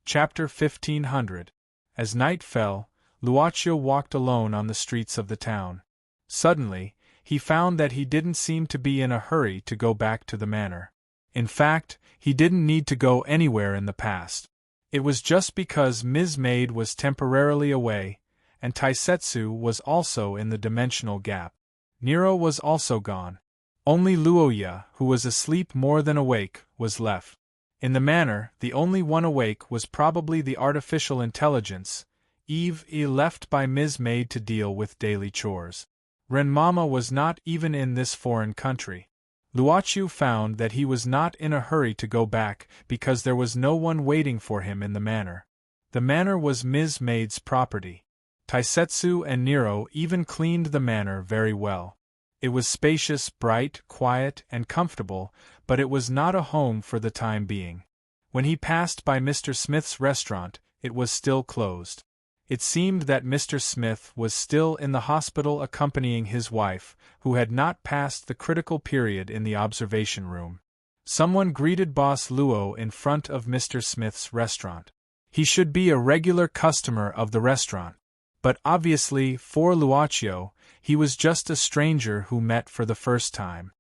Chapter 1500. As night fell, Luocchio walked alone on the streets of the town. Suddenly, he found that he didn't seem to be in a hurry to go back to the manor. In fact, he didn't need to go anywhere in the past. It was just because Ms. Maid was temporarily away, and Taisetsu was also in the dimensional gap. Nero was also gone. Only Luoya, who was asleep more than awake, was left. In the manor, the only one awake was probably the artificial intelligence, Eve, left by Ms. Maid to deal with daily chores. Renmama was not even in this foreign country. Luocchio found that he was not in a hurry to go back because there was no one waiting for him in the manor. The manor was Ms. Maid's property. Taisetsu and Nero even cleaned the manor very well. It was spacious, bright, quiet, and comfortable, but it was not a home for the time being. When he passed by Mr. Smith's restaurant, it was still closed. It seemed that Mr. Smith was still in the hospital accompanying his wife, who had not passed the critical period in the observation room. Someone greeted Boss Luo in front of Mr. Smith's restaurant. He should be a regular customer of the restaurant. But obviously, for Luocchio, he was just a stranger who met for the first time.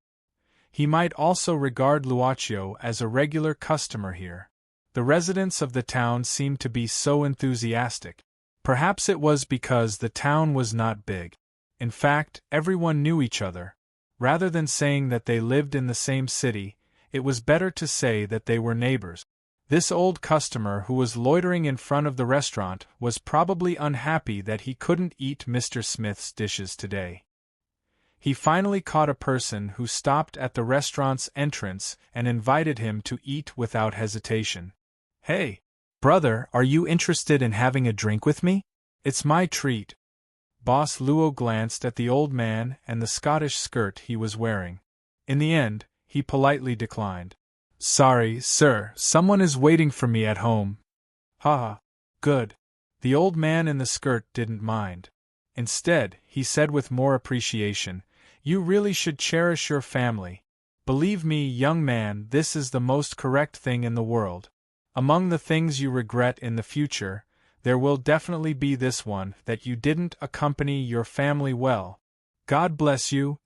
He might also regard Luocchio as a regular customer here. The residents of the town seemed to be so enthusiastic. Perhaps it was because the town was not big. In fact, everyone knew each other. Rather than saying that they lived in the same city, it was better to say that they were neighbors. This old customer who was loitering in front of the restaurant was probably unhappy that he couldn't eat Mr. Smith's dishes today. He finally caught a person who stopped at the restaurant's entrance and invited him to eat without hesitation. "Hey, brother, are you interested in having a drink with me? It's my treat." Boss Luo glanced at the old man and the Scottish skirt he was wearing. In the end, he politely declined. "Sorry, sir, someone is waiting for me at home." "Haha, good." The old man in the skirt didn't mind. Instead, he said with more appreciation, "You really should cherish your family. Believe me, young man, this is the most correct thing in the world. Among the things you regret in the future, there will definitely be this one, that you didn't accompany your family well. God bless you."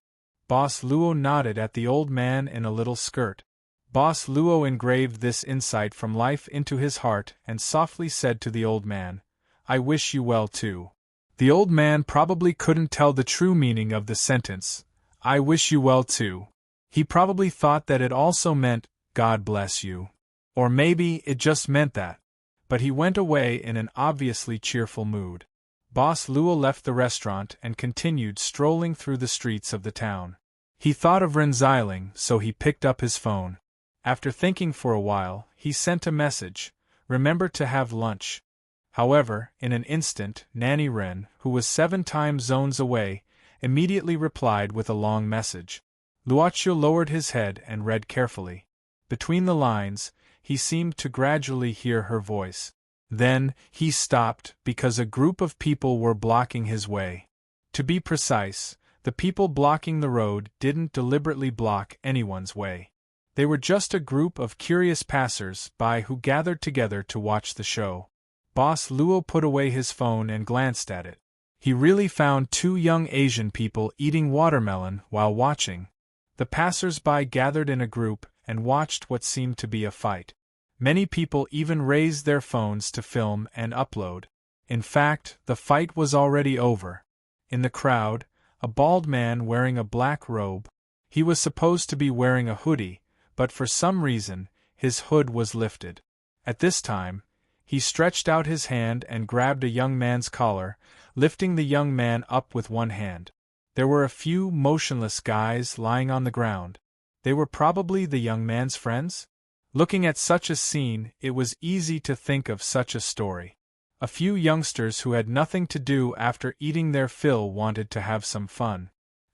Boss Luo nodded at the old man in a little skirt. Boss Luo engraved this insight from life into his heart and softly said to the old man, "I wish you well too." The old man probably couldn't tell the true meaning of the sentence, "I wish you well too." He probably thought that it also meant, "God bless you." Or maybe it just meant that. But he went away in an obviously cheerful mood. Boss Luo left the restaurant and continued strolling through the streets of the town. He thought of Renziling, so he picked up his phone. After thinking for a while, he sent a message, "Remember to have lunch." However, in an instant, Nanny Ren, who was 7 time zones away, immediately replied with a long message. Luocchio lowered his head and read carefully. Between the lines, he seemed to gradually hear her voice. Then, he stopped because a group of people were blocking his way. To be precise, the people blocking the road didn't deliberately block anyone's way. They were just a group of curious passers-by who gathered together to watch the show. Boss Luo put away his phone and glanced at it. He really found 2 young Asian people eating watermelon while watching. The passers-by gathered in a group and watched what seemed to be a fight. Many people even raised their phones to film and upload. In fact, the fight was already over. In the crowd, a bald man wearing a black robe. He was supposed to be wearing a hoodie, but for some reason, his hood was lifted. At this time, he stretched out his hand and grabbed a young man's collar, lifting the young man up with one hand. There were a few motionless guys lying on the ground. They were probably the young man's friends? Looking at such a scene, it was easy to think of such a story. A few youngsters who had nothing to do after eating their fill wanted to have some fun.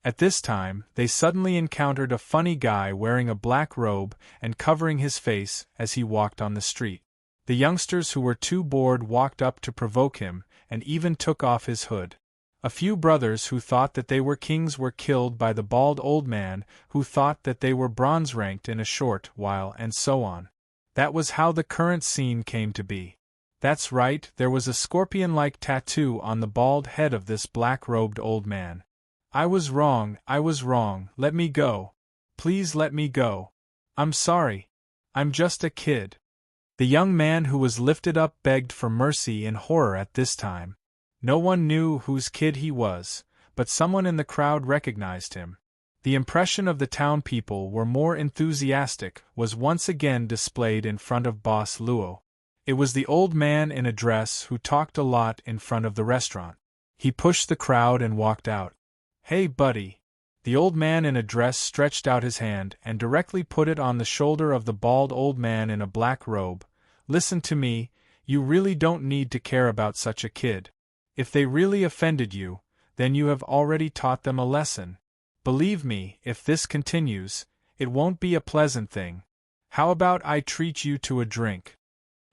At this time, they suddenly encountered a funny guy wearing a black robe and covering his face as he walked on the street. The youngsters who were too bored walked up to provoke him and even took off his hood. A few brothers who thought that they were kings were killed by the bald old man who thought that they were bronze ranked in a short while, and so on. That was how the current scene came to be. That's right, there was a scorpion-like tattoo on the bald head of this black-robed old man. I was wrong, let me go. Please let me go. I'm sorry. I'm just a kid. The young man who was lifted up begged for mercy in horror at this time. No one knew whose kid he was, but someone in the crowd recognized him. The impression of the town people were more enthusiastic was once again displayed in front of Boss Luo. It was the old man in a dress who talked a lot in front of the restaurant. He pushed the crowd and walked out. Hey, buddy. The old man in a dress stretched out his hand and directly put it on the shoulder of the bald old man in a black robe. Listen to me, you really don't need to care about such a kid. If they really offended you, then you have already taught them a lesson. Believe me, if this continues, it won't be a pleasant thing. How about I treat you to a drink?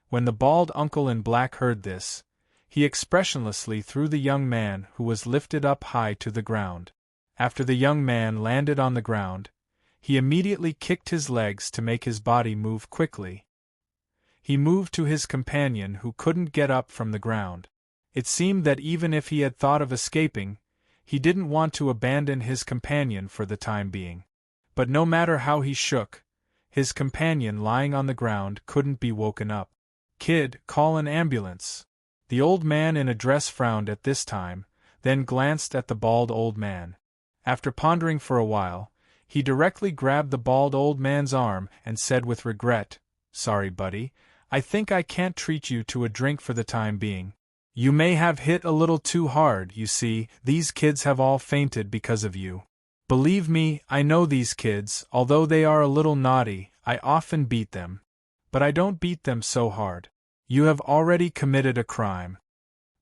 When the bald uncle in black heard this, he expressionlessly threw the young man who was lifted up high to the ground. After the young man landed on the ground, he immediately kicked his legs to make his body move quickly. He moved to his companion who couldn't get up from the ground. It seemed that even if he had thought of escaping, he didn't want to abandon his companion for the time being. But no matter how he shook, his companion lying on the ground couldn't be woken up. Kid, call an ambulance. The old man in a dress frowned at this time, then glanced at the bald old man. After pondering for a while, he directly grabbed the bald old man's arm and said with regret, Sorry, buddy, I think I can't treat you to a drink for the time being. You may have hit a little too hard, you see, these kids have all fainted because of you. Believe me, I know these kids, although they are a little naughty, I often beat them. But I don't beat them so hard. You have already committed a crime.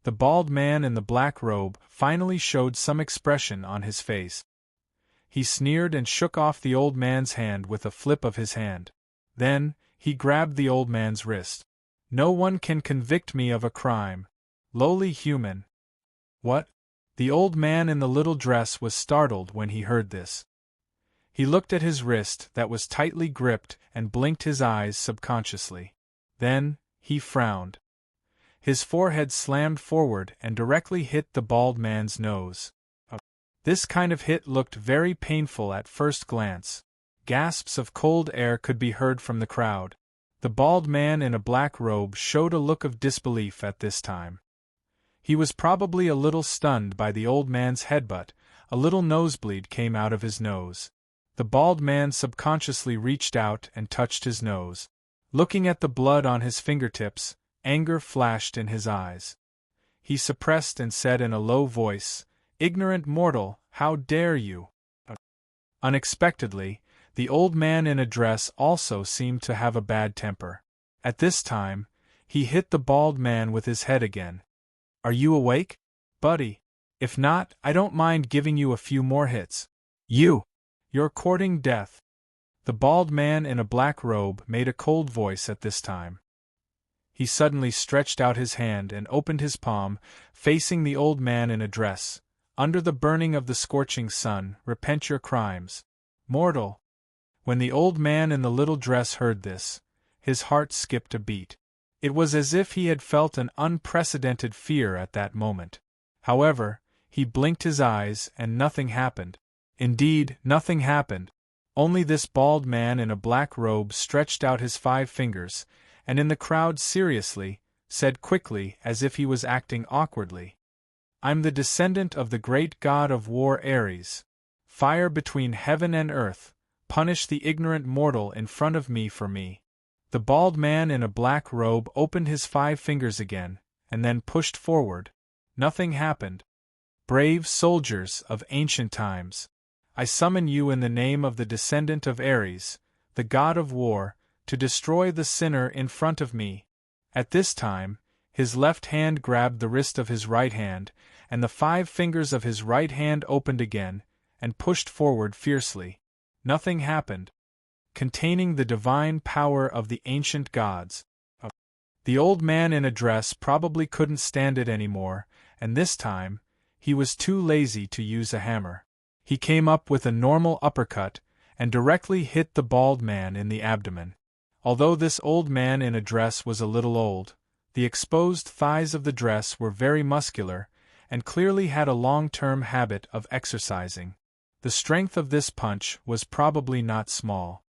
The bald man in the black robe finally showed some expression on his face. He sneered and shook off the old man's hand with a flip of his hand. Then, he grabbed the old man's wrist. No one can convict me of a crime. Lowly human. What? The old man in the little dress was startled when he heard this. He looked at his wrist that was tightly gripped and blinked his eyes subconsciously. Then, he frowned. His forehead slammed forward and directly hit the bald man's nose. This kind of hit looked very painful at first glance. Gasps of cold air could be heard from the crowd. The bald man in a black robe showed a look of disbelief at this time. He was probably a little stunned by the old man's headbutt. A little nosebleed came out of his nose. The bald man subconsciously reached out and touched his nose. Looking at the blood on his fingertips, anger flashed in his eyes. He suppressed and said in a low voice, Ignorant mortal, how dare you? Unexpectedly, the old man in a dress also seemed to have a bad temper. At this time, he hit the bald man with his head again. Are you awake, buddy? If not, I don't mind giving you a few more hits. You're courting death. The bald man in a black robe made a cold voice at this time. He suddenly stretched out his hand and opened his palm, facing the old man in a dress. Under the burning of the scorching sun, repent your crimes. Mortal. When the old man in the little dress heard this, his heart skipped a beat. It was as if he had felt an unprecedented fear at that moment. However, he blinked his eyes and nothing happened. Indeed, nothing happened. Only this bald man in a black robe stretched out his 5 fingers, and in the crowd seriously, said quickly as if he was acting awkwardly. I'm the descendant of the great god of war Ares. Fire between heaven and earth, punish the ignorant mortal in front of me for me. The bald man in a black robe opened his 5 fingers again, and then pushed forward. Nothing happened. Brave soldiers of ancient times, I summon you in the name of the descendant of Ares, the god of war, to destroy the sinner in front of me. At this time, his left hand grabbed the wrist of his right hand, and the 5 fingers of his right hand opened again, and pushed forward fiercely. Nothing happened. Containing the divine power of the ancient gods. The old man in a dress probably couldn't stand it anymore, and this time, he was too lazy to use a hammer. He came up with a normal uppercut, and directly hit the bald man in the abdomen. Although this old man in a dress was a little old, The exposed thighs of the dress were very muscular, and clearly had a long-term habit of exercising. The strength of this punch was probably not small.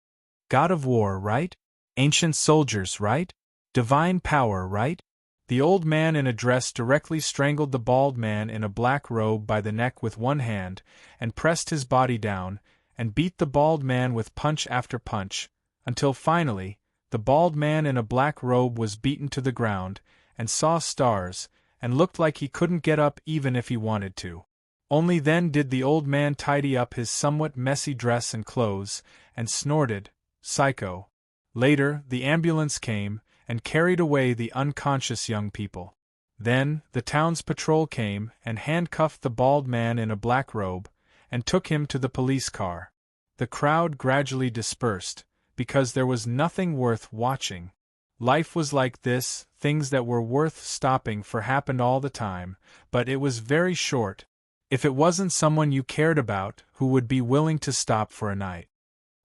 God of war, right? Ancient soldiers, right? Divine power, right? The old man in a dress directly strangled the bald man in a black robe by the neck with one hand, and pressed his body down, and beat the bald man with punch after punch, until finally, the bald man in a black robe was beaten to the ground, and saw stars, and looked like he couldn't get up even if he wanted to. Only then did the old man tidy up his somewhat messy dress and clothes, and snorted, "Psycho." Later, the ambulance came, and carried away the unconscious young people. Then, the town's patrol came and handcuffed the bald man in a black robe, and took him to the police car. The crowd gradually dispersed, because there was nothing worth watching. Life was like this, things that were worth stopping for happened all the time, but it was very short, if it wasn't someone you cared about who would be willing to stop for a night.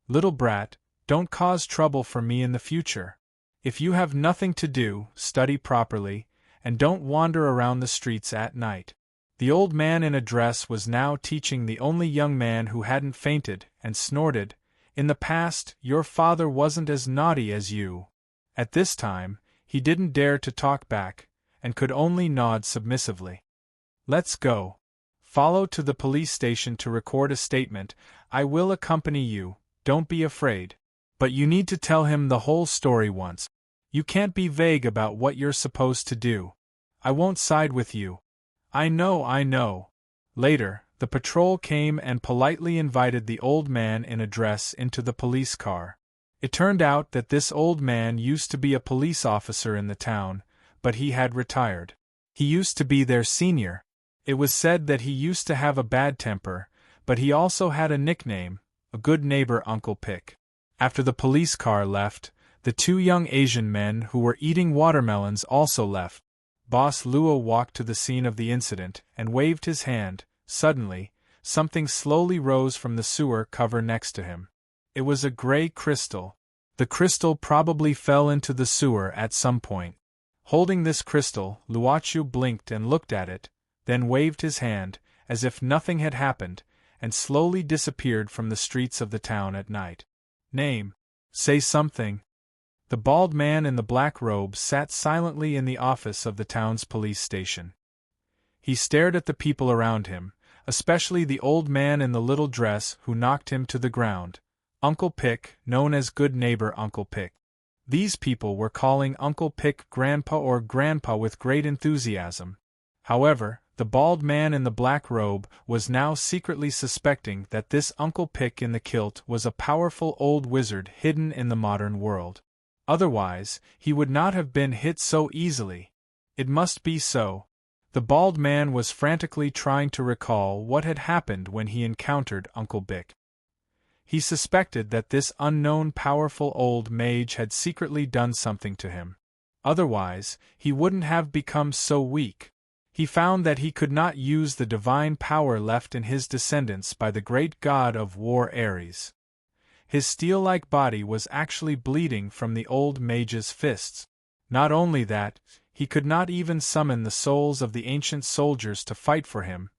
Little brat, don't cause trouble for me in the future. If you have nothing to do, study properly, and don't wander around the streets at night. The old man in a dress was now teaching the only young man who hadn't fainted, and snorted, "In the past, your father wasn't as naughty as you." At this time, he didn't dare to talk back, and could only nod submissively. "Let's go. Follow to the police station to record a statement. I will accompany you, don't be afraid. But you need to tell him the whole story once. You can't be vague about what you're supposed to do. I won't side with you." I know. Later, the patrol came and politely invited the old man in a dress into the police car. It turned out that this old man used to be a police officer in the town, but he had retired. He used to be their senior. It was said that he used to have a bad temper, but he also had a nickname, a good neighbor Uncle Pick. After the police car left, the two young Asian men who were eating watermelons also left. Boss Luo walked to the scene of the incident and waved his hand. Suddenly, something slowly rose from the sewer cover next to him. It was a gray crystal. The crystal probably fell into the sewer at some point. Holding this crystal, Luochu blinked and looked at it, then waved his hand, as if nothing had happened, and slowly disappeared from the streets of the town at night. "Name. Say something." The bald man in the black robe sat silently in the office of the town's police station. He stared at the people around him, especially the old man in the little dress who knocked him to the ground. Uncle Pick, known as good neighbor Uncle Pick. These people were calling Uncle Pick Grandpa or Grandpa with great enthusiasm. However, the bald man in the black robe was now secretly suspecting that this Uncle Pick in the kilt was a powerful old wizard hidden in the modern world. Otherwise, he would not have been hit so easily. It must be so. The bald man was frantically trying to recall what had happened when he encountered Uncle Pick. He suspected that this unknown powerful old mage had secretly done something to him. Otherwise, he wouldn't have become so weak. He found that he could not use the divine power left in his descendants by the great god of war Ares. His steel-like body was actually bleeding from the old mage's fists. Not only that, he could not even summon the souls of the ancient soldiers to fight for him.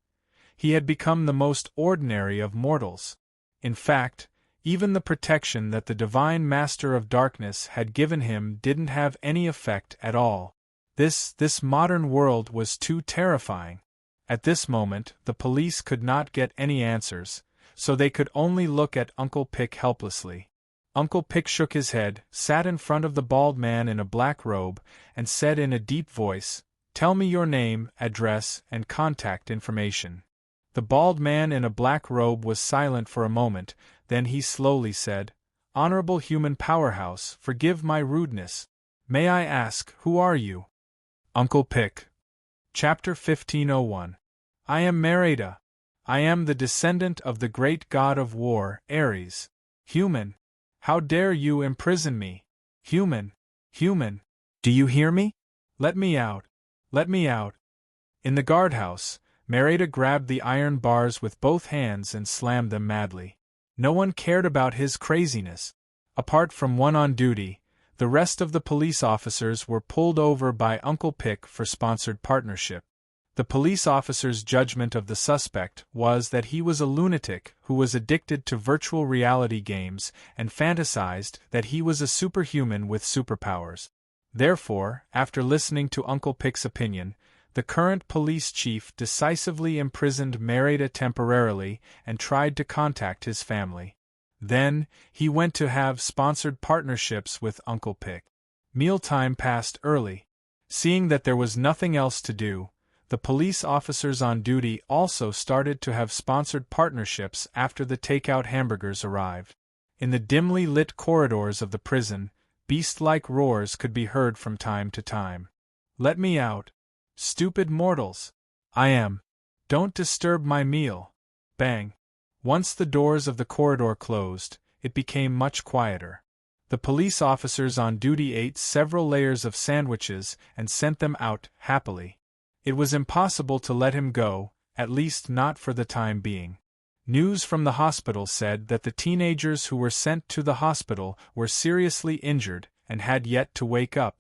He had become the most ordinary of mortals. In fact, even the protection that the divine master of darkness had given him didn't have any effect at all. This modern world was too terrifying. At this moment, the police could not get any answers, so they could only look at Uncle Pick helplessly. Uncle Pick shook his head, sat in front of the bald man in a black robe, and said in a deep voice, "Tell me your name, address, and contact information." The bald man in a black robe was silent for a moment, then he slowly said, "Honorable human powerhouse, forgive my rudeness. May I ask, who are you?" Uncle Pick. Chapter 1501. I am Merida. I am the descendant of the great god of war, Ares. Human. How dare you imprison me? Human. Do you hear me? Let me out. Let me out. In the guardhouse, Merida grabbed the iron bars with both hands and slammed them madly. No one cared about his craziness. Apart from one on duty, The rest of the police officers were pulled over by Uncle Pick for sponsored partnership. The police officer's judgment of the suspect was that he was a lunatic who was addicted to virtual reality games and fantasized that he was a superhuman with superpowers. Therefore, after listening to Uncle Pick's opinion, the current police chief decisively imprisoned Merida temporarily and tried to contact his family. Then, he went to have sponsored partnerships with Uncle Pick. Mealtime passed early. Seeing that there was nothing else to do, the police officers on duty also started to have sponsored partnerships after the takeout hamburgers arrived. In the dimly lit corridors of the prison, beast-like roars could be heard from time to time. "Let me out! Stupid mortals! I am! Don't disturb my meal!" Bang! Once the doors of the corridor closed, it became much quieter. The police officers on duty ate several layers of sandwiches and sent them out happily. It was impossible to let him go, at least not for the time being. News from the hospital said that the teenagers who were sent to the hospital were seriously injured and had yet to wake up.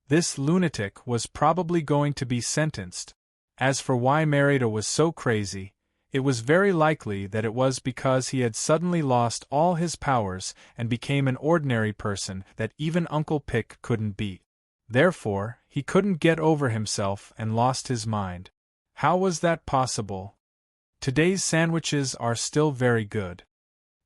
This lunatic was probably going to be sentenced. As for why Merida was so crazy, it was very likely that it was because he had suddenly lost all his powers and became an ordinary person that even Uncle Pick couldn't beat. Therefore, he couldn't get over himself and lost his mind. How was that possible? Today's sandwiches are still very good.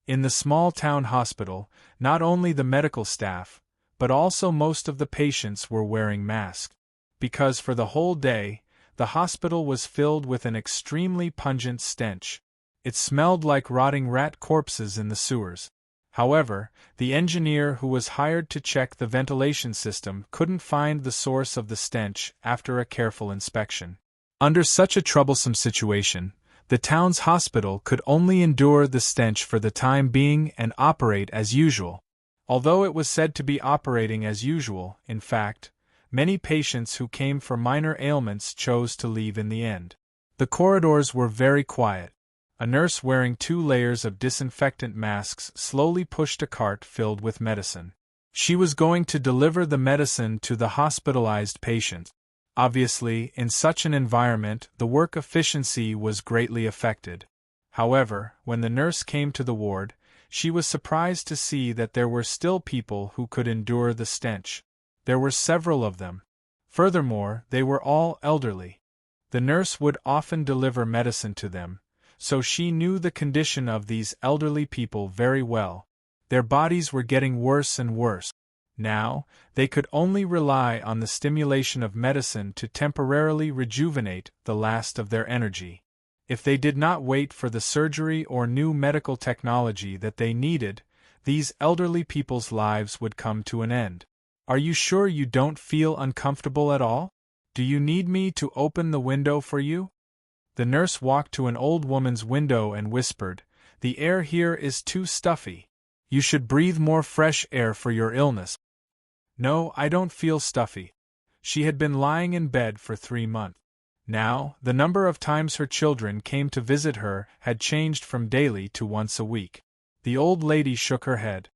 In the small town hospital, not only the medical staff, but also most of the patients were wearing masks. Because for the whole day, the hospital was filled with an extremely pungent stench. It smelled like rotting rat corpses in the sewers. However, the engineer who was hired to check the ventilation system couldn't find the source of the stench after a careful inspection. Under such a troublesome situation, the town's hospital could only endure the stench for the time being and operate as usual. Although it was said to be operating as usual, in fact, many patients who came for minor ailments chose to leave in the end. The corridors were very quiet. A nurse wearing 2 layers of disinfectant masks slowly pushed a cart filled with medicine. She was going to deliver the medicine to the hospitalized patient. Obviously, in such an environment, the work efficiency was greatly affected. However, when the nurse came to the ward, she was surprised to see that there were still people who could endure the stench. There were several of them. Furthermore, they were all elderly. The nurse would often deliver medicine to them, so she knew the condition of these elderly people very well. Their bodies were getting worse and worse. Now, they could only rely on the stimulation of medicine to temporarily rejuvenate the last of their energy. If they did not wait for the surgery or new medical technology that they needed, these elderly people's lives would come to an end. "Are you sure you don't feel uncomfortable at all? Do you need me to open the window for you?" The nurse walked to an old woman's window and whispered, "The air here is too stuffy. You should breathe more fresh air for your illness." "No, I don't feel stuffy." She had been lying in bed for 3 months. Now, the number of times her children came to visit her had changed from daily to once a week. The old lady shook her head.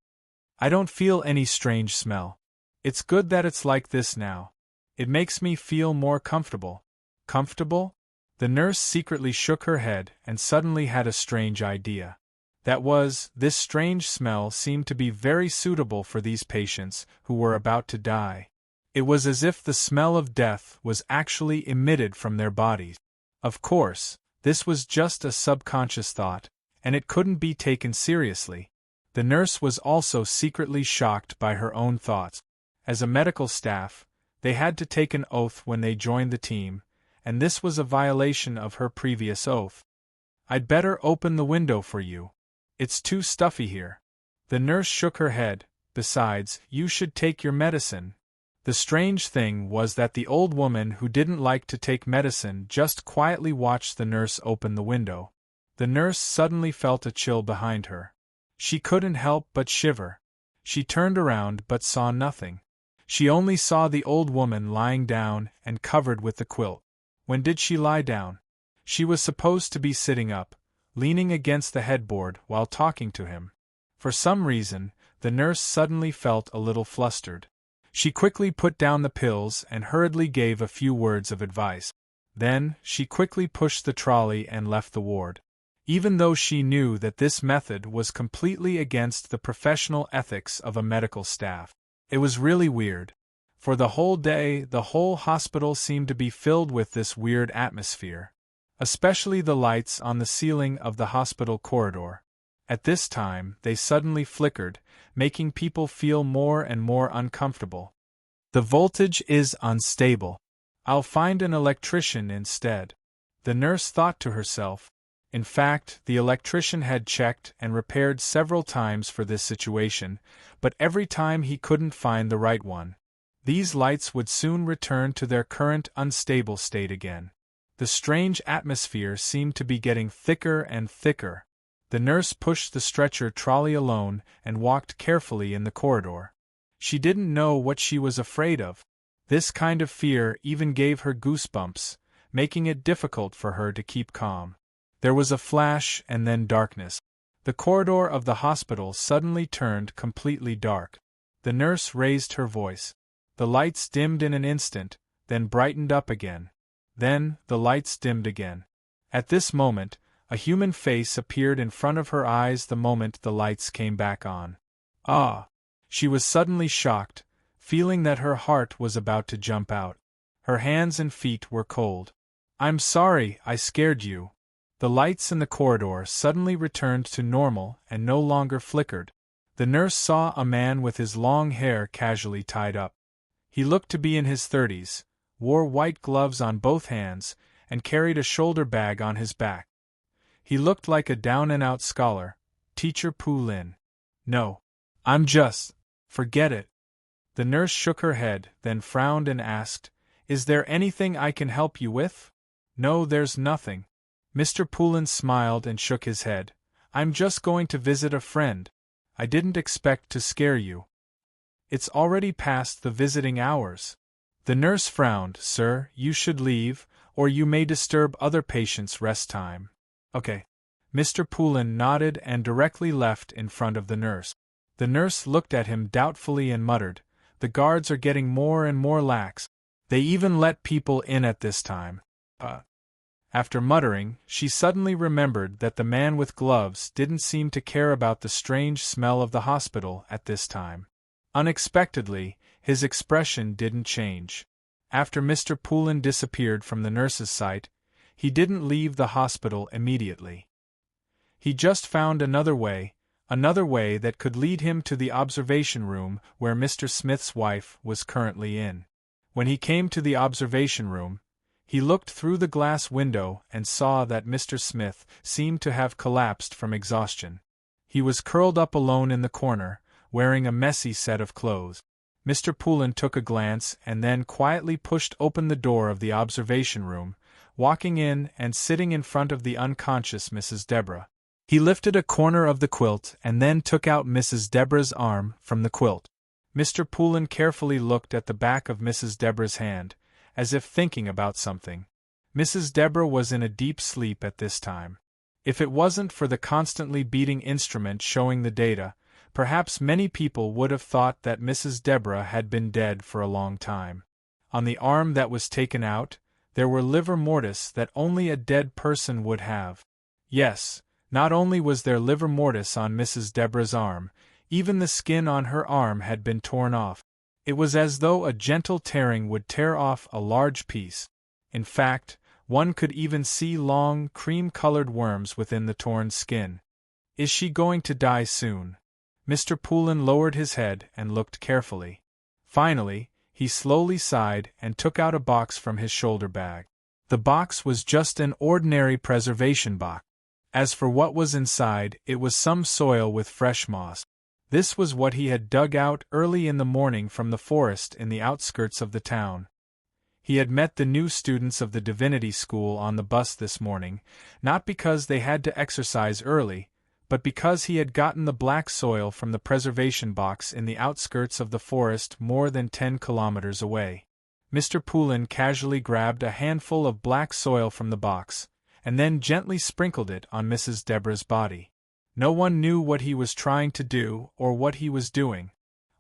"I don't feel any strange smell. It's good that it's like this now. It makes me feel more comfortable." "Comfortable?" The nurse secretly shook her head and suddenly had a strange idea. That was, this strange smell seemed to be very suitable for these patients who were about to die. It was as if the smell of death was actually emitted from their bodies. Of course, this was just a subconscious thought, and it couldn't be taken seriously. The nurse was also secretly shocked by her own thoughts. As a medical staff, they had to take an oath when they joined the team, and this was a violation of her previous oath. "I'd better open the window for you. It's too stuffy here." The nurse shook her head. "Besides, you should take your medicine." The strange thing was that the old woman who didn't like to take medicine just quietly watched the nurse open the window. The nurse suddenly felt a chill behind her. She couldn't help but shiver. She turned around but saw nothing. She only saw the old woman lying down and covered with the quilt. When did she lie down? She was supposed to be sitting up, leaning against the headboard while talking to him. For some reason, the nurse suddenly felt a little flustered. She quickly put down the pills and hurriedly gave a few words of advice. Then, she quickly pushed the trolley and left the ward. Even though she knew that this method was completely against the professional ethics of a medical staff. It was really weird. For the whole day, the whole hospital seemed to be filled with this weird atmosphere. Especially the lights on the ceiling of the hospital corridor. At this time, they suddenly flickered, making people feel more and more uncomfortable. The voltage is unstable. I'll find an electrician instead. The nurse thought to herself. In fact, the electrician had checked and repaired several times for this situation, but every time he couldn't find the right one. These lights would soon return to their current unstable state again. The strange atmosphere seemed to be getting thicker and thicker. The nurse pushed the stretcher trolley alone and walked carefully in the corridor. She didn't know what she was afraid of. This kind of fear even gave her goosebumps, making it difficult for her to keep calm. There was a flash and then darkness. The corridor of the hospital suddenly turned completely dark. The nurse raised her voice. The lights dimmed in an instant, then brightened up again. Then, the lights dimmed again. At this moment, a human face appeared in front of her eyes the moment the lights came back on. Ah! She was suddenly shocked, feeling that her heart was about to jump out. Her hands and feet were cold. "I'm sorry I scared you." The lights in the corridor suddenly returned to normal and no longer flickered. The nurse saw a man with his long hair casually tied up. He looked to be in his 30s, wore white gloves on both hands, and carried a shoulder bag on his back. He looked like a down-and-out scholar, Teacher Poulin. "No. I'm just... forget it." The nurse shook her head, then frowned and asked, "Is there anything I can help you with?" "No, there's nothing." Mr. Poulin smiled and shook his head. "I'm just going to visit a friend. I didn't expect to scare you. It's already past the visiting hours." The nurse frowned. "Sir, you should leave, or you may disturb other patients' rest time." "Okay." Mr. Poulin nodded and directly left in front of the nurse. The nurse looked at him doubtfully and muttered, "The guards are getting more and more lax. They even let people in at this time." After muttering, she suddenly remembered that the man with gloves didn't seem to care about the strange smell of the hospital at this time. Unexpectedly, his expression didn't change. After Mr. Poulin disappeared from the nurse's sight, he didn't leave the hospital immediately. He just found another way that could lead him to the observation room where Mr. Smith's wife was currently in. When he came to the observation room, he looked through the glass window and saw that Mr. Smith seemed to have collapsed from exhaustion. He was curled up alone in the corner, wearing a messy set of clothes. Mr. Poulin took a glance and then quietly pushed open the door of the observation room, walking in and sitting in front of the unconscious Mrs. Deborah. He lifted a corner of the quilt and then took out Mrs. Deborah's arm from the quilt. Mr. Poulin carefully looked at the back of Mrs. Deborah's hand, as if thinking about something. Mrs. Deborah was in a deep sleep at this time. If it wasn't for the constantly beating instrument showing the data, perhaps many people would have thought that Mrs. Deborah had been dead for a long time. On the arm that was taken out, there were livor mortis that only a dead person would have. Yes, not only was there livor mortis on Mrs. Deborah's arm, even the skin on her arm had been torn off. It was as though a gentle tearing would tear off a large piece. In fact, one could even see long, cream-colored worms within the torn skin. "Is she going to die soon?" Mr. Poulin lowered his head and looked carefully. Finally, he slowly sighed and took out a box from his shoulder bag. The box was just an ordinary preservation box. As for what was inside, it was some soil with fresh moss. This was what he had dug out early in the morning from the forest in the outskirts of the town. He had met the new students of the divinity school on the bus this morning, not because they had to exercise early, but because he had gotten the black soil from the preservation box in the outskirts of the forest more than 10 kilometers away. Mr. Poulin casually grabbed a handful of black soil from the box, and then gently sprinkled it on Mrs. Deborah's body. No one knew what he was trying to do or what he was doing.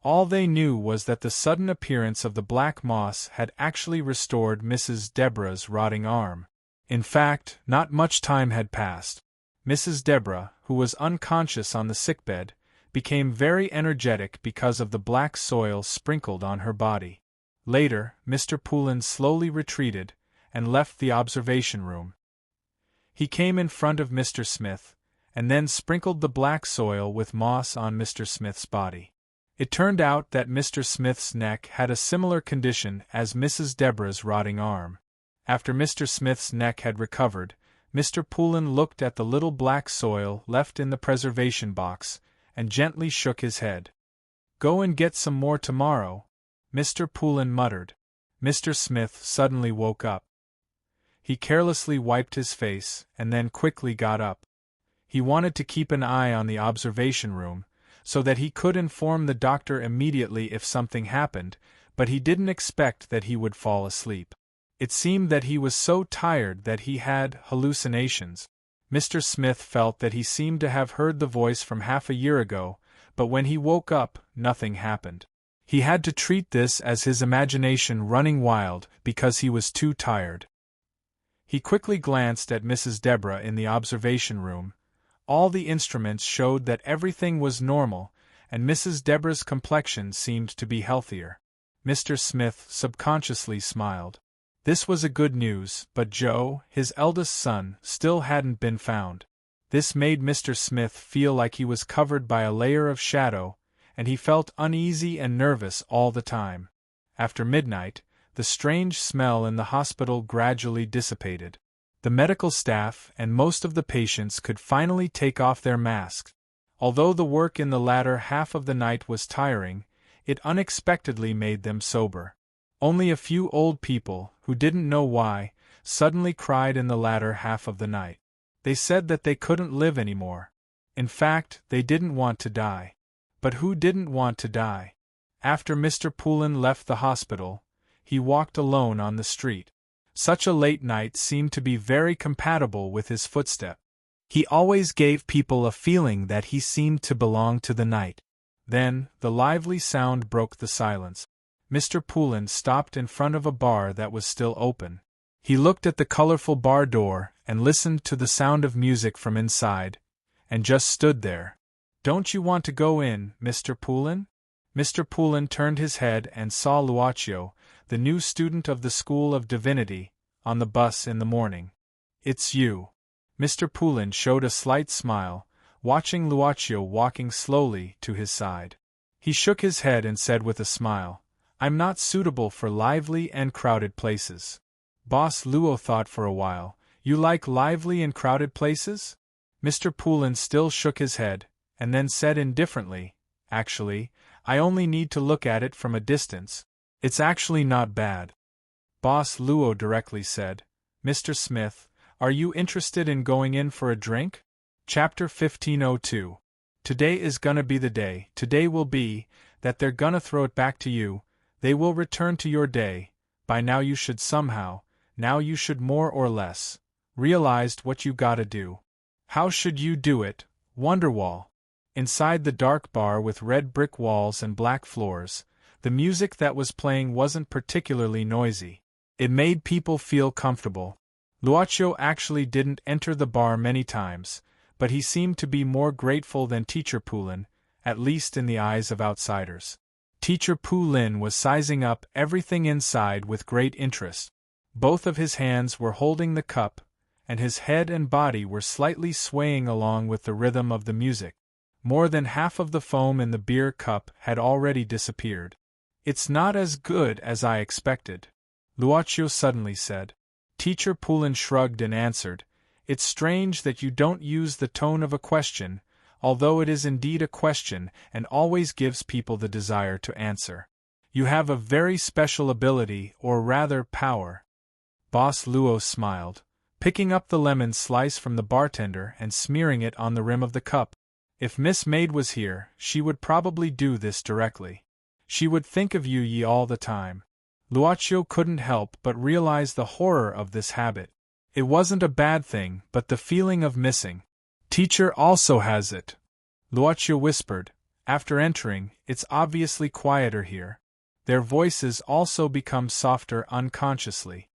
All they knew was that the sudden appearance of the black moss had actually restored Mrs. Deborah's rotting arm. In fact, not much time had passed. Mrs. Deborah, who was unconscious on the sickbed, became very energetic because of the black soil sprinkled on her body. Later, Mr. Poulin slowly retreated and left the observation room. He came in front of Mr. Smith, and then sprinkled the black soil with moss on Mr. Smith's body. It turned out that Mr. Smith's neck had a similar condition as Mrs. Deborah's rotting arm. After Mr. Smith's neck had recovered, Mr. Poulin looked at the little black soil left in the preservation box, and gently shook his head. "Go and get some more tomorrow," Mr. Poulin muttered. Mr. Smith suddenly woke up. He carelessly wiped his face, and then quickly got up. He wanted to keep an eye on the observation room, so that he could inform the doctor immediately if something happened, but he didn't expect that he would fall asleep. It seemed that he was so tired that he had hallucinations. Mr. Smith felt that he seemed to have heard the voice from half a year ago, but when he woke up, nothing happened. He had to treat this as his imagination running wild because he was too tired. He quickly glanced at Mrs. Deborah in the observation room. All the instruments showed that everything was normal, and Mrs. Deborah's complexion seemed to be healthier. Mr. Smith subconsciously smiled. This was a good news, but Joe, his eldest son, still hadn't been found. This made Mr. Smith feel like he was covered by a layer of shadow, and he felt uneasy and nervous all the time. After midnight, the strange smell in the hospital gradually dissipated. The medical staff and most of the patients could finally take off their masks. Although the work in the latter half of the night was tiring, it unexpectedly made them sober. Only a few old people, who didn't know why, suddenly cried in the latter half of the night. They said that they couldn't live anymore. In fact, they didn't want to die. But who didn't want to die? After Mr. Poulin left the hospital, he walked alone on the street. Such a late night seemed to be very compatible with his footstep. He always gave people a feeling that he seemed to belong to the night. Then, the lively sound broke the silence. Mr. Poulin stopped in front of a bar that was still open. He looked at the colorful bar door and listened to the sound of music from inside, and just stood there. "Don't you want to go in, Mr. Poulin?" Mr. Poulin turned his head and saw Luaccio, the new student of the School of Divinity, on the bus in the morning. "It's you." Mr. Poulin showed a slight smile, watching Luaccio walking slowly to his side. He shook his head and said with a smile, "I'm not suitable for lively and crowded places." Boss Luo thought for a while. "You like lively and crowded places?" Mr. Poulin still shook his head, and then said indifferently, "Actually, I only need to look at it from a distance. It's actually not bad." Boss Luo directly said, "Mr. Smith, are you interested in going in for a drink?" Chapter 1502. Today is gonna be the day. Today will be that they're gonna throw it back to you. They will return to your day. By now you should now you should more or less, realized what you gotta do. How should you do it, Wonderwall? Inside the dark bar with red brick walls and black floors, the music that was playing wasn't particularly noisy. It made people feel comfortable. Luaccio actually didn't enter the bar many times, but he seemed to be more grateful than Teacher Poulin, at least in the eyes of outsiders. Teacher Poulin was sizing up everything inside with great interest. Both of his hands were holding the cup, and his head and body were slightly swaying along with the rhythm of the music. More than half of the foam in the beer cup had already disappeared. "It's not as good as I expected," Luaccio suddenly said. Teacher Poulin shrugged and answered, "It's strange that you don't use the tone of a question, although it is indeed a question and always gives people the desire to answer. You have a very special ability, or rather power." Boss Luo smiled, picking up the lemon slice from the bartender and smearing it on the rim of the cup. "If Miss Maid was here, she would probably do this directly. She would think of you all the time." Luaccio couldn't help but realize the horror of this habit. It wasn't a bad thing, but the feeling of missing. "Teacher also has it," Luaccio whispered, After entering, it's obviously quieter here. Their voices also become softer unconsciously.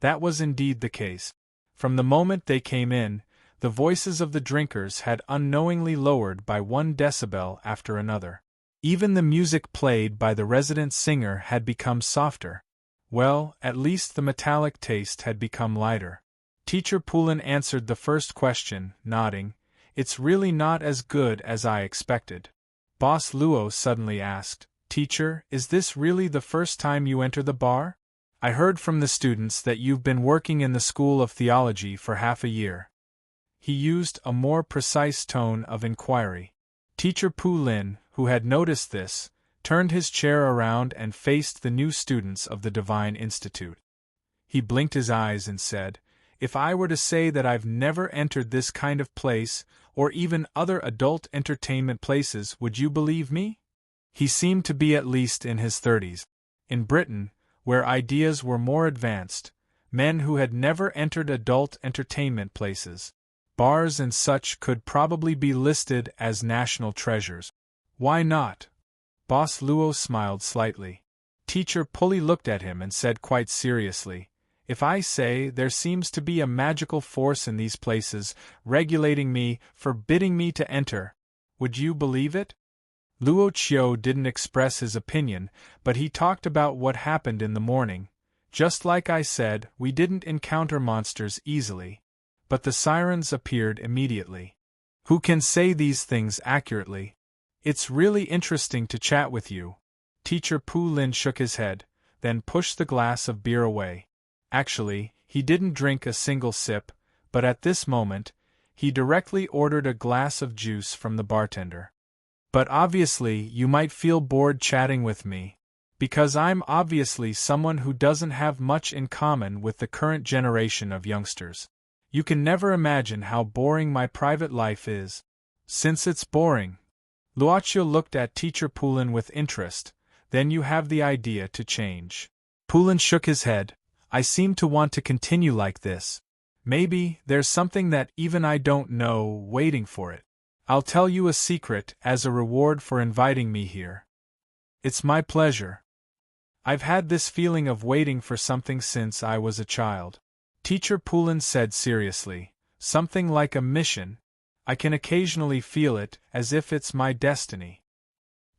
That was indeed the case. From the moment they came in, the voices of the drinkers had unknowingly lowered by 1 decibel after another. Even the music played by the resident singer had become softer. Well, at least the metallic taste had become lighter. Teacher Poulin answered the first question, nodding. It's really not as good as I expected. Boss Luo suddenly asked, Teacher, is this really the first time you enter the bar? I heard from the students that you've been working in the School of Theology for half a year. He used a more precise tone of inquiry. Teacher Poulin, who had noticed this, turned his chair around and faced the new students of the Divine Institute. He blinked his eyes and said, If I were to say that I've never entered this kind of place, or even other adult entertainment places, would you believe me? He seemed to be at least in his 30s. In Britain, where ideas were more advanced, men who had never entered adult entertainment places, bars and such could probably be listed as national treasures. Why not? Boss Luo smiled slightly. Teacher Pulley looked at him and said quite seriously, If I say there seems to be a magical force in these places, regulating me, forbidding me to enter, would you believe it? Luo Qiu didn't express his opinion, but he talked about what happened in the morning. Just like I said, we didn't encounter monsters easily. But the sirens appeared immediately. Who can say these things accurately? It's really interesting to chat with you. Teacher Poulin shook his head, then pushed the glass of beer away. Actually, he didn't drink a single sip, but at this moment, he directly ordered a glass of juice from the bartender. But obviously you might feel bored chatting with me, because I'm obviously someone who doesn't have much in common with the current generation of youngsters. You can never imagine how boring my private life is. Since it's boring. Luoqiu looked at Teacher Poulin with interest, then you have the idea to change. Poulin shook his head. I seem to want to continue like this. Maybe there's something that even I don't know waiting for it. I'll tell you a secret as a reward for inviting me here. It's my pleasure. I've had this feeling of waiting for something since I was a child. Teacher Poulin said seriously, something like a mission. I can occasionally feel it, as if it's my destiny.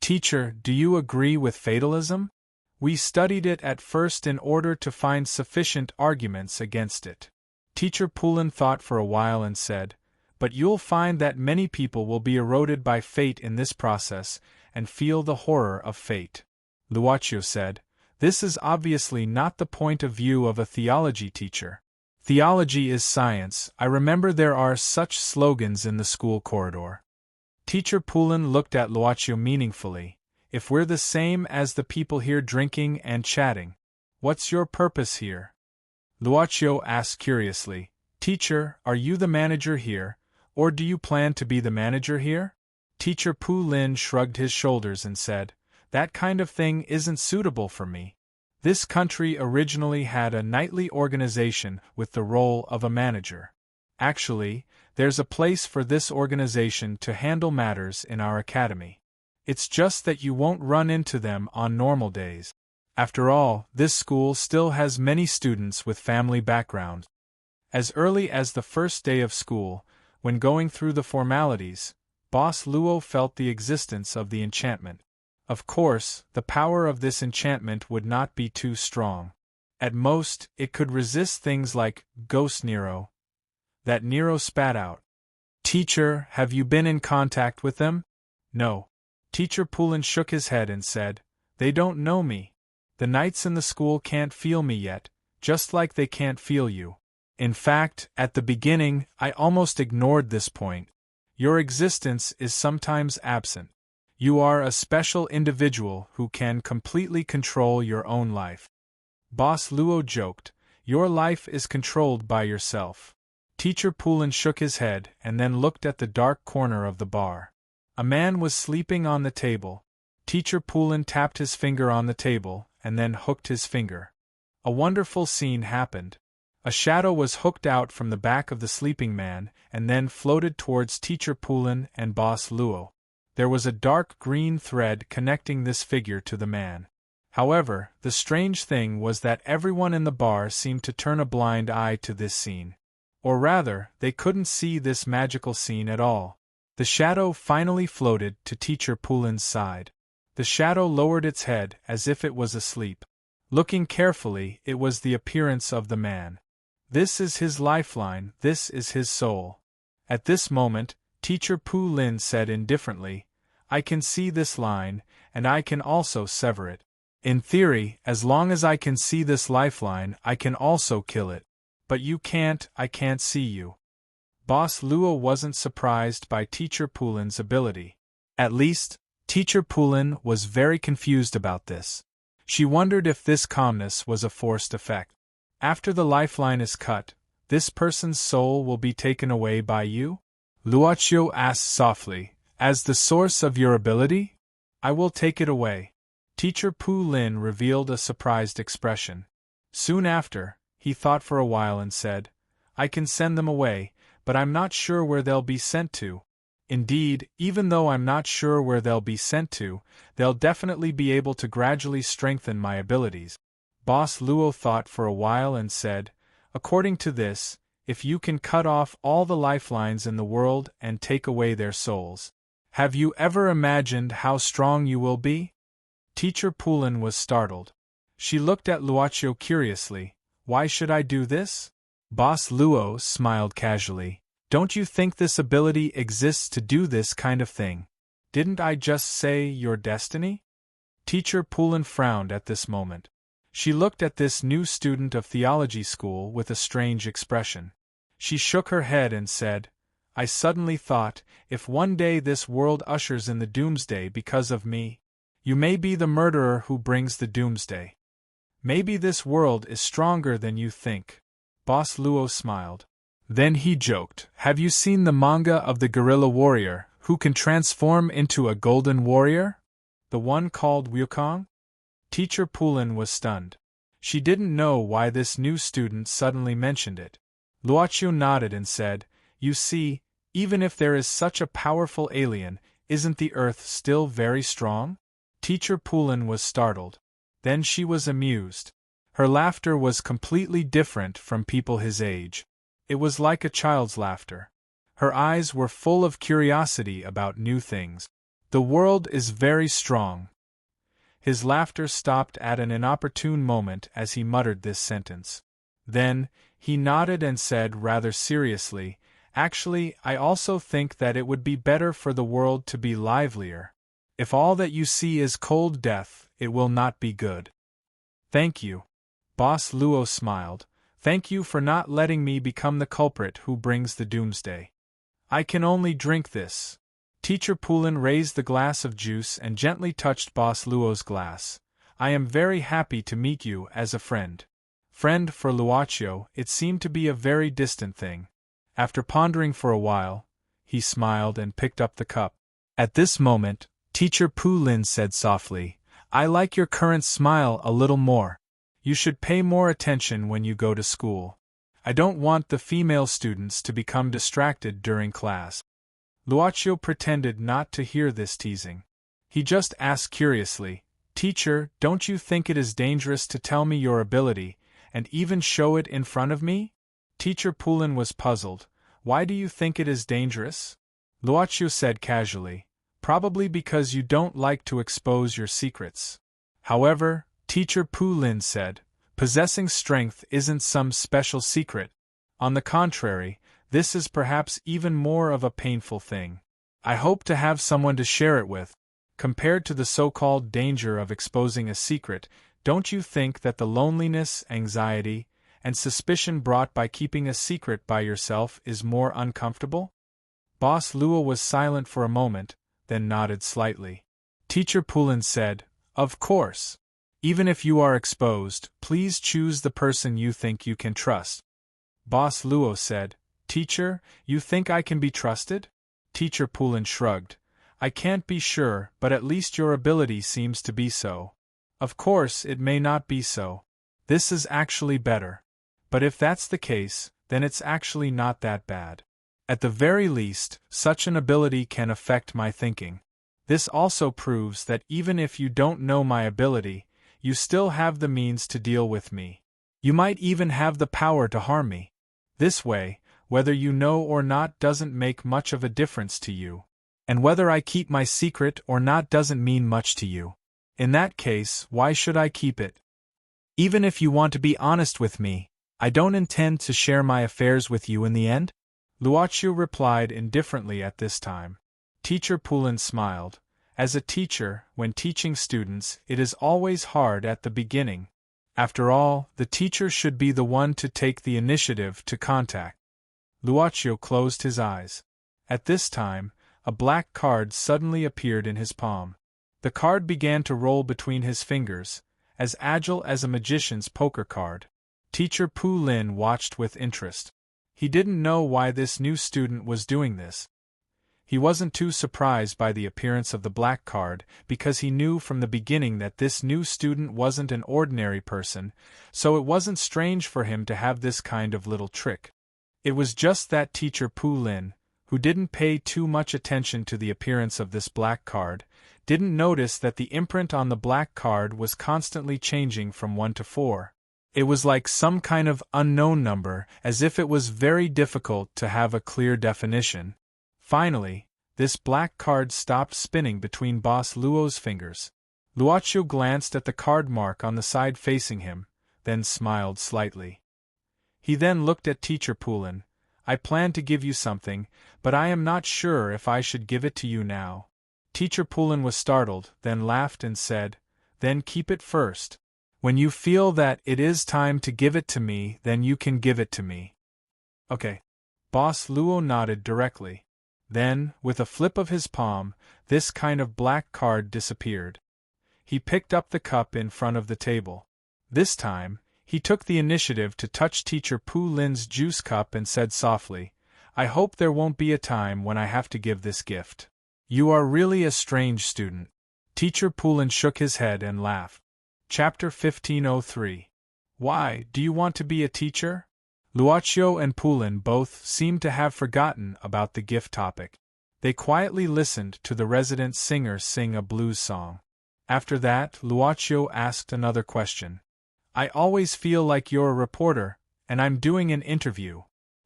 Teacher, do you agree with fatalism? We studied it at first in order to find sufficient arguments against it. Teacher Poulin thought for a while and said, But you'll find that many people will be eroded by fate in this process, and feel the horror of fate. Luoqiu said, This is obviously not the point of view of a theology teacher. Theology is science. I remember there are such slogans in the school corridor. Teacher Poulin looked at Luoqiu meaningfully. If we're the same as the people here drinking and chatting, what's your purpose here? Luoqiu asked curiously, Teacher, are you the manager here, or do you plan to be the manager here? Teacher Poulin shrugged his shoulders and said, That kind of thing isn't suitable for me. This country originally had a nightly organization with the role of a manager. Actually, there's a place for this organization to handle matters in our academy. It's just that you won't run into them on normal days. After all, this school still has many students with family backgrounds. As early as the first day of school, when going through the formalities, Boss Luo felt the existence of the enchantment. Of course, the power of this enchantment would not be too strong. At most, it could resist things like Ghost Nero that Nero spat out. Teacher, have you been in contact with them? No. Teacher Poulin shook his head and said, They don't know me. The knights in the school can't feel me yet, just like they can't feel you. In fact, at the beginning, I almost ignored this point. Your existence is sometimes absent. You are a special individual who can completely control your own life. Boss Luo joked, Your life is controlled by yourself. Teacher Poulin shook his head and then looked at the dark corner of the bar. A man was sleeping on the table. Teacher Poulin tapped his finger on the table and then hooked his finger. A wonderful scene happened. A shadow was hooked out from the back of the sleeping man and then floated towards Teacher Poulin and Boss Luo. There was a dark green thread connecting this figure to the man. However, the strange thing was that everyone in the bar seemed to turn a blind eye to this scene. Or rather, they couldn't see this magical scene at all. The shadow finally floated to Teacher Poulin's side. The shadow lowered its head as if it was asleep. Looking carefully, it was the appearance of the man. This is his lifeline, this is his soul. At this moment, Teacher Poulin said indifferently, I can see this line, and I can also sever it. In theory, as long as I can see this lifeline, I can also kill it. But you can't, I can't see you. Boss Luo wasn't surprised by Teacher Poulin's ability. At least, Teacher Poulin was very confused about this. She wondered if this calmness was a forced effect. After the lifeline is cut, this person's soul will be taken away by you? Luoqiu asked softly, as the source of your ability? I will take it away. Teacher Poulin revealed a surprised expression. Soon after, he thought for a while and said, I can send them away, but I'm not sure where they'll be sent to. Indeed, even though I'm not sure where they'll be sent to, they'll definitely be able to gradually strengthen my abilities. Boss Luo thought for a while and said, according to this, if you can cut off all the lifelines in the world and take away their souls, have you ever imagined how strong you will be? Teacher Poulin was startled. She looked at Luoqiu curiously. Why should I do this? Boss Luo smiled casually. Don't you think this ability exists to do this kind of thing? Didn't I just say your destiny? Teacher Poulin frowned at this moment. She looked at this new student of theology school with a strange expression. She shook her head and said, I suddenly thought, if one day this world ushers in the doomsday because of me, you may be the murderer who brings the doomsday. Maybe this world is stronger than you think. Boss Luo smiled. Then he joked, have you seen the manga of the gorilla warrior, who can transform into a golden warrior? The one called Wukong? Teacher Poulin was stunned. She didn't know why this new student suddenly mentioned it. Luoqiu nodded and said, you see, even if there is such a powerful alien, isn't the Earth still very strong? Teacher Poulin was startled. Then she was amused. Her laughter was completely different from people his age. It was like a child's laughter. Her eyes were full of curiosity about new things. The world is very strong. His laughter stopped at an inopportune moment as he muttered this sentence. Then, he nodded and said rather seriously, actually, I also think that it would be better for the world to be livelier. If all that you see is cold death, it will not be good. Thank you. Boss Luo smiled. Thank you for not letting me become the culprit who brings the doomsday. I can only drink this. Teacher Poulin raised the glass of juice and gently touched Boss Luo's glass. I am very happy to meet you as a friend. Friend for Luoqiu, it seemed to be a very distant thing. After pondering for a while, he smiled and picked up the cup. At this moment, Teacher Poulin said softly, I like your current smile a little more. You should pay more attention when you go to school. I don't want the female students to become distracted during class. Luoqiu pretended not to hear this teasing. He just asked curiously, Teacher, don't you think it is dangerous to tell me your ability, and even show it in front of me? Teacher Poulin was puzzled. Why do you think it is dangerous? Luoqiu said casually, probably because you don't like to expose your secrets. However, Teacher Poulin said, possessing strength isn't some special secret. On the contrary, this is perhaps even more of a painful thing. I hope to have someone to share it with. Compared to the so-called danger of exposing a secret, don't you think that the loneliness, anxiety, and suspicion brought by keeping a secret by yourself is more uncomfortable? Boss Luo was silent for a moment, then nodded slightly. Teacher Poulin said, Of course. Even if you are exposed, please choose the person you think you can trust. Boss Luo said, Teacher, you think I can be trusted? Teacher Poulin shrugged. I can't be sure, but at least your ability seems to be so. Of course, it may not be so. This is actually better. But if that's the case, then it's actually not that bad. At the very least, such an ability can affect my thinking. This also proves that even if you don't know my ability, you still have the means to deal with me. You might even have the power to harm me. This way, whether you know or not doesn't make much of a difference to you. And whether I keep my secret or not doesn't mean much to you. In that case, why should I keep it? Even if you want to be honest with me, I don't intend to share my affairs with you in the end? Luochu replied indifferently at this time. Teacher Poulin smiled. As a teacher, when teaching students, it is always hard at the beginning. After all, the teacher should be the one to take the initiative to contact. Luochu closed his eyes. At this time, a black card suddenly appeared in his palm. The card began to roll between his fingers, as agile as a magician's poker card. Teacher Poulin watched with interest. He didn't know why this new student was doing this. He wasn't too surprised by the appearance of the black card, because he knew from the beginning that this new student wasn't an ordinary person, so it wasn't strange for him to have this kind of little trick. It was just that Teacher Poulin, who didn't pay too much attention to the appearance of this black card, didn't notice that the imprint on the black card was constantly changing from 1 to 4. It was like some kind of unknown number, as if it was very difficult to have a clear definition. Finally, this black card stopped spinning between Boss Luo's fingers. Luochu glanced at the card mark on the side facing him, then smiled slightly. He then looked at Teacher Poulin. I plan to give you something, but I am not sure if I should give it to you now. Teacher Poulin was startled, then laughed and said, Then keep it first. When you feel that it is time to give it to me, then you can give it to me. Okay. Boss Luo nodded directly. Then, with a flip of his palm, this kind of black card disappeared. He picked up the cup in front of the table. This time, he took the initiative to touch Teacher Poulin's juice cup and said softly, I hope there won't be a time when I have to give this gift. You are really a strange student. Teacher Poulin shook his head and laughed. Chapter 1503. Why, do you want to be a teacher? Luochu and Poulin both seemed to have forgotten about the gift topic. They quietly listened to the resident singer sing a blues song. After that, Luochu asked another question. I always feel like you're a reporter, and I'm doing an interview.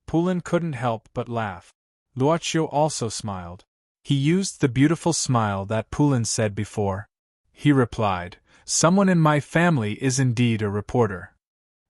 Poulin couldn't help but laugh. Luochu also smiled. He used the beautiful smile that Poulin said before. He replied, Someone in my family is indeed a reporter.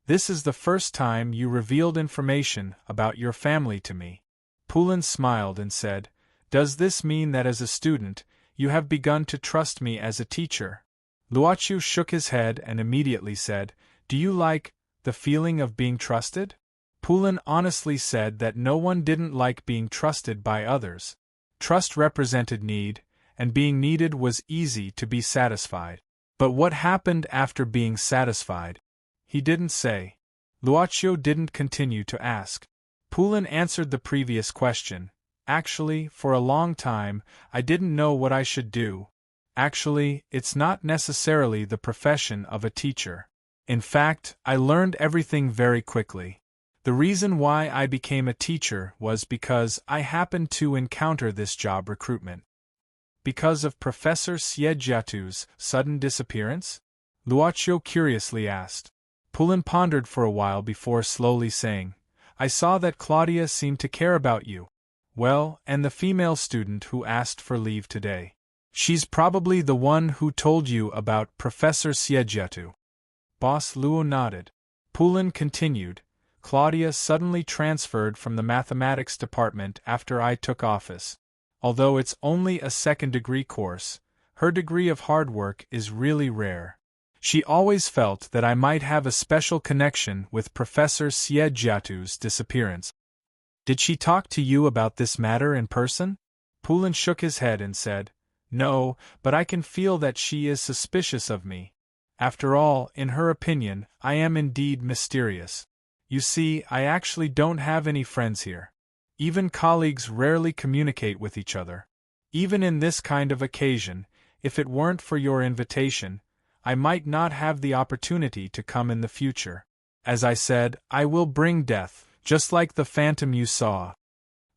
This is the first time you revealed information about your family to me. Poulin smiled and said, Does this mean that as a student, you have begun to trust me as a teacher? Luochu shook his head and immediately said, Do you like the feeling of being trusted? Poulin honestly said that no one didn't like being trusted by others. Trust represented need, and being needed was easy to be satisfied. But what happened after being satisfied? He didn't say. Luochu didn't continue to ask. Poulin answered the previous question. Actually, for a long time, I didn't know what I should do. Actually, it's not necessarily the profession of a teacher. In fact, I learned everything very quickly. The reason why I became a teacher was because I happened to encounter this job recruitment. Because of Professor Siejiatu's sudden disappearance? Luochu curiously asked. Poulin pondered for a while before slowly saying, I saw that Claudia seemed to care about you. Well, and the female student who asked for leave today. She's probably the one who told you about Professor Siejiatu. Boss Luo nodded. Poulin continued, Claudia suddenly transferred from the mathematics department after I took office. Although it's only a second-degree course, her degree of hard work is really rare. She always felt that I might have a special connection with Professor Siejiatu's disappearance. Did she talk to you about this matter in person? Poulin shook his head and said, No, but I can feel that she is suspicious of me. After all, in her opinion, I am indeed mysterious. You see, I actually don't have any friends here. Even colleagues rarely communicate with each other. Even in this kind of occasion, if it weren't for your invitation, I might not have the opportunity to come in the future. As I said, I will bring death, just like the phantom you saw.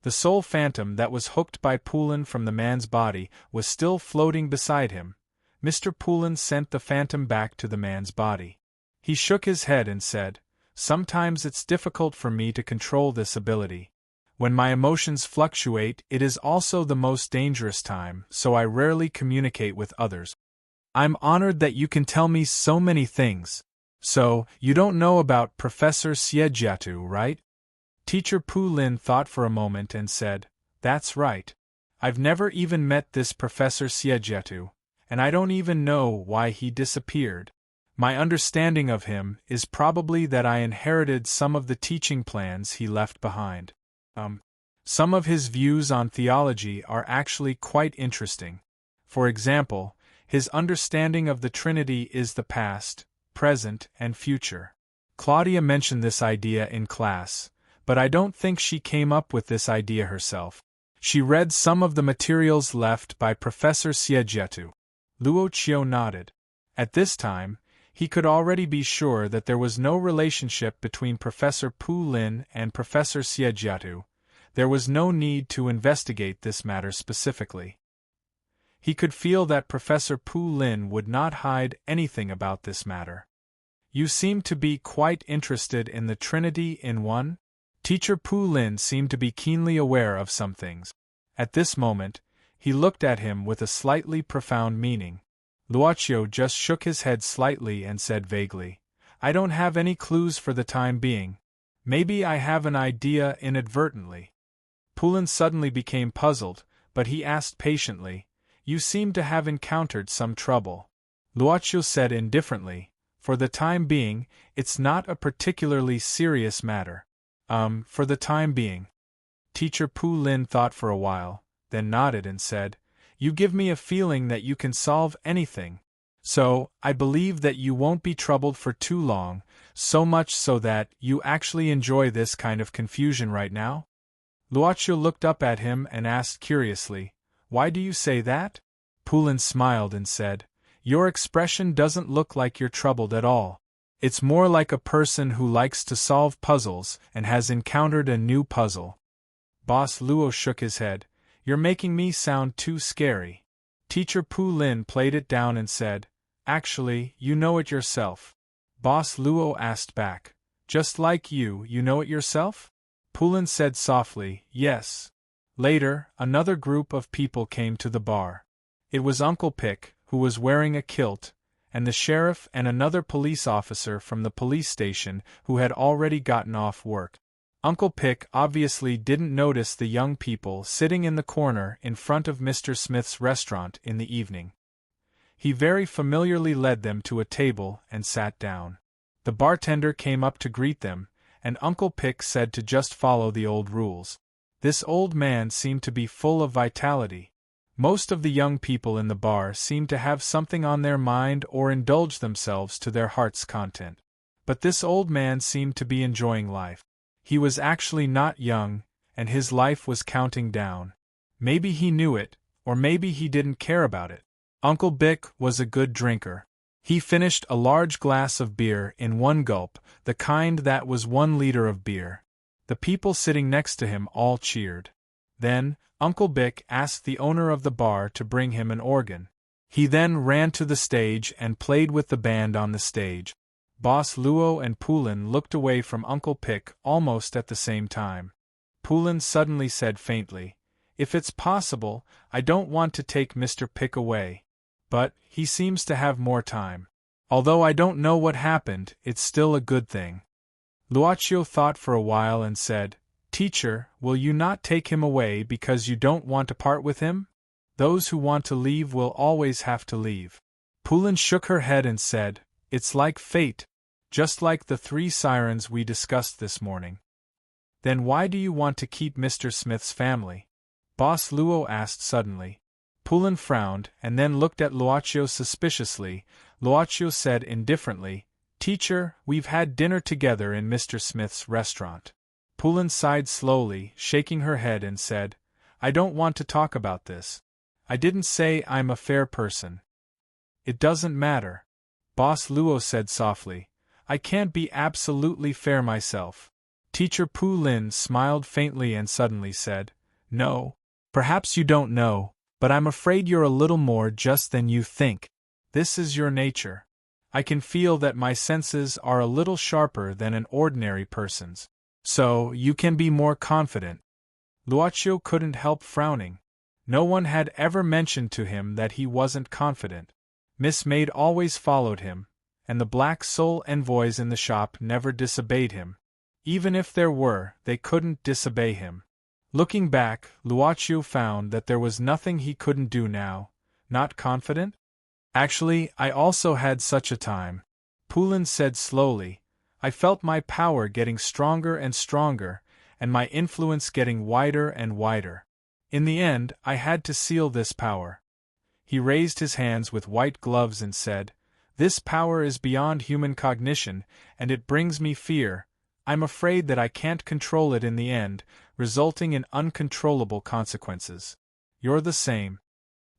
The soul phantom that was hooked by Poulin from the man's body was still floating beside him. Mr. Poulin sent the phantom back to the man's body. He shook his head and said, "Sometimes it's difficult for me to control this ability. When my emotions fluctuate, it is also the most dangerous time, so I rarely communicate with others. I'm honored that you can tell me so many things. So, you don't know about Professor Siegiatu, right?" Teacher Poulin thought for a moment and said, "That's right. I've never even met this Professor Siegiatu, and I don't even know why he disappeared. My understanding of him is probably that I inherited some of the teaching plans he left behind. Some of his views on theology are actually quite interesting. For example, his understanding of the Trinity is the past, present, and future. Claudia mentioned this idea in class, but I don't think she came up with this idea herself. She read some of the materials left by Professor Siegiatu." Luochio nodded. At this time, he could already be sure that there was no relationship between Professor Poulin and Professor Siegiatu. There was no need to investigate this matter specifically. He could feel that Professor Poulin would not hide anything about this matter. "You seem to be quite interested in the Trinity in one?" Teacher Poulin seemed to be keenly aware of some things. At this moment, he looked at him with a slightly profound meaning. Luochio just shook his head slightly and said vaguely, "I don't have any clues for the time being. Maybe I have an idea inadvertently." Poulin suddenly became puzzled, but he asked patiently, "You seem to have encountered some trouble." Luochio said indifferently, "For the time being, it's not a particularly serious matter." For the time being." Teacher Poulin thought for a while, then nodded and said, "You give me a feeling that you can solve anything. So, I believe that you won't be troubled for too long, so much so that you actually enjoy this kind of confusion right now?" Luochio looked up at him and asked curiously, "Why do you say that?" Poulin smiled and said, "Your expression doesn't look like you're troubled at all. It's more like a person who likes to solve puzzles and has encountered a new puzzle." Boss Luo shook his head. "You're making me sound too scary." Teacher Poulin played it down and said, "Actually, you know it yourself." Boss Luo asked back, "Just like you know it yourself?" Poulin said softly, "Yes." Later, another group of people came to the bar. It was Uncle Pick, who was wearing a kilt, and the sheriff and another police officer from the police station who had already gotten off work. Uncle Pick obviously didn't notice the young people sitting in the corner in front of Mr. Smith's restaurant in the evening. He very familiarly led them to a table and sat down. The bartender came up to greet them, and Uncle Pick said to just follow the old rules. This old man seemed to be full of vitality. Most of the young people in the bar seemed to have something on their mind or indulge themselves to their heart's content. But this old man seemed to be enjoying life. He was actually not young, and his life was counting down. Maybe he knew it, or maybe he didn't care about it. Uncle Pick was a good drinker. He finished a large glass of beer in one gulp, the kind that was 1 liter of beer. The people sitting next to him all cheered. Then, Uncle Pick asked the owner of the bar to bring him an organ. He then ran to the stage and played with the band on the stage. Boss Luo and Poulin looked away from Uncle Pick almost at the same time. Poulin suddenly said faintly, "If it's possible, I don't want to take Mr. Pick away. But, he seems to have more time. Although I don't know what happened, it's still a good thing." Luochio thought for a while and said, "Teacher, will you not take him away because you don't want to part with him? Those who want to leave will always have to leave." Poulin shook her head and said, "It's like fate. Just like the 3 sirens we discussed this morning." "Then why do you want to keep Mr. Smith's family?" Boss Luo asked suddenly. Poulin frowned and then looked at Luochio suspiciously. Luochio said indifferently, "Teacher, we've had dinner together in Mr. Smith's restaurant." Poulin sighed slowly, shaking her head and said, "I don't want to talk about this. I didn't say I'm a fair person." "It doesn't matter." Boss Luo said softly, "I can't be absolutely fair myself. Teacher Pu Lin smiled faintly and suddenly said, "No, perhaps you don't know, but I'm afraid you're a little more just than you think. This is your nature. I can feel that my senses are a little sharper than an ordinary person's. So, you can be more confident." Luocio couldn't help frowning. No one had ever mentioned to him that he wasn't confident. Miss Maid always followed him, and the black soul envoys in the shop never disobeyed him. Even if there were, they couldn't disobey him. Looking back, Luocio found that there was nothing he couldn't do now. Not confident? "Actually, I also had such a time," Pulin said slowly. "I felt my power getting stronger and stronger, and my influence getting wider and wider. In the end, I had to seal this power." He raised his hands with white gloves and said, "This power is beyond human cognition, and it brings me fear. I'm afraid that I can't control it in the end, resulting in uncontrollable consequences. You're the same."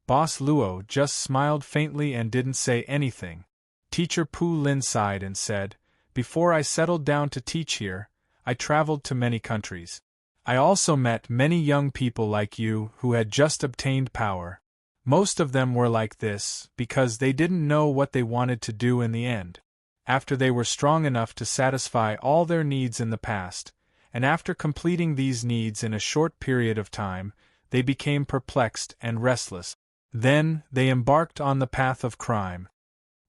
Boss Luo just smiled faintly and didn't say anything. Teacher Pu Lin sighed and said, "Before I settled down to teach here, I traveled to many countries. I also met many young people like you who had just obtained power. Most of them were like this because they didn't know what they wanted to do in the end. After they were strong enough to satisfy all their needs in the past, and after completing these needs in a short period of time, they became perplexed and restless. Then, they embarked on the path of crime."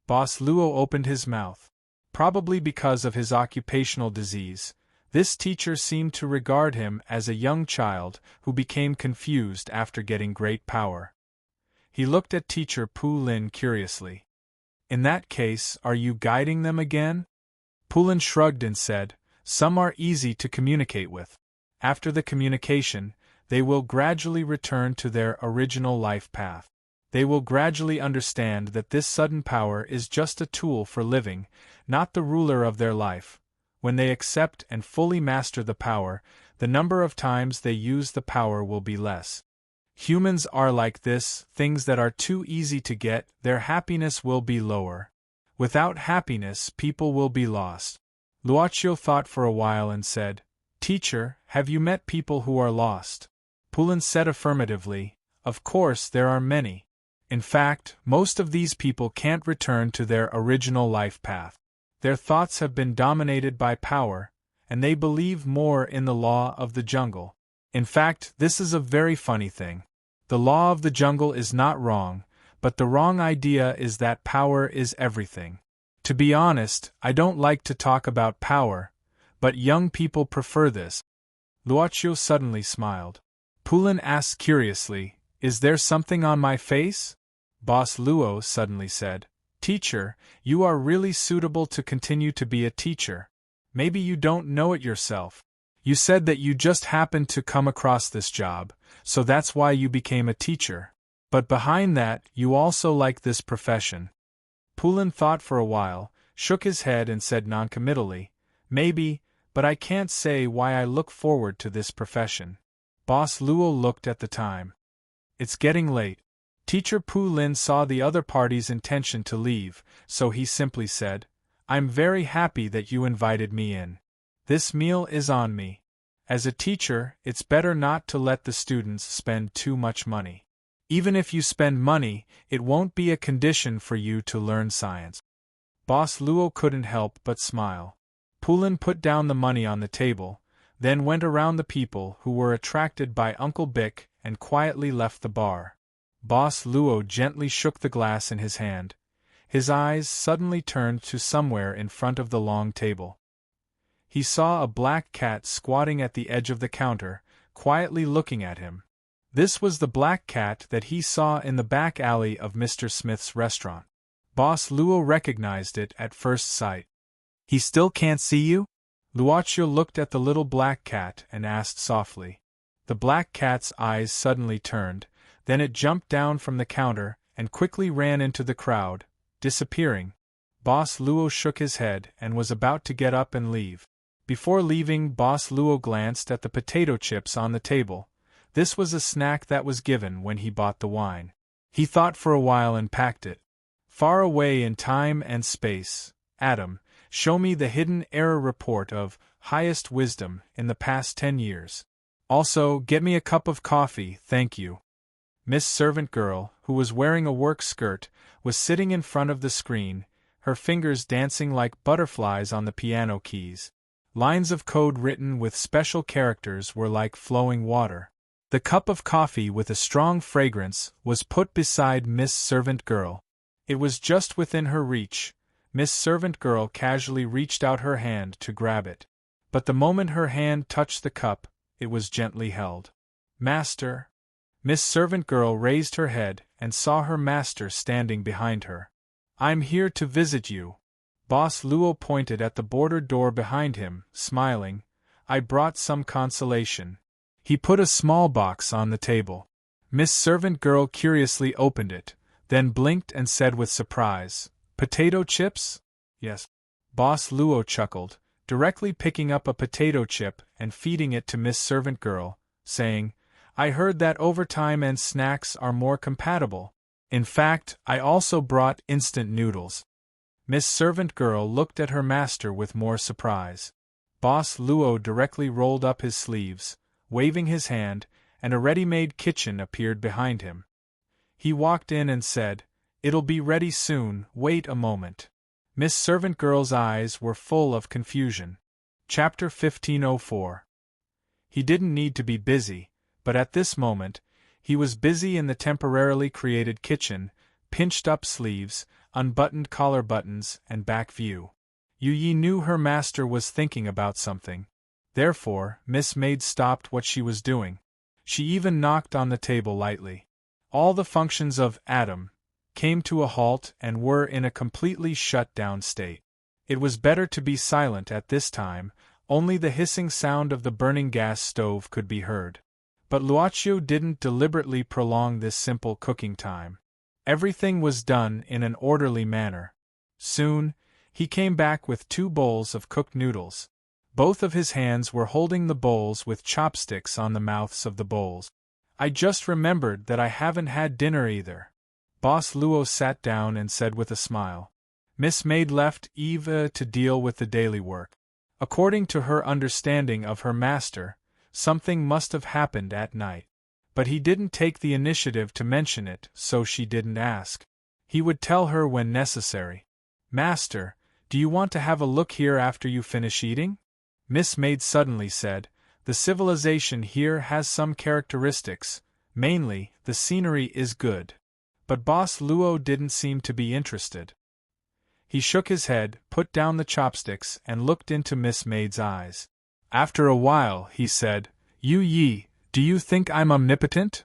Boss Luo opened his mouth. Probably because of his occupational disease, this teacher seemed to regard him as a young child who became confused after getting great power. He looked at Teacher Pu Lin curiously. "In that case, are you guiding them again?" Pulin shrugged and said, "Some are easy to communicate with. After the communication, they will gradually return to their original life path. They will gradually understand that this sudden power is just a tool for living, not the ruler of their life. When they accept and fully master the power, the number of times they use the power will be less. Humans are like this, things that are too easy to get, their happiness will be lower. Without happiness, people will be lost." Luocio thought for a while and said, "Teacher, have you met people who are lost?" Pulin said affirmatively, "Of course there are many. In fact, most of these people can't return to their original life path. Their thoughts have been dominated by power, and they believe more in the law of the jungle. In fact, this is a very funny thing. The law of the jungle is not wrong, but the wrong idea is that power is everything. To be honest, I don't like to talk about power, but young people prefer this." Luocio suddenly smiled. Pulin asked curiously, "Is there something on my face?" Boss Luo suddenly said, "Teacher, you are really suitable to continue to be a teacher. Maybe you don't know it yourself. You said that you just happened to come across this job, so that's why you became a teacher. But behind that, you also like this profession." Pulin thought for a while, shook his head and said noncommittally, "Maybe, but I can't say why I look forward to this profession." Boss Luo looked at the time. "It's getting late." Teacher Pu Lin saw the other party's intention to leave, so he simply said, "I'm very happy that you invited me in. This meal is on me. As a teacher, it's better not to let the students spend too much money. Even if you spend money, it won't be a condition for you to learn science." Boss Luo couldn't help but smile. Pulin put down the money on the table, then went around the people who were attracted by Uncle Bick and quietly left the bar. Boss Luo gently shook the glass in his hand. His eyes suddenly turned to somewhere in front of the long table. He saw a black cat squatting at the edge of the counter, quietly looking at him. This was the black cat that he saw in the back alley of Mr. Smith's restaurant. Boss Luo recognized it at first sight. "He still can't see you?" Luocio looked at the little black cat and asked softly. The black cat's eyes suddenly turned, then it jumped down from the counter and quickly ran into the crowd, disappearing. Boss Luo shook his head and was about to get up and leave. Before leaving, Boss Luo glanced at the potato chips on the table. This was a snack that was given when he bought the wine. He thought for a while and packed it. "Far away in time and space, Adam, show me the hidden error report of highest wisdom, in the past 10 years. Also, get me a cup of coffee, thank you. Miss Servant Girl, who was wearing a work skirt, was sitting in front of the screen, her fingers dancing like butterflies on the piano keys. Lines of code written with special characters were like flowing water. The cup of coffee with a strong fragrance was put beside Miss Servant Girl. It was just within her reach. Miss Servant Girl casually reached out her hand to grab it. But the moment her hand touched the cup, it was gently held. Master? Miss Servant Girl raised her head and saw her master standing behind her. I'm here to visit you. Boss Luo pointed at the bordered door behind him, smiling. I brought some consolation. He put a small box on the table. Miss Servant Girl curiously opened it, then blinked and said with surprise, Potato chips? Yes. Boss Luo chuckled, directly picking up a potato chip and feeding it to Miss Servant Girl, saying, I heard that overtime and snacks are more compatible. In fact, I also brought instant noodles. Miss Servant Girl looked at her master with more surprise. Boss Luo directly rolled up his sleeves, waving his hand, and a ready-made kitchen appeared behind him. He walked in and said, It'll be ready soon, wait a moment. Miss Servant Girl's eyes were full of confusion. Chapter 1504. He didn't need to be busy, but at this moment, he was busy in the temporarily created kitchen, pinched-up sleeves, unbuttoned collar buttons, and back view. Yu Yi knew her master was thinking about something. Therefore, Miss Maid stopped what she was doing. She even knocked on the table lightly. All the functions of Adam came to a halt and were in a completely shut-down state. It was better to be silent at this time, only the hissing sound of the burning gas stove could be heard. But Luoqiu didn't deliberately prolong this simple cooking time. Everything was done in an orderly manner. Soon, he came back with 2 bowls of cooked noodles. Both of his hands were holding the bowls with chopsticks on the mouths of the bowls. I just remembered that I haven't had dinner either. Boss Luo sat down and said with a smile. Miss Maid left Eva to deal with the daily work. According to her understanding of her master, something must have happened at night. But he didn't take the initiative to mention it, so she didn't ask. He would tell her when necessary. Master, do you want to have a look here after you finish eating? Miss Maid suddenly said, The civilization here has some characteristics, mainly, the scenery is good. But Boss Luo didn't seem to be interested. He shook his head, put down the chopsticks, and looked into Miss Maid's eyes. After a while, he said, Yu Yi, do you think I'm omnipotent?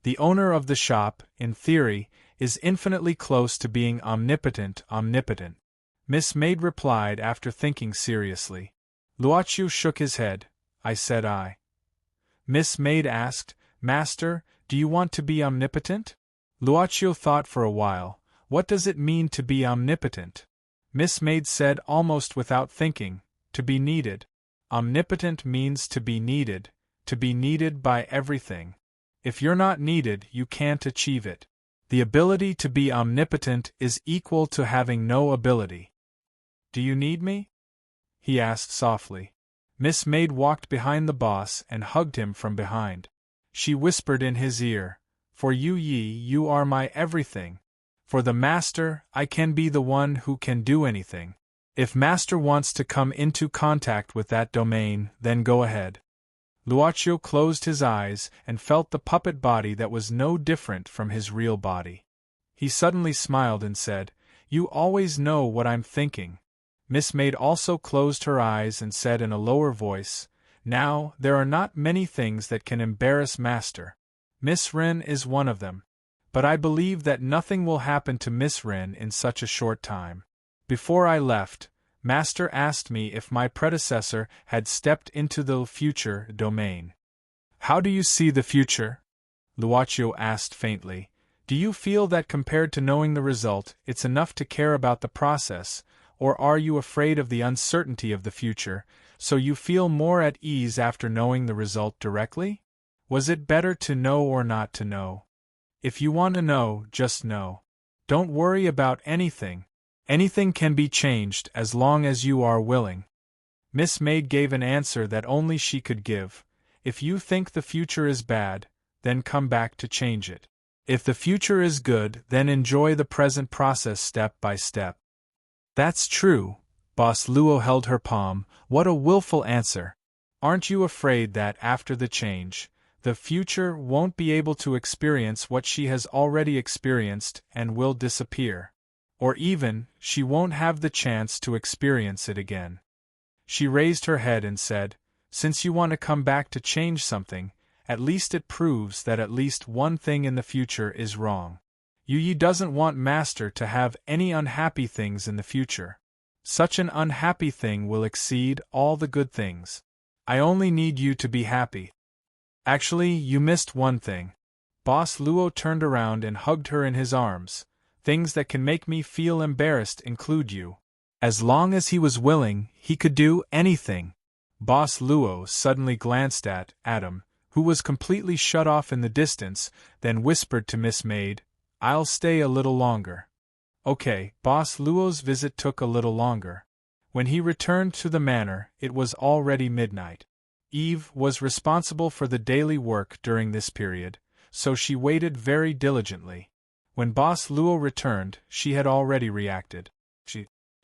The owner of the shop, in theory, is infinitely close to being omnipotent. Miss Maid replied after thinking seriously. Luoqiu shook his head. I said I. Miss Maid asked, Master, do you want to be omnipotent? Luoqiu thought for a while. What does it mean to be omnipotent? Miss Maid said almost without thinking, to be needed. Omnipotent means to be needed by everything. If you're not needed, you can't achieve it. The ability to be omnipotent is equal to having no ability. Do you need me? He asked softly. Miss Maid walked behind the boss and hugged him from behind. She whispered in his ear, For Yu Yi, you are my everything. For the master, I can be the one who can do anything. If master wants to come into contact with that domain, then go ahead. Luoqiu closed his eyes and felt the puppet body that was no different from his real body. He suddenly smiled and said, You always know what I'm thinking. Miss Maid also closed her eyes and said in a lower voice, Now, there are not many things that can embarrass master. Miss Ren is one of them. But I believe that nothing will happen to Miss Ren in such a short time. Before I left, Master asked me if my predecessor had stepped into the future domain. How do you see the future? Luoqiu asked faintly. Do you feel that compared to knowing the result, it's enough to care about the process, or are you afraid of the uncertainty of the future, so you feel more at ease after knowing the result directly? Was it better to know or not to know? If you want to know, just know. Don't worry about anything. Anything can be changed as long as you are willing. Miss Maid gave an answer that only she could give. If you think the future is bad, then come back to change it. If the future is good, then enjoy the present process step by step. That's true. Boss Luo held her palm. What a willful answer. Aren't you afraid that after the change, the future won't be able to experience what she has already experienced and will disappear? Or even, she won't have the chance to experience it again. She raised her head and said, since you want to come back to change something, at least it proves that at least one thing in the future is wrong. Yi doesn't want Master to have any unhappy things in the future. Such an unhappy thing will exceed all the good things. I only need you to be happy. Actually, you missed one thing. Boss Luo turned around and hugged her in his arms. Things that can make me feel embarrassed include you. As long as he was willing, he could do anything. Boss Luo suddenly glanced at Adam, who was completely shut off in the distance, then whispered to Miss Maid, I'll stay a little longer. Okay, Boss Luo's visit took a little longer. When he returned to the manor, it was already midnight. Eve was responsible for the daily work during this period, so she waited very diligently. When Boss Luo returned, she had already reacted.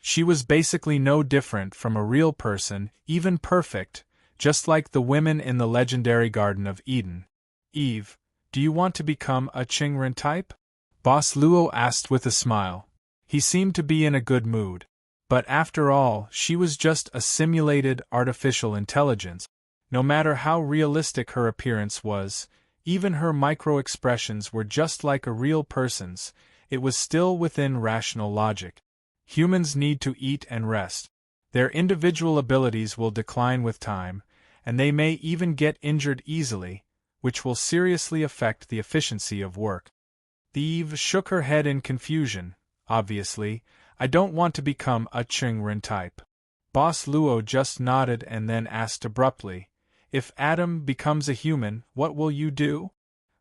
She was basically no different from a real person, even perfect, just like the women in the legendary Garden of Eden. Eve, do you want to become a Qingren type? Boss Luo asked with a smile. He seemed to be in a good mood. But after all, she was just a simulated artificial intelligence. No matter how realistic her appearance was, even her micro-expressions were just like a real person's, it was still within rational logic. Humans need to eat and rest. Their individual abilities will decline with time, and they may even get injured easily, which will seriously affect the efficiency of work. Eve shook her head in confusion. Obviously, I don't want to become a Qingren type. Boss Luo just nodded and then asked abruptly, if Adam becomes a human, what will you do?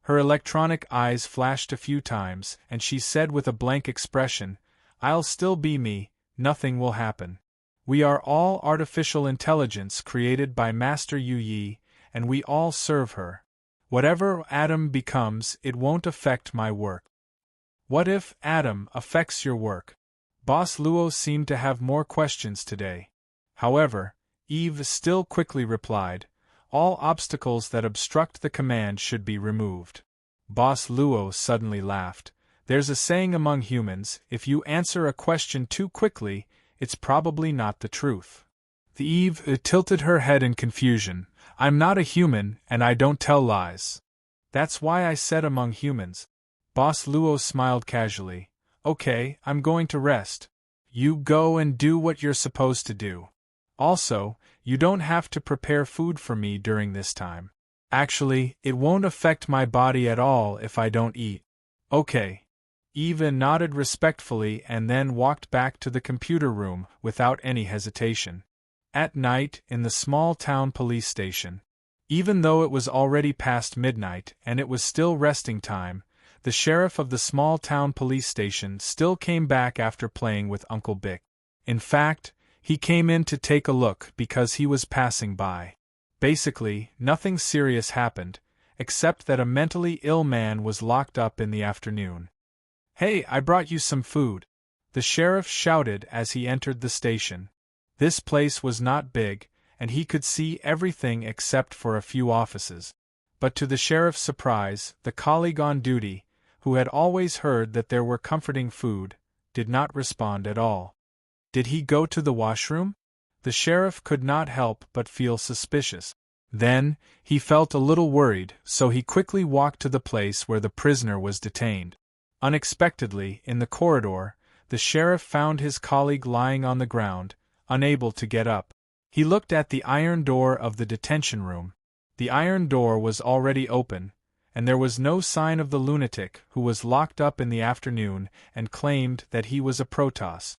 Her electronic eyes flashed a few times, and she said with a blank expression, I'll still be me, nothing will happen. We are all artificial intelligence created by Master Yi, and we all serve her. Whatever Adam becomes, it won't affect my work. What if Adam affects your work? Boss Luo seemed to have more questions today. However, Eve still quickly replied, all obstacles that obstruct the command should be removed. Boss Luo suddenly laughed. There's a saying among humans, if you answer a question too quickly, it's probably not the truth. The Eve tilted her head in confusion. I'm not a human, and I don't tell lies. That's why I said among humans. Boss Luo smiled casually. Okay, I'm going to rest. You go and do what you're supposed to do. Also, you don't have to prepare food for me during this time. Actually, it won't affect my body at all if I don't eat. Okay. Eva nodded respectfully and then walked back to the computer room without any hesitation. At night, in the small town police station. Even though it was already past midnight and it was still resting time, the sheriff of the small town police station still came back after playing with Uncle Bick. In fact, he came in to take a look because he was passing by. Basically, nothing serious happened, except that a mentally ill man was locked up in the afternoon. Hey, I brought you some food, the sheriff shouted as he entered the station. This place was not big, and he could see everything except for a few offices. But to the sheriff's surprise, the colleague on duty, who had always heard that there were comforting food, did not respond at all. Did he go to the washroom? The sheriff could not help but feel suspicious. Then, he felt a little worried, so he quickly walked to the place where the prisoner was detained. Unexpectedly, in the corridor, the sheriff found his colleague lying on the ground, unable to get up. He looked at the iron door of the detention room. The iron door was already open, and there was no sign of the lunatic who was locked up in the afternoon and claimed that he was a Protoss.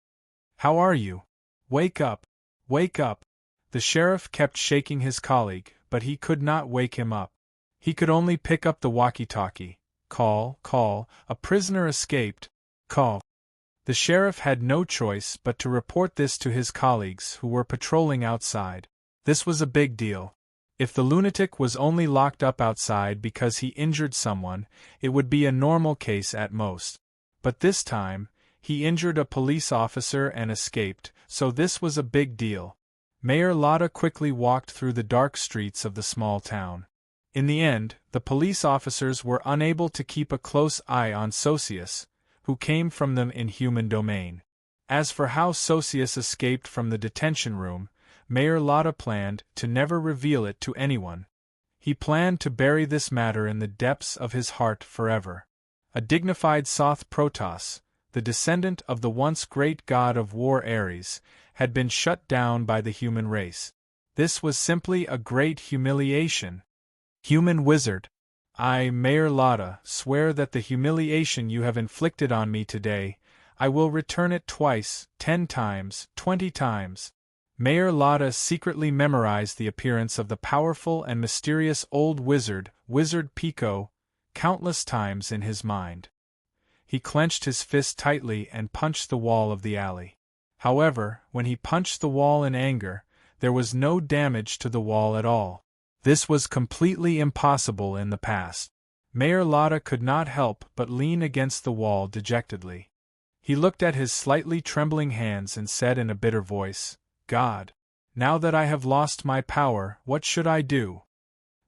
How are you? Wake up! Wake up! The sheriff kept shaking his colleague, but he could not wake him up. He could only pick up the walkie-talkie. Call, a prisoner escaped. Call. The sheriff had no choice but to report this to his colleagues who were patrolling outside. This was a big deal. If the lunatic was only locked up outside because he injured someone, it would be a normal case at most. But this time, he injured a police officer and escaped, so this was a big deal. Mayor Lotta quickly walked through the dark streets of the small town. In the end, the police officers were unable to keep a close eye on Socius, who came from the inhuman domain. As for how Socius escaped from the detention room, Mayor Lotta planned to never reveal it to anyone. He planned to bury this matter in the depths of his heart forever. A dignified Soth Protoss, the descendant of the once great god of war Ares, had been shut down by the human race. This was simply a great humiliation. Human wizard. I, Mayor Lotta, swear that the humiliation you have inflicted on me today, I will return it twice, 10 times, 20 times. Mayor Lotta secretly memorized the appearance of the powerful and mysterious old wizard, Wizard Pico, countless times in his mind. He clenched his fist tightly and punched the wall of the alley. However, when he punched the wall in anger, there was no damage to the wall at all. This was completely impossible in the past. Mayor Lotta could not help but lean against the wall dejectedly. He looked at his slightly trembling hands and said in a bitter voice, "God, now that I have lost my power, what should I do?"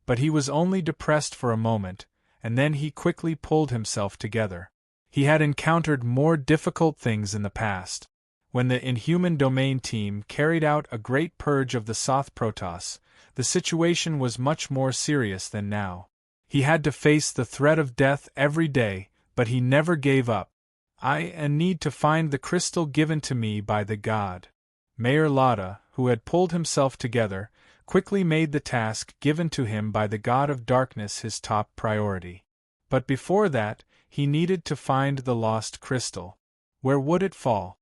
But he was only depressed for a moment, and then he quickly pulled himself together. He had encountered more difficult things in the past. When the Inhuman Domain team carried out a great purge of the Soth Protoss, the situation was much more serious than now. He had to face the threat of death every day, but he never gave up. I need to find the crystal given to me by the god. Mayor Lotta, who had pulled himself together, quickly made the task given to him by the god of darkness his top priority. But before that, he needed to find the lost crystal. Where would it fall?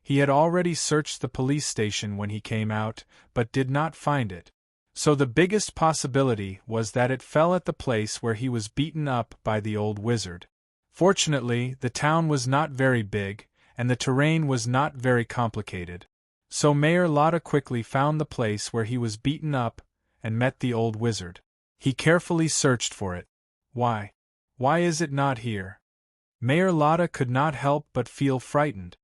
He had already searched the police station when he came out, but did not find it. So the biggest possibility was that it fell at the place where he was beaten up by the old wizard. Fortunately, the town was not very big, and the terrain was not very complicated. So Mayor Lotta quickly found the place where he was beaten up, and met the old wizard. He carefully searched for it. Why is it not here? Mayor Lotta could not help but feel frightened.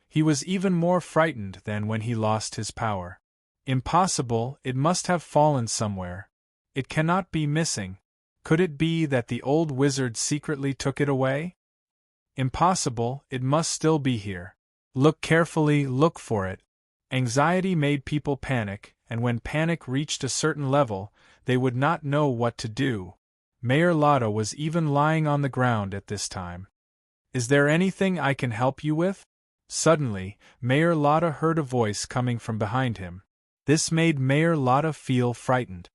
He was even more frightened than when he lost his power. Impossible, it must have fallen somewhere. It cannot be missing. Could it be that the old wizard secretly took it away? Impossible, it must still be here. Look carefully, look for it. Anxiety made people panic, and when panic reached a certain level, they would not know what to do. Mayor Lotta was even lying on the ground at this time. Is there anything I can help you with? Suddenly, Mayor Lotta heard a voice coming from behind him. This made Mayor Lotta feel frightened.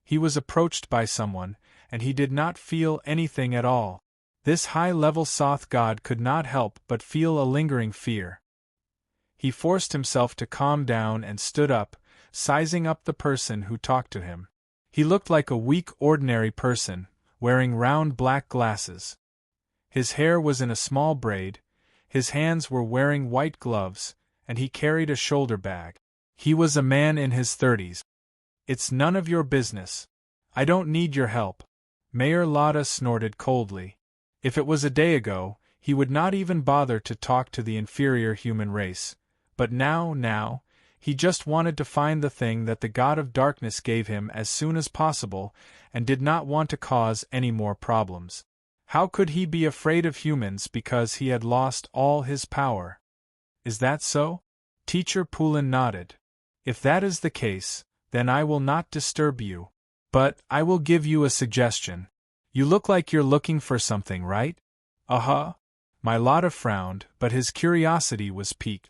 He was approached by someone, and he did not feel anything at all. This high-level Soth god could not help but feel a lingering fear. He forced himself to calm down and stood up, sizing up the person who talked to him. He looked like a weak, ordinary person, wearing round black glasses. His hair was in a small braid, his hands were wearing white gloves, and he carried a shoulder bag. He was a man in his 30s. It's none of your business. I don't need your help. Mayor Lotta snorted coldly. If it was a day ago, he would not even bother to talk to the inferior human race. But now, he just wanted to find the thing that the god of darkness gave him as soon as possible, and did not want to cause any more problems. How could he be afraid of humans because he had lost all his power? Is that so? Teacher Poulin nodded. If that is the case, then I will not disturb you. But I will give you a suggestion. You look like you're looking for something, right? Uh-huh. My Lotta frowned, but his curiosity was piqued.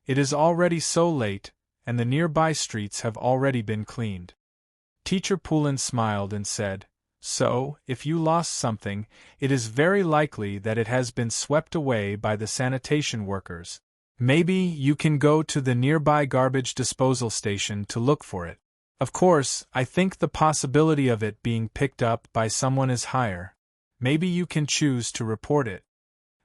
It is already so late, and the nearby streets have already been cleaned. Teacher Poulin smiled and said, So, if you lost something, it is very likely that it has been swept away by the sanitation workers. Maybe you can go to the nearby garbage disposal station to look for it. Of course, I think the possibility of it being picked up by someone is higher. Maybe you can choose to report it.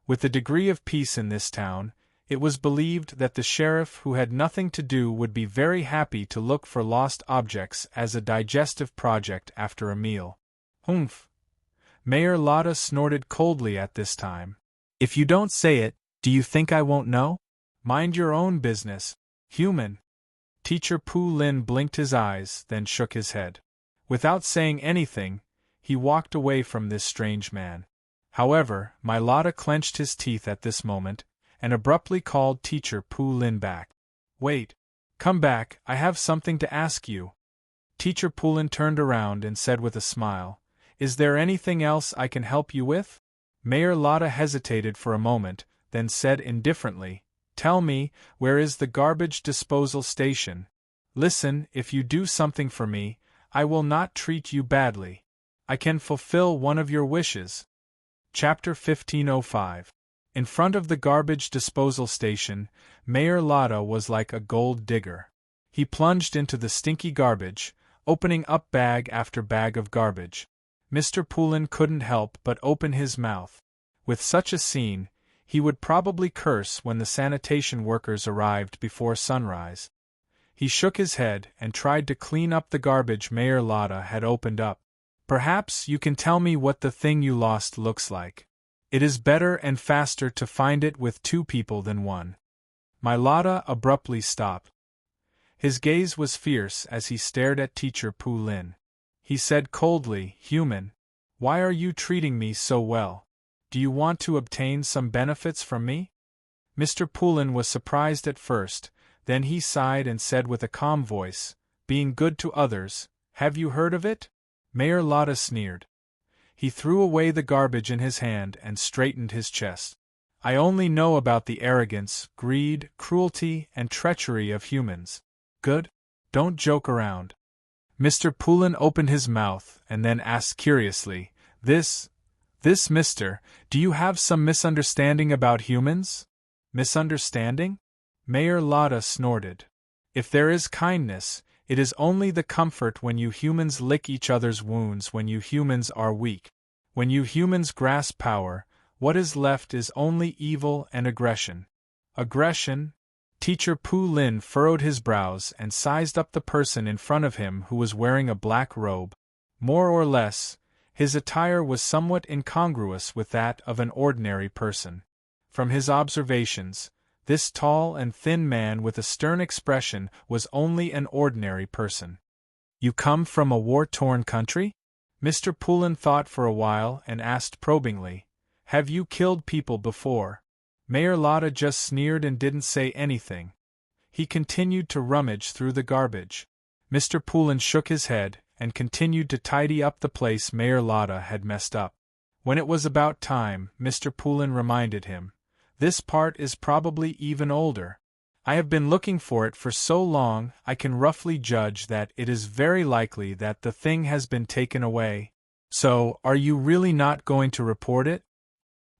With the degree of peace in this town, it was believed that the sheriff who had nothing to do would be very happy to look for lost objects as a digestive project after a meal. Humph! Mayor Lotta snorted coldly at this time. If you don't say it, do you think I won't know? Mind your own business, human. Teacher Pu Lin blinked his eyes, then shook his head. Without saying anything, he walked away from this strange man. However, my Lotta clenched his teeth at this moment, and abruptly called Teacher Pu Lin back. Wait. Come back, I have something to ask you. Teacher Pu Lin turned around and said with a smile, Is there anything else I can help you with? Mayor Lotta hesitated for a moment, then said indifferently, Tell me, where is the garbage disposal station? Listen, if you do something for me, I will not treat you badly. I can fulfill one of your wishes. Chapter 1505. In front of the garbage disposal station, Mayor Lotta was like a gold digger. He plunged into the stinky garbage, opening up bag after bag of garbage. Mr. Pu Lin couldn't help but open his mouth. With such a scene, he would probably curse when the sanitation workers arrived before sunrise. He shook his head and tried to clean up the garbage Mayor Lotta had opened up. Perhaps you can tell me what the thing you lost looks like. It is better and faster to find it with two people than one. My Lotta abruptly stopped. His gaze was fierce as he stared at Teacher Pu Lin. He said coldly, Human, why are you treating me so well? Do you want to obtain some benefits from me? Mr. Pu Lin was surprised at first, then he sighed and said with a calm voice, Being good to others, have you heard of it? Mayor Lotta sneered. He threw away the garbage in his hand and straightened his chest. I only know about the arrogance, greed, cruelty, and treachery of humans. Good? Don't joke around. Mr. Pu Lin opened his mouth and then asked curiously, This, mister, do you have some misunderstanding about humans? Misunderstanding? Mayor Lotta snorted. If there is kindness, it is only the comfort when you humans lick each other's wounds when you humans are weak. When you humans grasp power, what is left is only evil and aggression. Aggression? Teacher Pu Lin furrowed his brows and sized up the person in front of him who was wearing a black robe. More or less, his attire was somewhat incongruous with that of an ordinary person. From his observations, this tall and thin man with a stern expression was only an ordinary person. You come from a war-torn country? Mr. Pu Lin thought for a while and asked probingly, Have you killed people before? Mayor Lotta just sneered and didn't say anything. He continued to rummage through the garbage. Mr. Pu Lin shook his head and continued to tidy up the place Mayor Lotta had messed up. When it was about time, Mr. Pu Lin reminded him, This part is probably even older. I have been looking for it for so long I can roughly judge that it is very likely that the thing has been taken away. So, are you really not going to report it?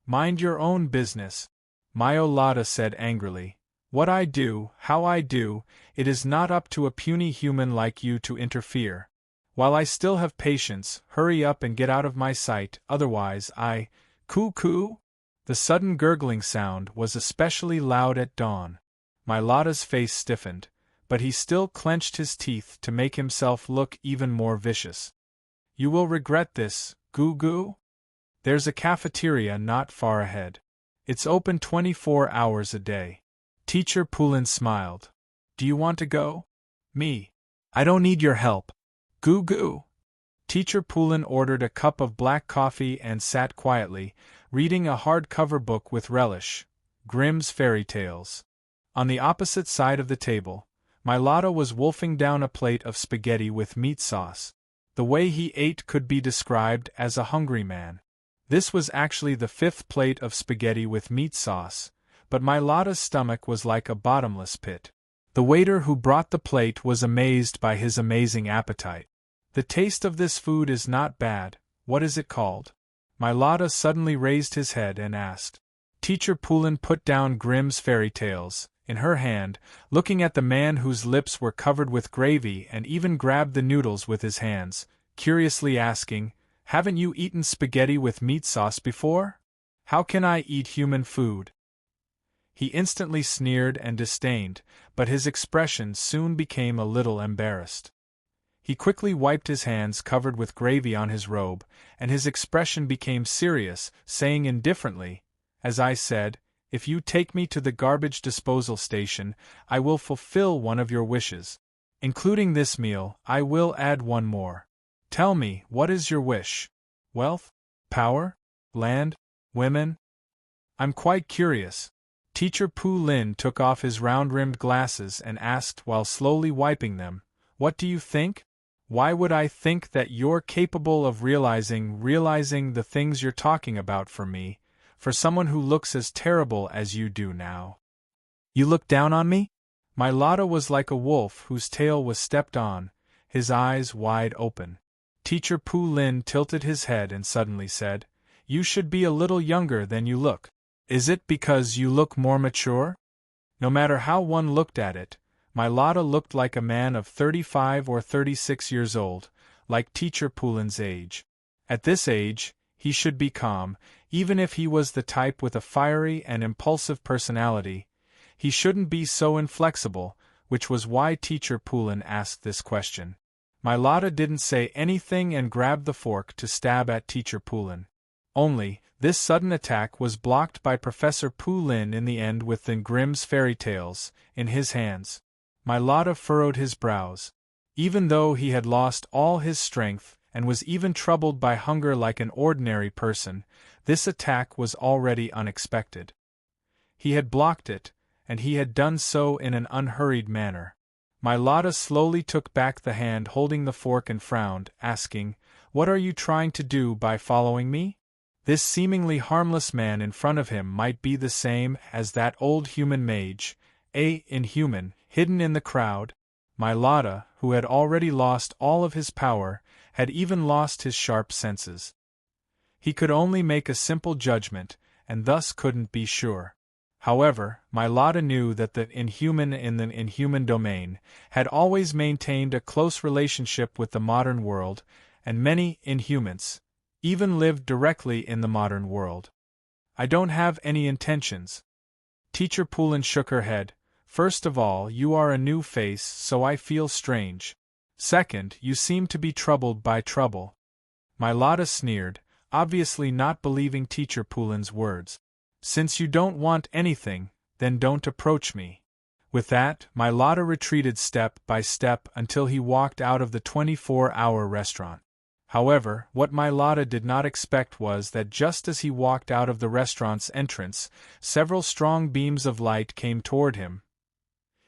Mind your own business, Mayor Lotta said angrily. What I do, how I do, it is not up to a puny human like you to interfere. While I still have patience, hurry up and get out of my sight, otherwise I… Coo-coo? The sudden gurgling sound was especially loud at dawn. My Lotta's face stiffened, but he still clenched his teeth to make himself look even more vicious. You will regret this, goo-goo? There's a cafeteria not far ahead. It's open 24 hours a day. Teacher Pu Lin smiled. Do you want to go? Me. I don't need your help. Goo-goo. Teacher Pu Lin ordered a cup of black coffee and sat quietly, reading a hardcover book with relish, Grimm's Fairy Tales. On the opposite side of the table, my Lotta was wolfing down a plate of spaghetti with meat sauce. The way he ate could be described as a hungry man. This was actually the 5th plate of spaghetti with meat sauce, but my Lotta's stomach was like a bottomless pit. The waiter who brought the plate was amazed by his amazing appetite. The taste of this food is not bad. What is it called? My Lotta suddenly raised his head and asked. Teacher Pu Lin put down Grimm's Fairy Tales in her hand, looking at the man whose lips were covered with gravy and even grabbed the noodles with his hands, curiously asking, Haven't you eaten spaghetti with meat sauce before? How can I eat human food? He instantly sneered and disdained, but his expression soon became a little embarrassed. He quickly wiped his hands covered with gravy on his robe, and his expression became serious, saying indifferently, "As I said, if you take me to the garbage disposal station, I will fulfill one of your wishes. Including this meal, I will add one more. Tell me, what is your wish? Wealth? Power? Land? Women? I'm quite curious." Teacher Pu Lin took off his round-rimmed glasses and asked while slowly wiping them, "What do you think? Why would I think that you're capable of realizing the things you're talking about for me, for someone who looks as terrible as you do now? You look down on me?" My Lotta was like a wolf whose tail was stepped on, his eyes wide open. Teacher Pu Lin tilted his head and suddenly said, "You should be a little younger than you look. Is it because you look more mature?" No matter how one looked at it, my Lotta looked like a man of 35 or 36 years old, like Teacher Pulin's age. At this age, he should be calm, even if he was the type with a fiery and impulsive personality. He shouldn't be so inflexible, which was why Teacher Pulin asked this question. My Lotta didn't say anything and grabbed the fork to stab at Teacher Pulin. Only, this sudden attack was blocked by Professor Pu Lin in the end with the Grimm's fairy tales in his hands. My Lotta furrowed his brows. Even though he had lost all his strength and was even troubled by hunger like an ordinary person, this attack was already unexpected. He had blocked it, and he had done so in an unhurried manner. My Lotta slowly took back the hand holding the fork and frowned, asking, "What are you trying to do by following me?" This seemingly harmless man in front of him might be the same as that old human mage, a inhuman, hidden in the crowd. My Lotta, who had already lost all of his power, had even lost his sharp senses. He could only make a simple judgment, and thus couldn't be sure. However, my Lotta knew that the inhuman in the inhuman domain had always maintained a close relationship with the modern world, and many inhumans even lived directly in the modern world. "I don't have any intentions." Teacher Pulin shook her head. "First of all, you are a new face, so I feel strange. Second, you seem to be troubled by trouble." My Lotta sneered, obviously not believing Teacher Pulin's words. "Since you don't want anything, then don't approach me." With that, my Lotta retreated step by step until he walked out of the 24-hour restaurant. However, what my Lotta did not expect was that just as he walked out of the restaurant's entrance, several strong beams of light came toward him.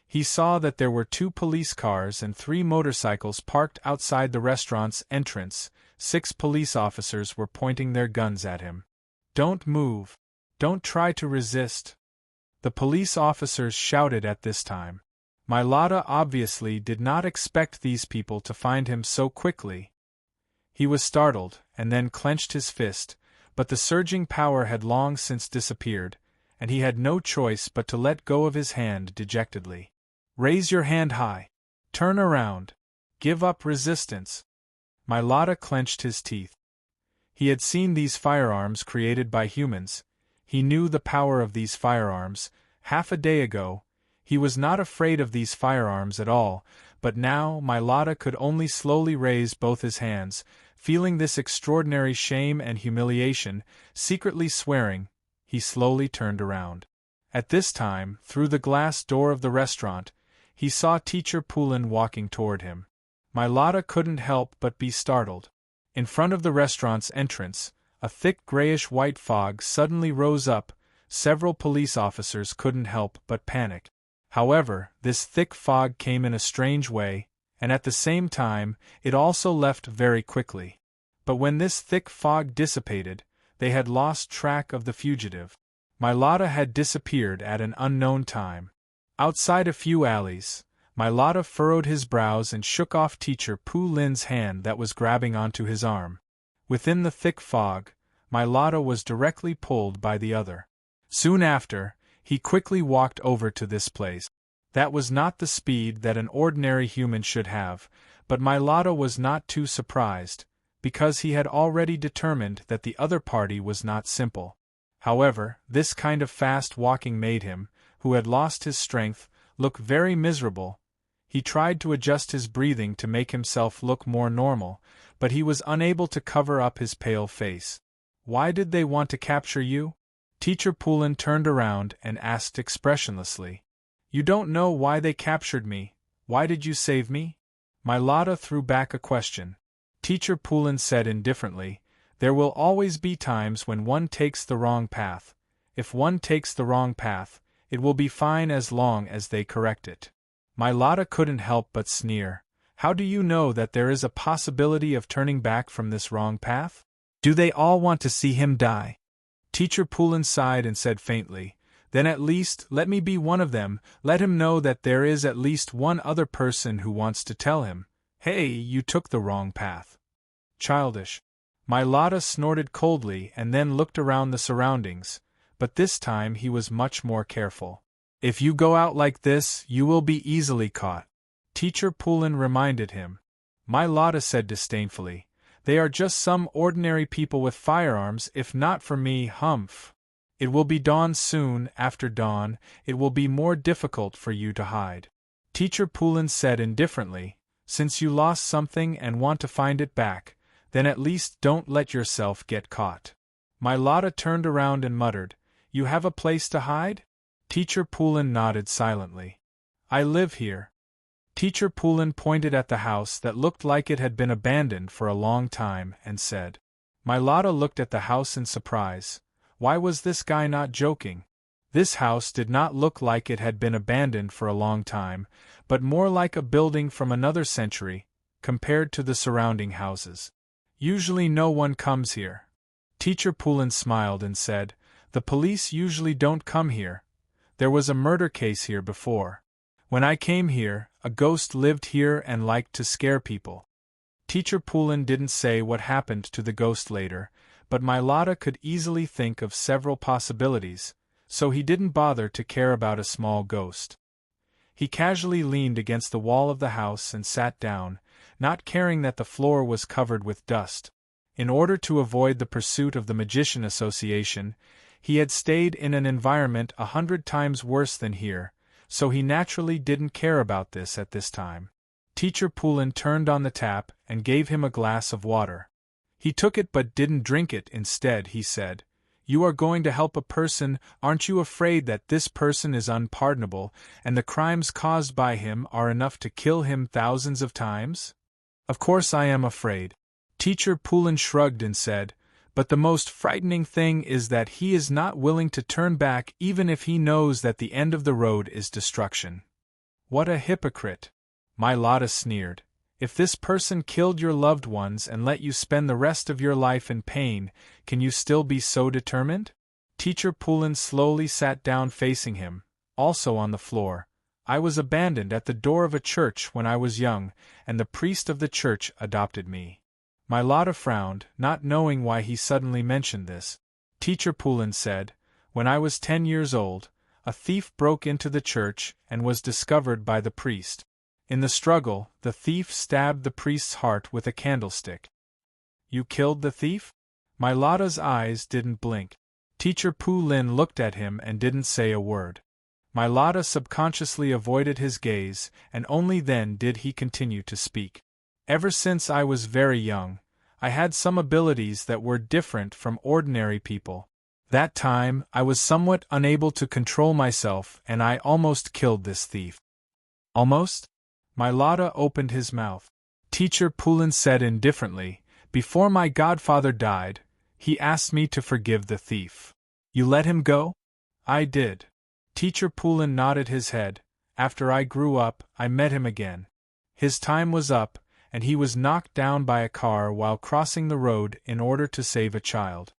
He saw that there were 2 police cars and 3 motorcycles parked outside the restaurant's entrance. 6 police officers were pointing their guns at him. "Don't move. Don't try to resist," the police officers shouted at this time. My Lotta obviously did not expect these people to find him so quickly. He was startled, and then clenched his fist, but the surging power had long since disappeared, and he had no choice but to let go of his hand dejectedly. "Raise your hand high. Turn around. Give up resistance." My Lotta clenched his teeth. He had seen these firearms created by humans. He knew the power of these firearms. Half a day ago, he was not afraid of these firearms at all, but now my Lotta could only slowly raise both his hands, feeling this extraordinary shame and humiliation, secretly swearing. He slowly turned around. At this time, through the glass door of the restaurant, he saw Teacher Pulin walking toward him. My Lotta couldn't help but be startled. In front of the restaurant's entrance, a thick grayish-white fog suddenly rose up. Several police officers couldn't help but panic. However, this thick fog came in a strange way, and at the same time, it also left very quickly. But when this thick fog dissipated, they had lost track of the fugitive. My Lotta had disappeared at an unknown time. Outside a few alleys, my Lotta furrowed his brows and shook off Teacher Pu Lin's hand that was grabbing onto his arm. Within the thick fog, my Lotta was directly pulled by the other. Soon after, he quickly walked over to this place. That was not the speed that an ordinary human should have, but my Lotta was not too surprised, because he had already determined that the other party was not simple. However, this kind of fast walking made him, who had lost his strength, look very miserable. He tried to adjust his breathing to make himself look more normal, but he was unable to cover up his pale face. Why did they want to capture you? Teacher Poulin turned around and asked expressionlessly. You don't know why they captured me. Why did you save me? My Lotta threw back a question. Teacher Poulin said indifferently, there will always be times when one takes the wrong path. If one takes the wrong path, it will be fine as long as they correct it. My Lotta couldn't help but sneer. How do you know that there is a possibility of turning back from this wrong path? Do they all want to see him die? Teacher Poulin sighed and said faintly, then at least let me be one of them. Let him know that there is at least one other person who wants to tell him, hey, you took the wrong path. Childish. My Lotta snorted coldly and then looked around the surroundings, but this time he was much more careful. If you go out like this, you will be easily caught. Teacher Poulin reminded him. My Lotta said disdainfully, they are just some ordinary people with firearms. If not for me, humph. It will be dawn soon. After dawn, it will be more difficult for you to hide. Teacher Poulin said indifferently, since you lost something and want to find it back, then at least don't let yourself get caught. My Lotta turned around and muttered, you have a place to hide? Teacher Poulin nodded silently. I live here. Teacher Poulin pointed at the house that looked like it had been abandoned for a long time and said. My Lotta looked at the house in surprise. Why was this guy not joking? This house did not look like it had been abandoned for a long time, but more like a building from another century, compared to the surrounding houses. Usually no one comes here. Teacher Poulin smiled and said, the police usually don't come here. There was a murder case here before. When I came here, a ghost lived here and liked to scare people. Teacher Poulin didn't say what happened to the ghost later, but my Lotta could easily think of several possibilities, so he didn't bother to care about a small ghost. He casually leaned against the wall of the house and sat down, not caring that the floor was covered with dust. In order to avoid the pursuit of the Magician Association, he had stayed in an environment 100 times worse than here, so he naturally didn't care about this at this time. Teacher Poulin turned on the tap and gave him a glass of water. He took it but didn't drink it. Instead, he said, you are going to help a person. Aren't you afraid that this person is unpardonable, and the crimes caused by him are enough to kill him thousands of times? Of course I am afraid. Teacher Poulin shrugged and said, but the most frightening thing is that he is not willing to turn back even if he knows that the end of the road is destruction. What a hypocrite! My Lotta sneered. If this person killed your loved ones and let you spend the rest of your life in pain, can you still be so determined? Teacher Poulin slowly sat down facing him, also on the floor. I was abandoned at the door of a church when I was young, and the priest of the church adopted me. My Lotta frowned, not knowing why he suddenly mentioned this. Teacher Poulin said, when I was 10 years old, a thief broke into the church and was discovered by the priest. In the struggle, the thief stabbed the priest's heart with a candlestick. You killed the thief? My Lotta's eyes didn't blink. Teacher Poulin looked at him and didn't say a word. My Lotta subconsciously avoided his gaze, and only then did he continue to speak. Ever since I was very young, I had some abilities that were different from ordinary people. That time, I was somewhat unable to control myself and I almost killed this thief. Almost? My Lotta opened his mouth. Teacher Poulin said indifferently, before my godfather died, he asked me to forgive the thief. You let him go? I did. Teacher Poulin nodded his head. After I grew up, I met him again. His time was up, and he was knocked down by a car while crossing the road in order to save a child.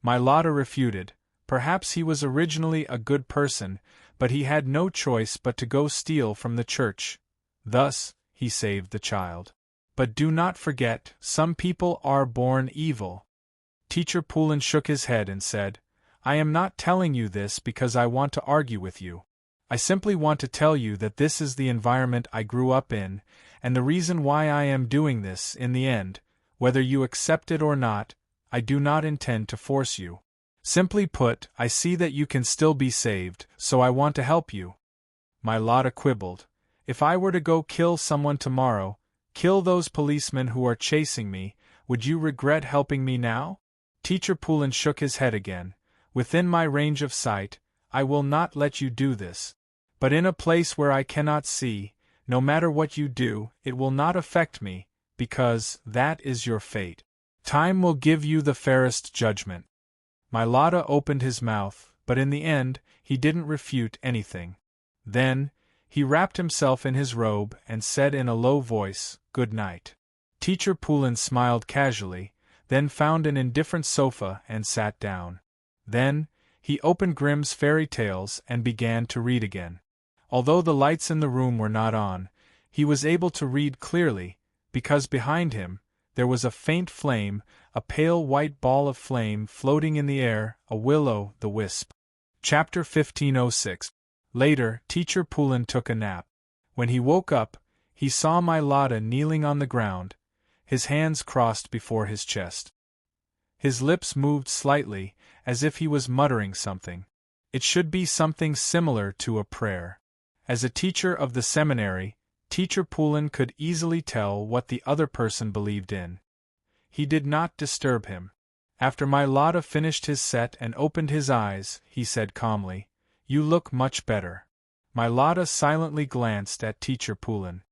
My Lotta refuted. Perhaps he was originally a good person, but he had no choice but to go steal from the church. Thus, he saved the child. But do not forget, some people are born evil. Teacher Poulin shook his head and said, I am not telling you this because I want to argue with you. I simply want to tell you that this is the environment I grew up in, and the reason why I am doing this in the end, whether you accept it or not, I do not intend to force you. Simply put, I see that you can still be saved, so I want to help you. My Lotta quibbled. If I were to go kill someone tomorrow, kill those policemen who are chasing me, would you regret helping me now? Teacher Poulin shook his head again. Within my range of sight, I will not let you do this. But in a place where I cannot see, no matter what you do, it will not affect me, because that is your fate. Time will give you the fairest judgment. My Lotta opened his mouth, but in the end, he didn't refute anything. Then, he wrapped himself in his robe and said in a low voice, "Good night." Teacher Poulin smiled casually, then found an indifferent sofa and sat down. Then, he opened Grimm's fairy tales and began to read again. Although the lights in the room were not on, he was able to read clearly, because behind him, there was a faint flame, a pale white ball of flame floating in the air, a will-o'-the-wisp. Chapter 1506. Later, Teacher Poulin took a nap. When he woke up, he saw my Lotta kneeling on the ground, his hands crossed before his chest. His lips moved slightly, as if he was muttering something. It should be something similar to a prayer. As a teacher of the seminary, Teacher Poulin could easily tell what the other person believed in. He did not disturb him. After my Lotta finished his set and opened his eyes, he said calmly, "You look much better." My Lotta silently glanced at Teacher Poulin.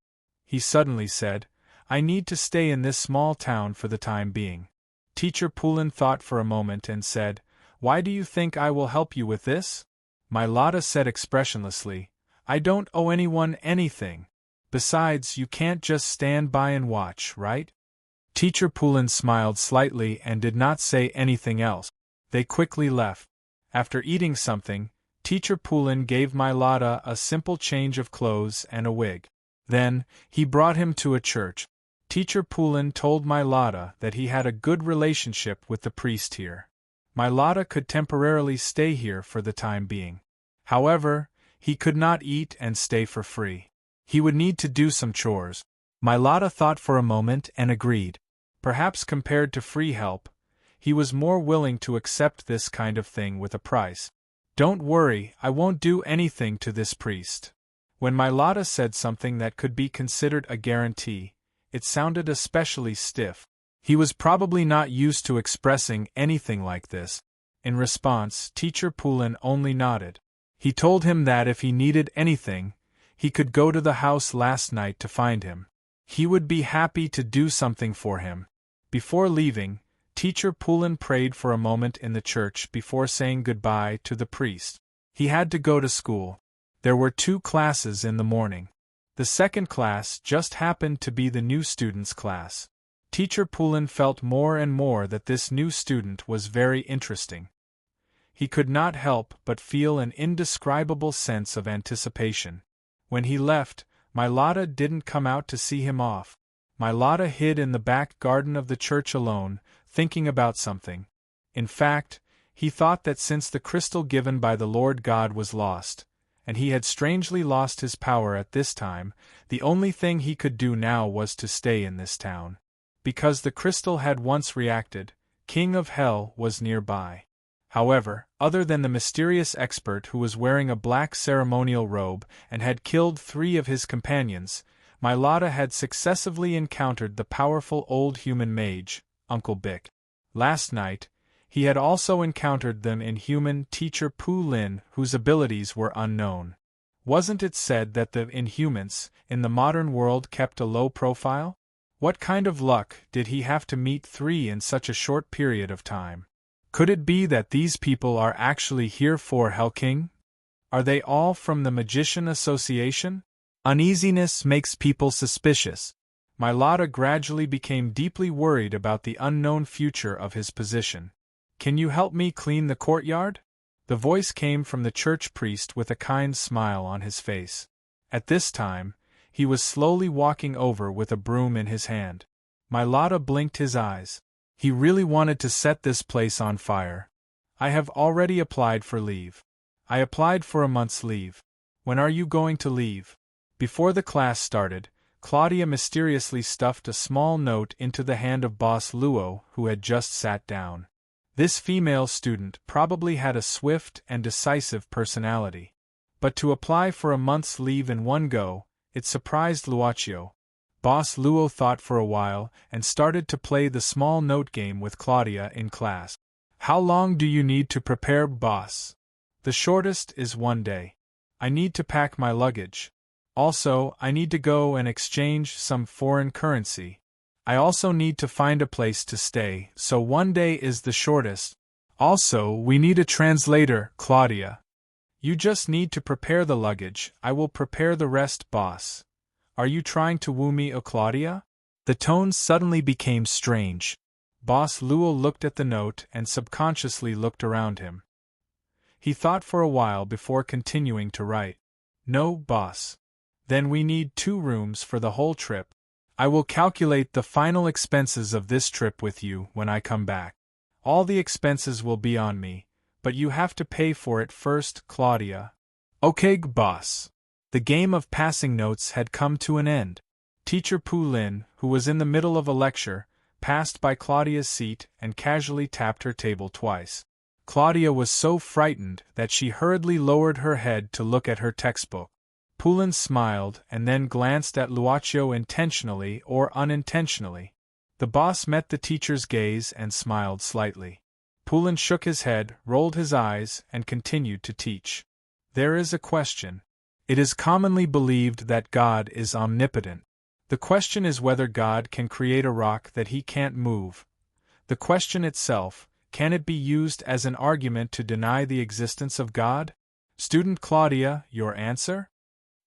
He suddenly said, "I need to stay in this small town for the time being." Teacher Poulin thought for a moment and said, "Why do you think I will help you with this?" My Lotta said expressionlessly, "I don't owe anyone anything. Besides, you can't just stand by and watch, right?" Teacher Poulin smiled slightly and did not say anything else. They quickly left. After eating something, Teacher Poulin gave my Lotta a simple change of clothes and a wig. Then, he brought him to a church. Teacher Poulin told my Lotta that he had a good relationship with the priest here. My Lotta could temporarily stay here for the time being. However, he could not eat and stay for free. He would need to do some chores. My Lotta thought for a moment and agreed. Perhaps compared to free help, he was more willing to accept this kind of thing with a price. "Don't worry, I won't do anything to this priest." When my Lotta said something that could be considered a guarantee, it sounded especially stiff. He was probably not used to expressing anything like this. In response, Teacher Poulin only nodded. He told him that if he needed anything, he could go to the house last night to find him. He would be happy to do something for him. Before leaving, Teacher Poulin prayed for a moment in the church before saying goodbye to the priest. He had to go to school. There were 2 classes in the morning. The second class just happened to be the new student's class. Teacher Poulin felt more and more that this new student was very interesting. He could not help but feel an indescribable sense of anticipation. When he left, my Lotta didn't come out to see him off. My Lotta hid in the back garden of the church alone, thinking about something. In fact, he thought that since the crystal given by the Lord God was lost, and he had strangely lost his power at this time, the only thing he could do now was to stay in this town. Because the crystal had once reacted, King of Hell was nearby. However, other than the mysterious expert who was wearing a black ceremonial robe and had killed 3 of his companions, my Lotta had successively encountered the powerful old human mage, Uncle Bick. Last night, he had also encountered the inhuman Teacher Poulin, whose abilities were unknown. Wasn't it said that the Inhumans, in the modern world, kept a low profile? What kind of luck did he have to meet 3 in such a short period of time? Could it be that these people are actually here for Hell King? Are they all from the Magician Association? Uneasiness makes people suspicious. My Lotta gradually became deeply worried about the unknown future of his position. "Can you help me clean the courtyard?" The voice came from the church priest with a kind smile on his face. At this time, he was slowly walking over with a broom in his hand. My Lotta blinked his eyes. He really wanted to set this place on fire. "I have already applied for leave. I applied for a month's leave. When are you going to leave?" Before the class started, Claudia mysteriously stuffed a small note into the hand of Boss Luo, who had just sat down. This female student probably had a swift and decisive personality. But to apply for a month's leave in one go, it surprised Luocio. Boss Luo thought for a while and started to play the small note game with Claudia in class. How long do you need to prepare, boss? The shortest is 1 day. I need to pack my luggage. Also, I need to go and exchange some foreign currency. I also need to find a place to stay, so 1 day is the shortest. Also, we need a translator, Claudia. You just need to prepare the luggage, I will prepare the rest, boss. Are you trying to woo me, Claudia? The tone suddenly became strange. Boss Luo looked at the note and subconsciously looked around him. He thought for a while before continuing to write. No, boss. Then we need 2 rooms for the whole trip. I will calculate the final expenses of this trip with you when I come back. All the expenses will be on me, but you have to pay for it first, Claudia. Okay, boss. The game of passing notes had come to an end. Teacher Pu Lin, who was in the middle of a lecture, passed by Claudia's seat and casually tapped her table twice. Claudia was so frightened that she hurriedly lowered her head to look at her textbook. Pu Lin smiled and then glanced at Luocio intentionally or unintentionally. The boss met the teacher's gaze and smiled slightly. Pu Lin shook his head, rolled his eyes, and continued to teach. There is a question. It is commonly believed that God is omnipotent. The question is whether God can create a rock that he can't move. The question itself, can it be used as an argument to deny the existence of God? Student Claudia, your answer?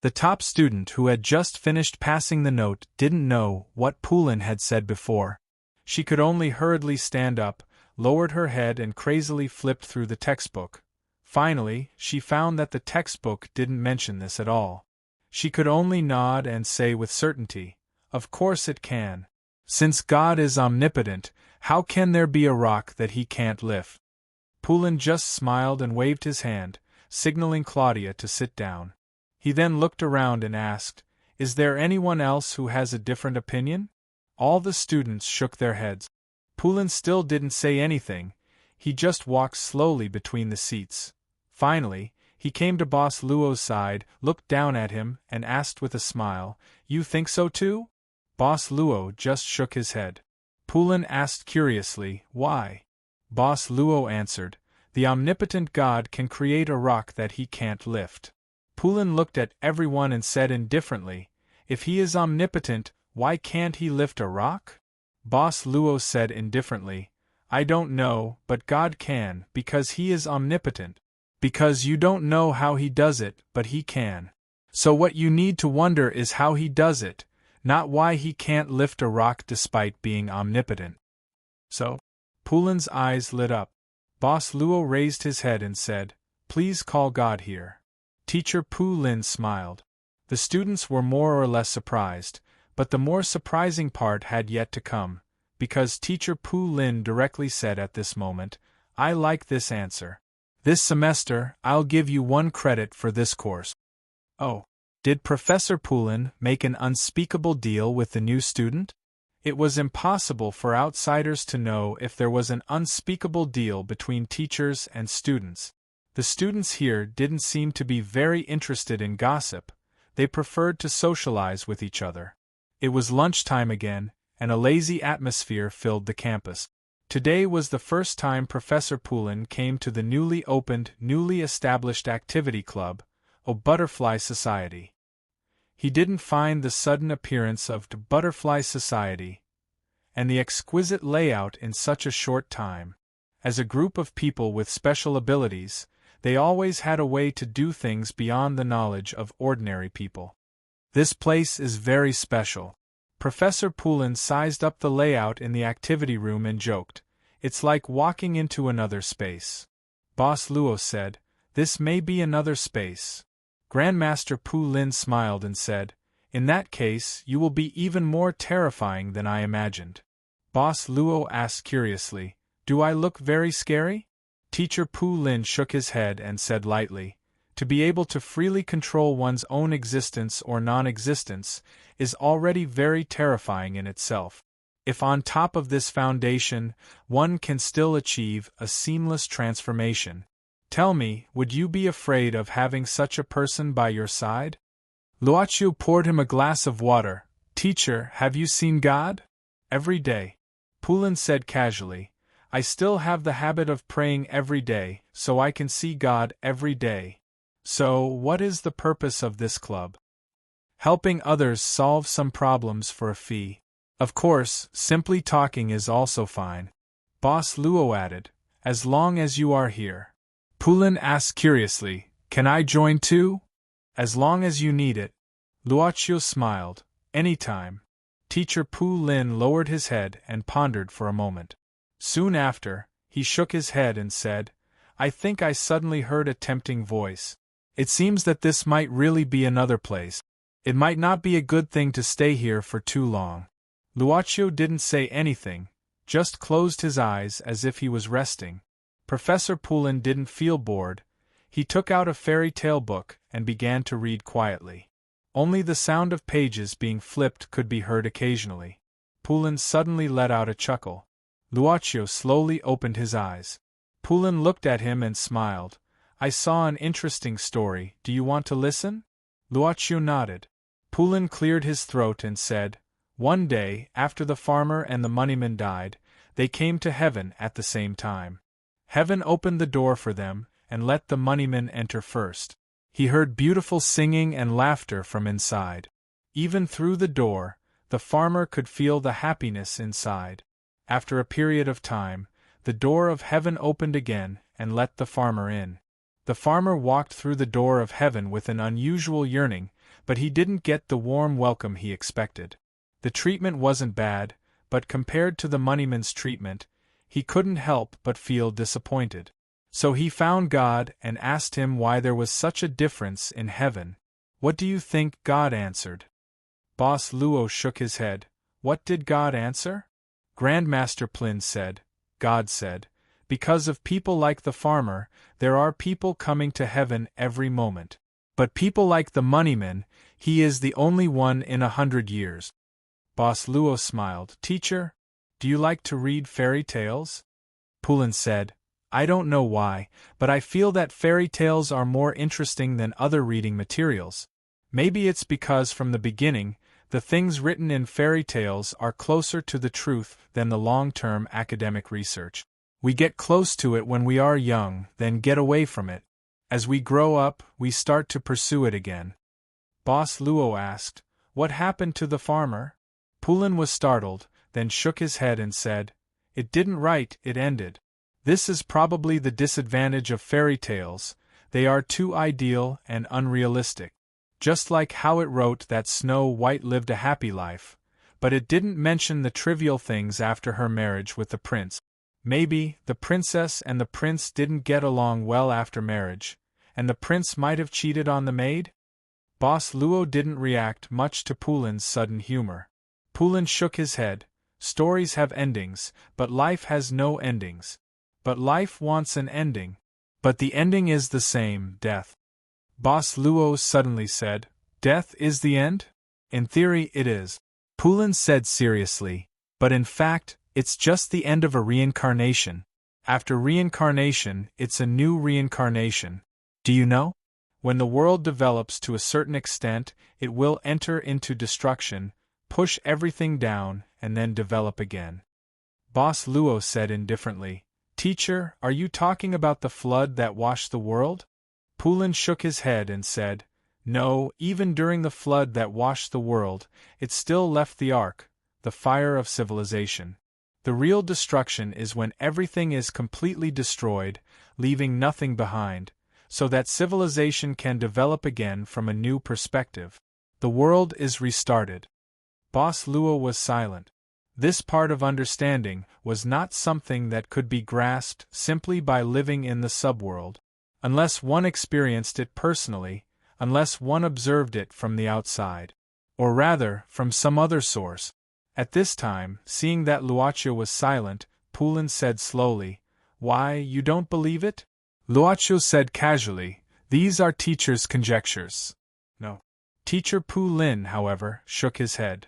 The top student who had just finished passing the note didn't know what Pu Lin had said before. She could only hurriedly stand up, lowered her head and crazily flipped through the textbook. Finally, she found that the textbook didn't mention this at all. She could only nod and say with certainty, of course it can. Since God is omnipotent, how can there be a rock that he can't lift? Pu Lin just smiled and waved his hand, signaling Claudia to sit down. He then looked around and asked, is there anyone else who has a different opinion? All the students shook their heads. Pu Lin still didn't say anything, he just walked slowly between the seats. Finally, he came to Boss Luo's side, looked down at him, and asked with a smile, you think so too? Boss Luo just shook his head. Pu Lin asked curiously, why? Boss Luo answered, the omnipotent God can create a rock that he can't lift. Pu Lin looked at everyone and said indifferently, if he is omnipotent, why can't he lift a rock? Boss Luo said indifferently, I don't know, but God can, because he is omnipotent. Because you don't know how he does it, but he can. So what you need to wonder is how he does it, not why he can't lift a rock despite being omnipotent. So? Pu Lin's eyes lit up. Boss Luo raised his head and said, please call God here. Teacher Pu Lin smiled. The students were more or less surprised, but the more surprising part had yet to come, because Teacher Pu Lin directly said at this moment, I like this answer. This semester, I'll give you 1 credit for this course. Oh, did Professor Pu Lin make an unspeakable deal with the new student? It was impossible for outsiders to know if there was an unspeakable deal between teachers and students. The students here didn't seem to be very interested in gossip, they preferred to socialize with each other. It was lunchtime again, and a lazy atmosphere filled the campus. Today was the first time Professor Pu Lin came to the newly opened, newly established activity club, a Butterfly Society. He didn't find the sudden appearance of the Butterfly Society and the exquisite layout in such a short time. As a group of people with special abilities, they always had a way to do things beyond the knowledge of ordinary people. This place is very special. Professor Pu Lin sized up the layout in the activity room and joked, it's like walking into another space. Boss Luo said, this may be another space. Grandmaster Pu Lin smiled and said, in that case you will be even more terrifying than I imagined. Boss Luo asked curiously, do I look very scary? Teacher Pu Lin shook his head and said lightly, to be able to freely control one's own existence or non-existence is already very terrifying in itself. If on top of this foundation, one can still achieve a seamless transformation, tell me, would you be afraid of having such a person by your side? Luochu poured him a glass of water. Teacher, have you seen God? Every day. Pulin said casually. I still have the habit of praying every day, so I can see God every day. So, what is the purpose of this club? Helping others solve some problems for a fee. Of course, simply talking is also fine. Boss Luo added, as long as you are here. Pulin asked curiously, can I join too? As long as you need it. Luochu smiled. Anytime. Teacher Pu Lin lowered his head and pondered for a moment. Soon after, he shook his head and said, I think I suddenly heard a tempting voice. It seems that this might really be another place. It might not be a good thing to stay here for too long. Luochu didn't say anything, just closed his eyes as if he was resting. Professor Pulin didn't feel bored. He took out a fairy tale book and began to read quietly. Only the sound of pages being flipped could be heard occasionally. Pulin suddenly let out a chuckle. Luochu slowly opened his eyes. Pulin looked at him and smiled. I saw an interesting story, do you want to listen? Luochu nodded. Pulin cleared his throat and said, one day, after the farmer and the moneyman died, they came to heaven at the same time. Heaven opened the door for them, and let the moneyman enter first. He heard beautiful singing and laughter from inside. Even through the door, the farmer could feel the happiness inside. After a period of time, the door of heaven opened again and let the farmer in. The farmer walked through the door of heaven with an unusual yearning, but he didn't get the warm welcome he expected. The treatment wasn't bad, but compared to the moneyman's treatment, he couldn't help but feel disappointed. So he found God and asked him why there was such a difference in heaven. What do you think God answered? Boss Luo shook his head. What did God answer? Grandmaster Plin said, God said, because of people like the farmer, there are people coming to heaven every moment. But people like the moneyman, he is the only one in 100 years. Boss Luo smiled. Teacher, do you like to read fairy tales? Pulin said, I don't know why, but I feel that fairy tales are more interesting than other reading materials. Maybe it's because from the beginning, the things written in fairy tales are closer to the truth than the long-term academic research. We get close to it when we are young, then get away from it. As we grow up, we start to pursue it again. Boss Luo asked, what happened to the farmer? Pulin was startled, then shook his head and said, it didn't write, it ended. This is probably the disadvantage of fairy tales, they are too ideal and unrealistic. Just like how it wrote that Snow White lived a happy life, but it didn't mention the trivial things after her marriage with the prince. Maybe the princess and the prince didn't get along well after marriage, and the prince might have cheated on the maid? Boss Luo didn't react much to Pulin's sudden humor. Pulin shook his head. Stories have endings, but life has no endings. But life wants an ending. But the ending is the same, death. Boss Luo suddenly said, death is the end? In theory it is. Pulin said seriously, but in fact, it's just the end of a reincarnation. After reincarnation, it's a new reincarnation. Do you know? When the world develops to a certain extent, it will enter into destruction, push everything down, and then develop again. Boss Luo said indifferently, Teacher, are you talking about the flood that washed the world? Pulin shook his head and said, no, even during the flood that washed the world, it still left the ark, the fire of civilization. The real destruction is when everything is completely destroyed, leaving nothing behind, so that civilization can develop again from a new perspective. The world is restarted. Boss Luo was silent. This part of understanding was not something that could be grasped simply by living in the subworld. Unless one experienced it personally, unless one observed it from the outside. Or rather, from some other source. At this time, seeing that Luochu was silent, Pulin said slowly, why, you don't believe it? Luochu said casually, these are teacher's conjectures. No. Teacher Pu Lin, however, shook his head.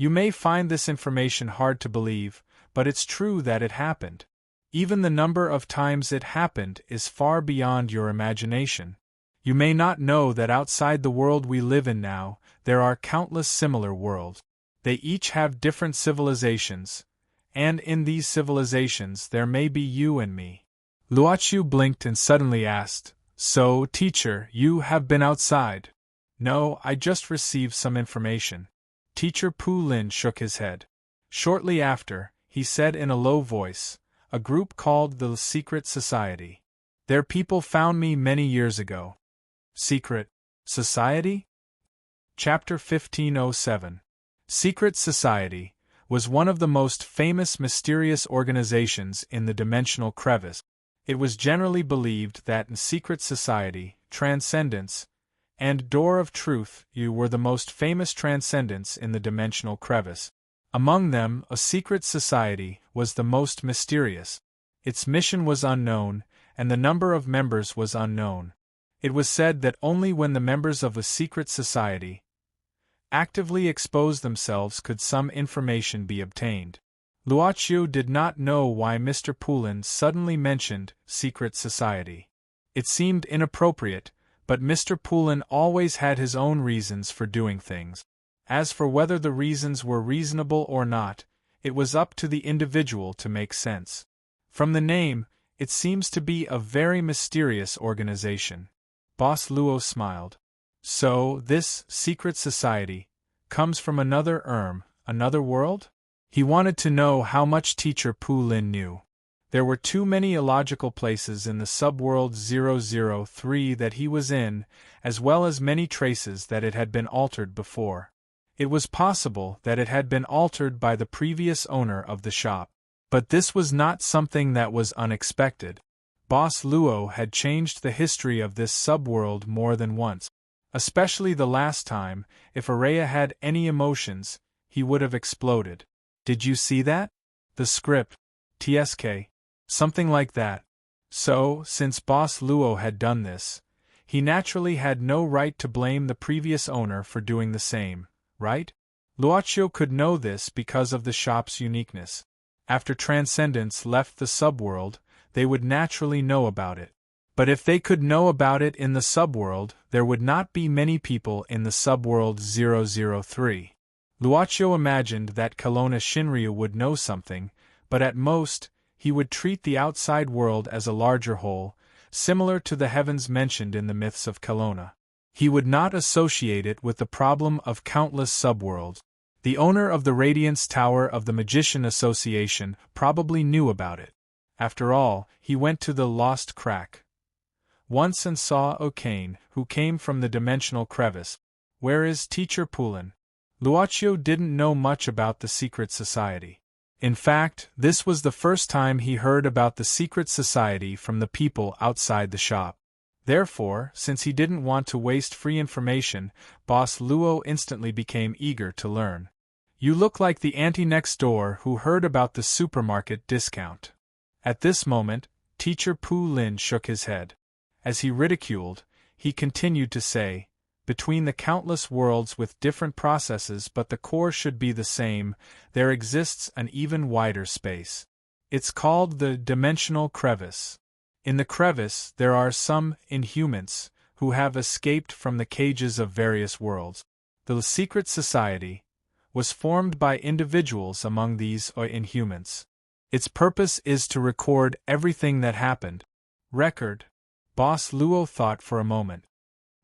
You may find this information hard to believe, but it's true that it happened. Even the number of times it happened is far beyond your imagination. You may not know that outside the world we live in now, there are countless similar worlds. They each have different civilizations, and in these civilizations there may be you and me. Luoqiu blinked and suddenly asked, "So, teacher, you have been outside?" "No, I just received some information." Teacher Pu Lin shook his head. Shortly after, he said in a low voice, "A group called the Secret Society. Their people found me many years ago." Secret Society? Chapter 1507. Secret Society was one of the most famous mysterious organizations in the dimensional crevice. It was generally believed that in Secret Society, Transcendence, and Door of Truth you were the most famous transcendents in the dimensional crevice. Among them, a secret society was the most mysterious. Its mission was unknown, and the number of members was unknown. It was said that only when the members of a secret society actively exposed themselves could some information be obtained. Luoqiu did not know why Mr. Poulin suddenly mentioned secret society. It seemed inappropriate, but Mr. Poulin always had his own reasons for doing things. As for whether the reasons were reasonable or not, it was up to the individual to make sense. From the name, it seems to be a very mysterious organization. Boss Luo smiled. So, this secret society comes from another another world? He wanted to know how much Teacher Pu Lin knew. There were too many illogical places in the subworld 003 that he was in, as well as many traces that it had been altered before. It was possible that it had been altered by the previous owner of the shop. But this was not something that was unexpected. Boss Luo had changed the history of this subworld more than once. Especially the last time, if Araya had any emotions, he would have exploded. Did you see that? The script. TSK. Something like that. So, since Boss Luo had done this, he naturally had no right to blame the previous owner for doing the same, right? Luoqiu could know this because of the shop's uniqueness. After Transcendence left the subworld, they would naturally know about it. But if they could know about it in the subworld, there would not be many people in the subworld 003. Luoqiu imagined that Kelowna Shinryu would know something, but at most, he would treat the outside world as a larger whole, similar to the heavens mentioned in the myths of Kelowna. He would not associate it with the problem of countless subworlds. The owner of the Radiance Tower of the Magician Association probably knew about it. After all, he went to the Lost Crack once and saw O'Kane, who came from the dimensional crevice. Where is Teacher Poulin? Luoqiu didn't know much about the secret society. In fact, this was the first time he heard about the secret society from the people outside the shop. Therefore, since he didn't want to waste free information, Boss Luo instantly became eager to learn. You look like the auntie next door who heard about the supermarket discount. At this moment, Teacher Pu Lin shook his head. As he ridiculed, he continued to say, between the countless worlds with different processes but the core should be the same, there exists an even wider space. It's called the dimensional crevice. In the crevice, there are some inhumans who have escaped from the cages of various worlds. The secret society was formed by individuals among these inhumans. Its purpose is to record everything that happened. Record. Boss Luo thought for a moment.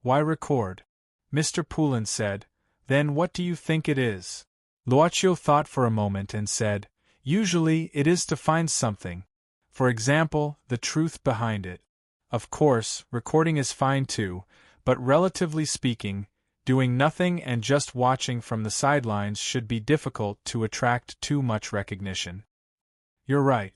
Why record? Mr. Poulin said, then what do you think it is? Luoqiu thought for a moment and said, usually it is to find something. For example, the truth behind it. Of course, recording is fine too, but relatively speaking, doing nothing and just watching from the sidelines should be difficult to attract too much recognition. You're right.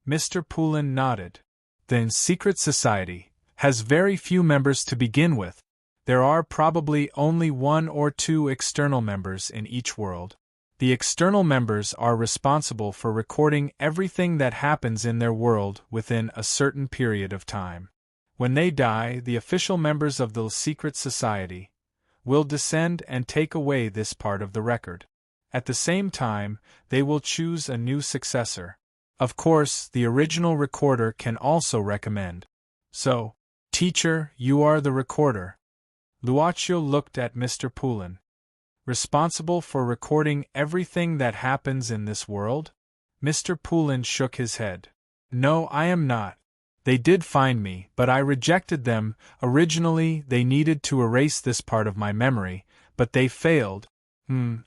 Mr. Poulin nodded. The secret society has very few members to begin with. There are probably only 1 or 2 external members in each world. The external members are responsible for recording everything that happens in their world within a certain period of time. When they die, the official members of the secret society will descend and take away this part of the record. At the same time, they will choose a new successor. Of course, the original recorder can also recommend. So, teacher, you are the recorder. Luaccio looked at Mr. Poulin. Responsible for recording everything that happens in this world? Mr. Poulin shook his head. No, I am not. They did find me, but I rejected them. Originally, they needed to erase this part of my memory, but they failed.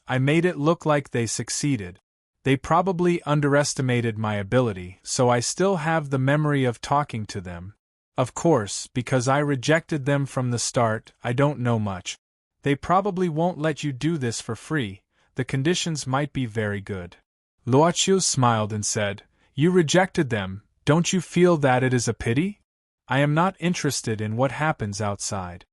I made it look like they succeeded. They probably underestimated my ability, so I still have the memory of talking to them. Of course, because I rejected them from the start, I don't know much. They probably won't let you do this for free. The conditions might be very good. Luaccio smiled and said, You rejected them. Don't you feel that it is a pity? I am not interested in what happens outside.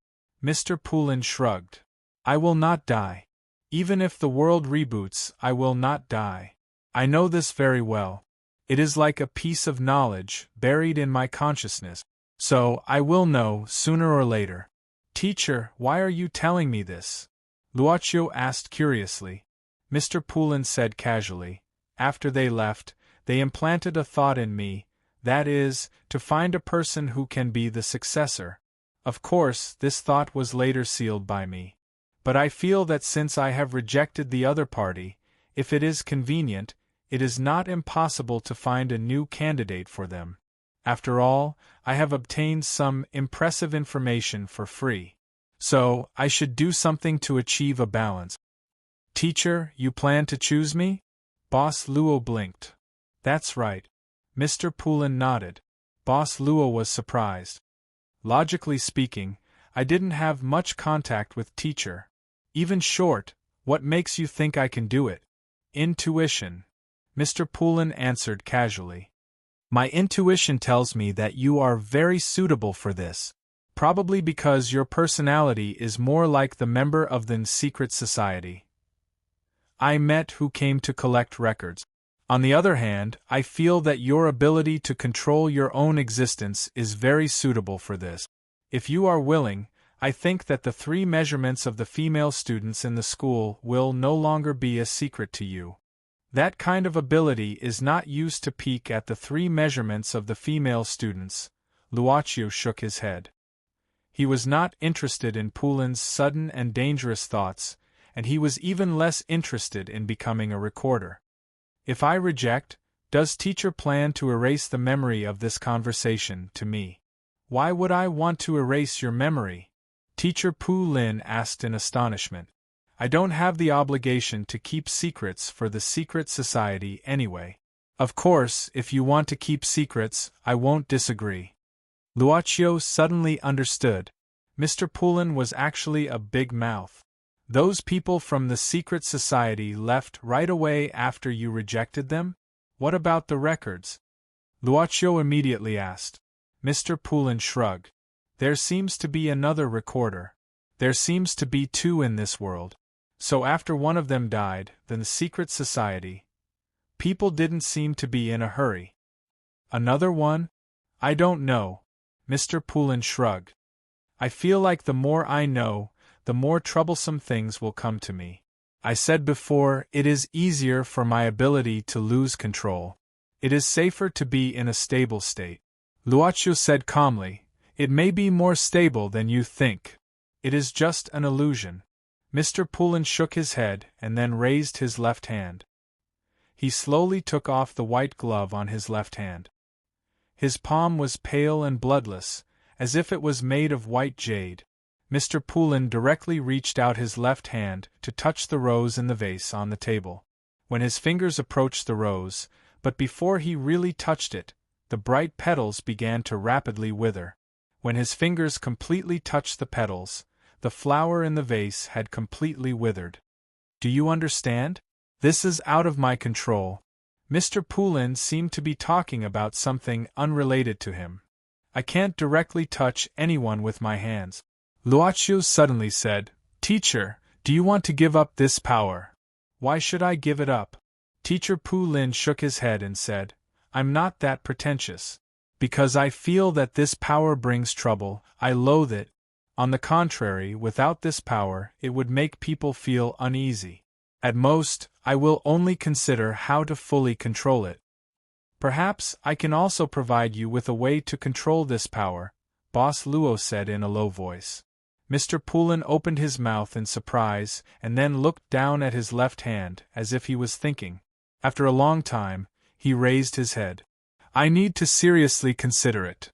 Mr. Poulin shrugged. I will not die. Even if the world reboots, I will not die. I know this very well. It is like a piece of knowledge buried in my consciousness. So, I will know sooner or later. Teacher, why are you telling me this? Luaccio asked curiously. Mr. Poulin said casually. After they left, they implanted a thought in me, that is, to find a person who can be the successor. Of course, this thought was later sealed by me. But I feel that since I have rejected the other party, if it is convenient, it is not impossible to find a new candidate for them. After all, I have obtained some impressive information for free. So, I should do something to achieve a balance. Teacher, you plan to choose me? Boss Luo blinked. That's right. Mr. Poulin nodded. Boss Luo was surprised. Logically speaking, I didn't have much contact with teacher. Even short, what makes you think I can do it? Intuition. Mr. Poulin answered casually. My intuition tells me that you are very suitable for this. Probably because your personality is more like the member of the secret society I met who came to collect records. On the other hand, I feel that your ability to control your own existence is very suitable for this. If you are willing, I think that the 3 measurements of the female students in the school will no longer be a secret to you. That kind of ability is not used to peek at the 3 measurements of the female students. Luaccio shook his head. He was not interested in Poulin's sudden and dangerous thoughts, and he was even less interested in becoming a recorder. If I reject, does teacher plan to erase the memory of this conversation to me? Why would I want to erase your memory? Teacher Poulin asked in astonishment. I don't have the obligation to keep secrets for the secret society anyway. Of course, if you want to keep secrets, I won't disagree. Luaccio suddenly understood. Mr. Poulin was actually a big mouth. Those people from the secret society left right away after you rejected them? What about the records? Luaccio immediately asked. Mr. Poulin shrugged. There seems to be another recorder. There seems to be 2 in this world. So after one of them died, then the secret society. People didn't seem to be in a hurry. Another one? I don't know. Mr. Poulin shrugged. I feel like the more I know, the more troublesome things will come to me. I said before, it is easier for my ability to lose control. It is safer to be in a stable state. Luaccio said calmly, It may be more stable than you think. It is just an illusion. Mr. Poulin shook his head and then raised his left hand. He slowly took off the white glove on his left hand. His palm was pale and bloodless, as if it was made of white jade. Mr. Poulin directly reached out his left hand to touch the rose in the vase on the table. When his fingers approached the rose, but before he really touched it, the bright petals began to rapidly wither. When his fingers completely touched the petals, the flower in the vase had completely withered. Do you understand? This is out of my control. Mr. Poulin seemed to be talking about something unrelated to him. I can't directly touch anyone with my hands. Luaccio suddenly said, Teacher, do you want to give up this power? Why should I give it up? Teacher Poulin shook his head and said, I'm not that pretentious. Because I feel that this power brings trouble, I loathe it. On the contrary, without this power, it would make people feel uneasy. At most, I will only consider how to fully control it. Perhaps I can also provide you with a way to control this power, Boss Luo said in a low voice. Mr. Poulin opened his mouth in surprise and then looked down at his left hand as if he was thinking. After a long time, he raised his head. I need to seriously consider it.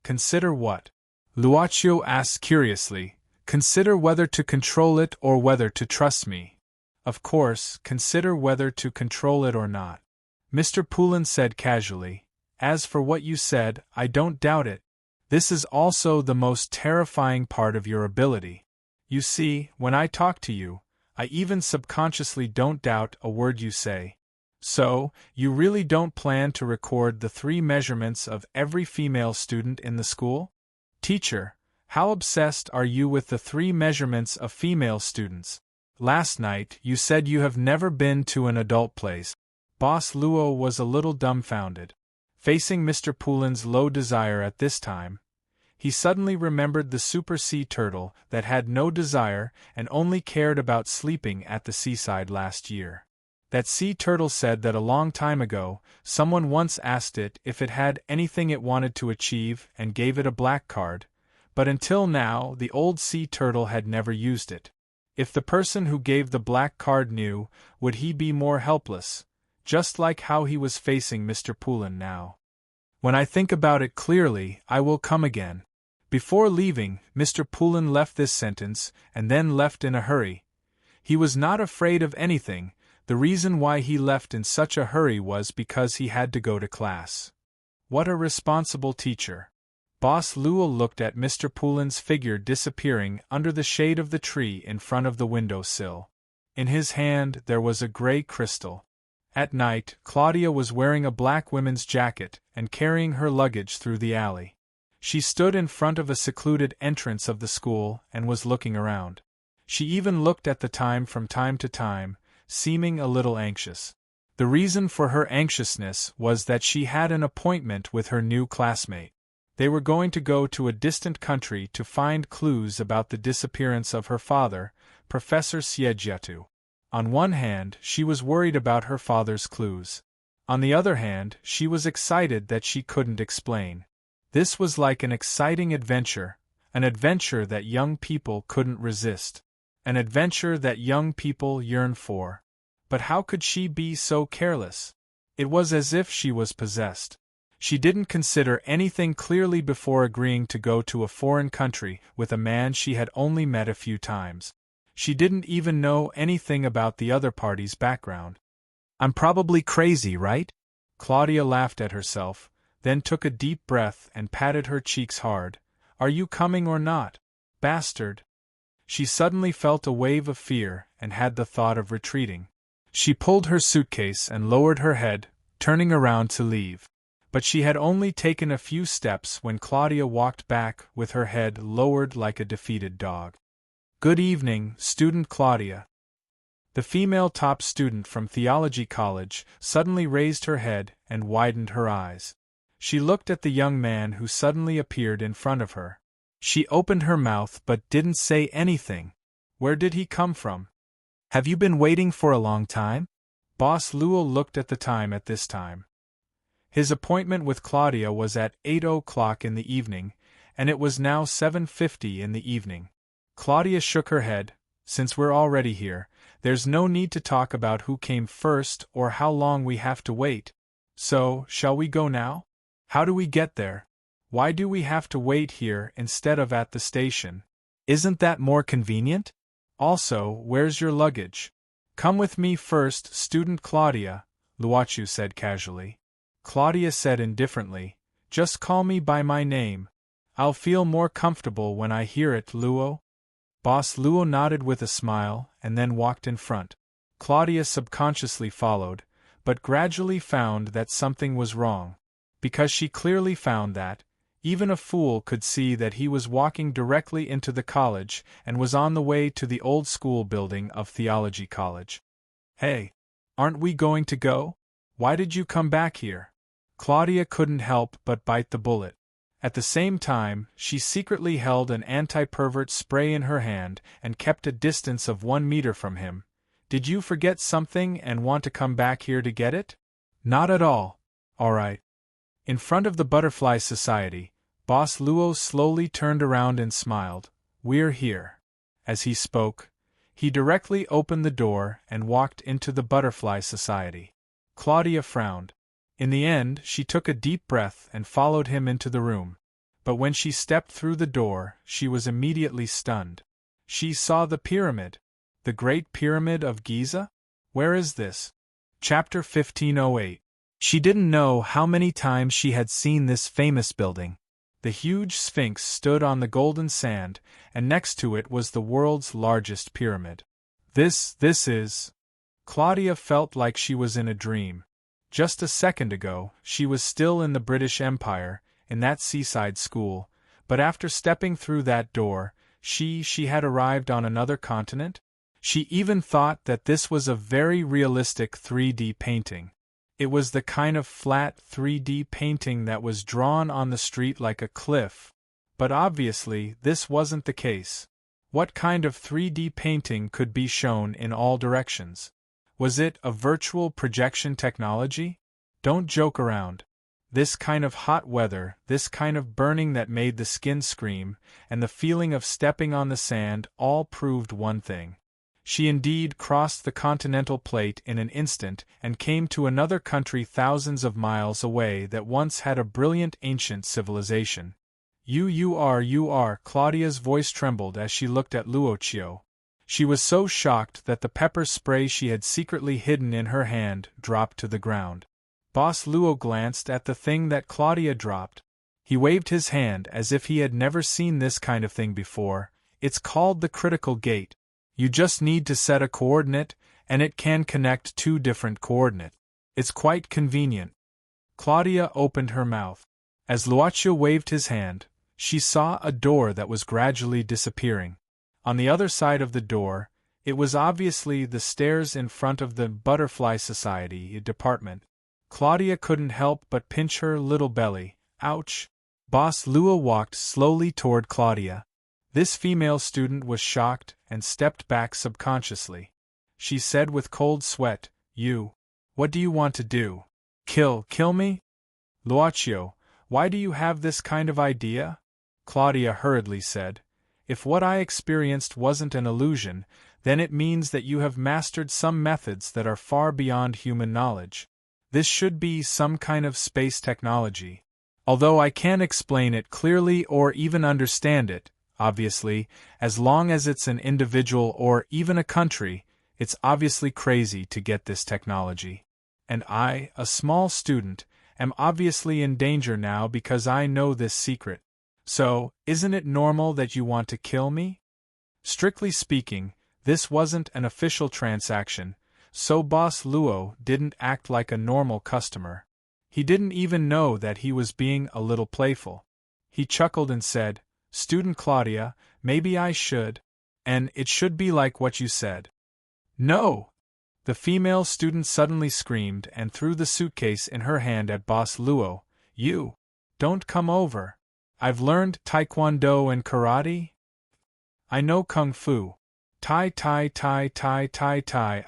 Consider what? Luocio asked curiously. Consider whether to control it or whether to trust me. Of course, consider whether to control it or not. Mr. Poulin said casually. As for what you said, I don't doubt it. This is also the most terrifying part of your ability. You see, when I talk to you, I even subconsciously don't doubt a word you say. So, you really don't plan to record the 3 measurements of every female student in the school? Teacher, how obsessed are you with the 3 measurements of female students? Last night, you said you have never been to an adult place. Boss Luo was a little dumbfounded. Facing Mr. Poulin's low desire at this time, he suddenly remembered the super sea turtle that had no desire and only cared about sleeping at the seaside last year. That sea turtle said that a long time ago, someone once asked it if it had anything it wanted to achieve and gave it a black card, but until now the old sea turtle had never used it. If the person who gave the black card knew, would he be more helpless, just like how he was facing Mr. Poulin now? When I think about it clearly, I will come again. Before leaving, Mr. Poulin left this sentence, and then left in a hurry. He was not afraid of anything. The reason why he left in such a hurry was because he had to go to class. What a responsible teacher. Boss Luo looked at Mr. Poulin's figure disappearing under the shade of the tree in front of the window sill. In his hand there was a gray crystal. At night, Claudia was wearing a black women's jacket and carrying her luggage through the alley. She stood in front of a secluded entrance of the school and was looking around. She even looked at the time from time to time, seeming a little anxious. The reason for her anxiousness was that she had an appointment with her new classmate. They were going to go to a distant country to find clues about the disappearance of her father, Professor Siegiatu. On one hand, she was worried about her father's clues. On the other hand, she was excited that she couldn't explain. This was like an exciting adventure, an adventure that young people couldn't resist, an adventure that young people yearn for. But how could she be so careless? It was as if she was possessed. She didn't consider anything clearly before agreeing to go to a foreign country with a man she had only met a few times. She didn't even know anything about the other party's background. I'm probably crazy, right? Claudia laughed at herself, then took a deep breath and patted her cheeks hard. Are you coming or not, bastard? She suddenly felt a wave of fear and had the thought of retreating. She pulled her suitcase and lowered her head, turning around to leave. But she had only taken a few steps when Claudia walked back with her head lowered like a defeated dog. Good evening, student Claudia. The female top student from Theology College suddenly raised her head and widened her eyes. She looked at the young man who suddenly appeared in front of her. She opened her mouth but didn't say anything. Where did he come from? Have you been waiting for a long time? Boss Luo looked at the time at this time. His appointment with Claudia was at 8 o'clock in the evening, and it was now 7:50 in the evening. Claudia shook her head. Since we're already here, there's no need to talk about who came first or how long we have to wait. So, shall we go now? How do we get there? Why do we have to wait here instead of at the station? Isn't that more convenient? Also, where's your luggage? Come with me first, student Claudia, Luochu said casually. Claudia said indifferently, just call me by my name. I'll feel more comfortable when I hear it, Luo. Boss Luo nodded with a smile and then walked in front. Claudia subconsciously followed, but gradually found that something was wrong. Because she clearly found that, even a fool could see that he was walking directly into the college and was on the way to the old school building of Theology College. Hey, aren't we going to go? Why did you come back here? Claudia couldn't help but bite the bullet. At the same time, she secretly held an anti-pervert spray in her hand and kept a distance of 1 meter from him. Did you forget something and want to come back here to get it? Not at all. All right. In front of the Butterfly Society, Boss Luo slowly turned around and smiled. We're here. As he spoke, he directly opened the door and walked into the Butterfly Society. Claudia frowned. In the end, she took a deep breath and followed him into the room. But when she stepped through the door, she was immediately stunned. She saw the pyramid. The Great Pyramid of Giza? Where is this? Chapter 1508. She didn't know how many times she had seen this famous building. The huge Sphinx stood on the golden sand, and next to it was the world's largest pyramid. This is... Claudia felt like she was in a dream. Just a second ago, she was still in the British Empire, in that seaside school, but after stepping through that door, she had arrived on another continent? She even thought that this was a very realistic 3D painting. It was the kind of flat 3D painting that was drawn on the street like a cliff. But obviously, this wasn't the case. What kind of 3D painting could be shown in all directions? Was it a virtual projection technology? Don't joke around. This kind of hot weather, this kind of burning that made the skin scream, and the feeling of stepping on the sand all proved one thing. She indeed crossed the continental plate in an instant and came to another country thousands of miles away that once had a brilliant ancient civilization. You are, Claudia's voice trembled as she looked at Luochio. She was so shocked that the pepper spray she had secretly hidden in her hand dropped to the ground. Boss Luo glanced at the thing that Claudia dropped. He waved his hand as if he had never seen this kind of thing before. It's called the critical gate. You just need to set a coordinate, and it can connect two different coordinates. It's quite convenient. Claudia opened her mouth. As Luochio waved his hand, she saw a door that was gradually disappearing. On the other side of the door, it was obviously the stairs in front of the Butterfly Society department. Claudia couldn't help but pinch her little belly. Ouch! Boss Luo walked slowly toward Claudia. This female student was shocked and stepped back subconsciously. She said with cold sweat, what do you want to do? Kill me? Luochio, why do you have this kind of idea? Claudia hurriedly said. If what I experienced wasn't an illusion, then it means that you have mastered some methods that are far beyond human knowledge. This should be some kind of space technology. Although I can't explain it clearly or even understand it, obviously, as long as it's an individual or even a country, it's obviously crazy to get this technology. And I, a small student, am obviously in danger now because I know this secret. So, isn't it normal that you want to kill me? Strictly speaking, this wasn't an official transaction, so Boss Luo didn't act like a normal customer. He didn't even know that he was being a little playful. He chuckled and said, Student Claudia, maybe I should. And it should be like what you said. No! The female student suddenly screamed and threw the suitcase in her hand at Boss Luo. You! Don't come over. I've learned Taekwondo and Karate. I know Kung Fu. Tai.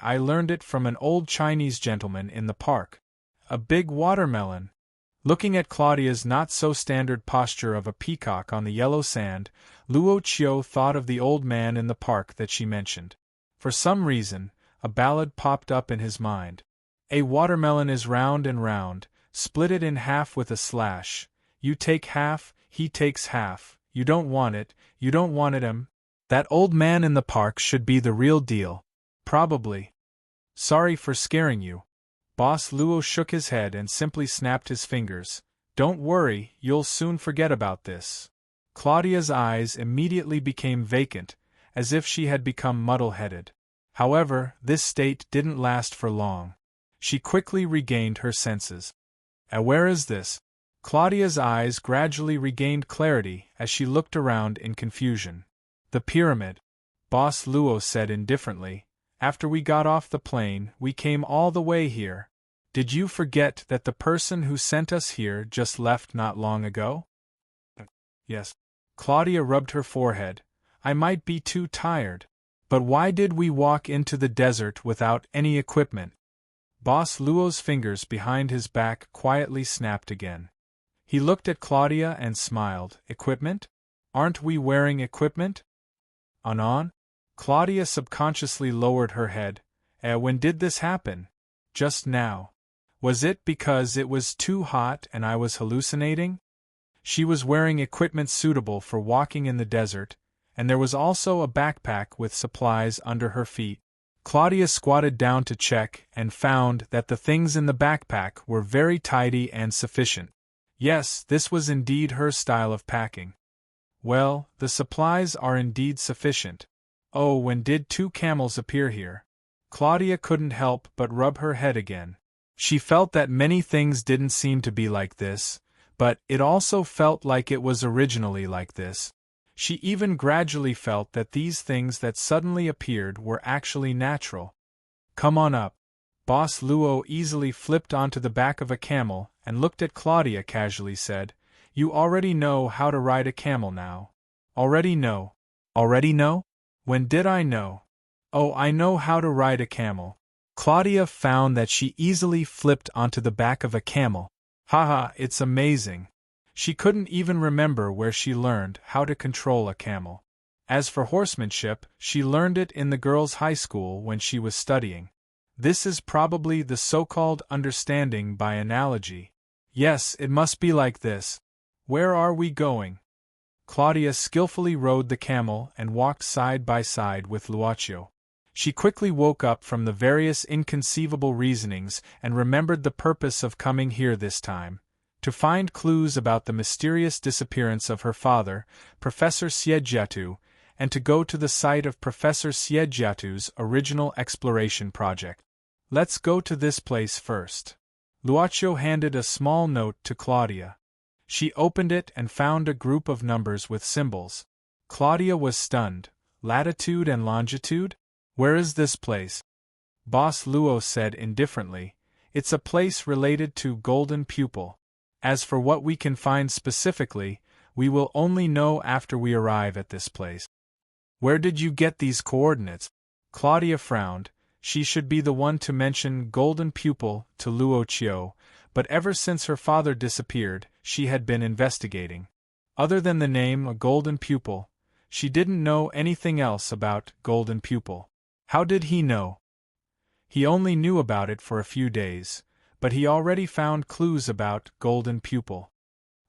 I learned it from an old Chinese gentleman in the park. A big watermelon. Looking at Claudia's not-so-standard posture of a peacock on the yellow sand, Luochio thought of the old man in the park that she mentioned. For some reason, a ballad popped up in his mind. A watermelon is round and round, split it in half with a slash. You take half, he takes half. You don't want it That old man in the park should be the real deal. Probably. Sorry for scaring you. Boss Luo shook his head and simply snapped his fingers. Don't worry, you'll soon forget about this. Claudia's eyes immediately became vacant, as if she had become muddle-headed. However, this state didn't last for long. She quickly regained her senses. Where is this? Claudia's eyes gradually regained clarity as she looked around in confusion. The pyramid, Boss Luo said indifferently. After we got off the plane, we came all the way here. Did you forget that the person who sent us here just left not long ago? Yes. Claudia rubbed her forehead. I might be too tired. But why did we walk into the desert without any equipment? Boss Luo's fingers behind his back quietly snapped again. He looked at Claudia and smiled. Equipment? Aren't we wearing equipment? Anon? Claudia subconsciously lowered her head. When did this happen? Just now. Was it because it was too hot and I was hallucinating? She was wearing equipment suitable for walking in the desert, and there was also a backpack with supplies under her feet. Claudia squatted down to check and found that the things in the backpack were very tidy and sufficient. Yes, this was indeed her style of packing. Well, the supplies are indeed sufficient. Oh, when did 2 camels appear here? Claudia couldn't help but rub her head again. She felt that many things didn't seem to be like this, but it also felt like it was originally like this. She even gradually felt that these things that suddenly appeared were actually natural. Come on up. Boss Luo easily flipped onto the back of a camel and looked at Claudia casually said, You already know how to ride a camel now. Already know? Already know? When did I know? Oh, I know how to ride a camel. Claudia found that she easily flipped onto the back of a camel. Haha, it's amazing. She couldn't even remember where she learned how to control a camel. As for horsemanship, she learned it in the girls' high school when she was studying. This is probably the so-called understanding by analogy. Yes, it must be like this. Where are we going? Claudia skillfully rode the camel and walked side by side with Luocio. She quickly woke up from the various inconceivable reasonings and remembered the purpose of coming here this time: to find clues about the mysterious disappearance of her father, Professor Siejiatu, and to go to the site of Professor Siejiatu's original exploration project. Let's go to this place first. Luocio handed a small note to Claudia. She opened it and found a group of numbers with symbols. Claudia was stunned. Latitude and longitude? Where is this place? Boss Luo said indifferently, It's a place related to Golden Pupil. As for what we can find specifically, we will only know after we arrive at this place. Where did you get these coordinates? Claudia frowned. She should be the one to mention Golden Pupil to Luocio, but ever since her father disappeared, she had been investigating. Other than the name a Golden Pupil, she didn't know anything else about Golden Pupil. How did he know? He only knew about it for a few days, but he already found clues about Golden Pupil.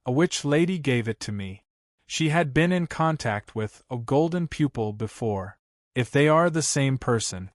A witch lady gave it to me. She had been in contact with a Golden Pupil before. If they are the same person,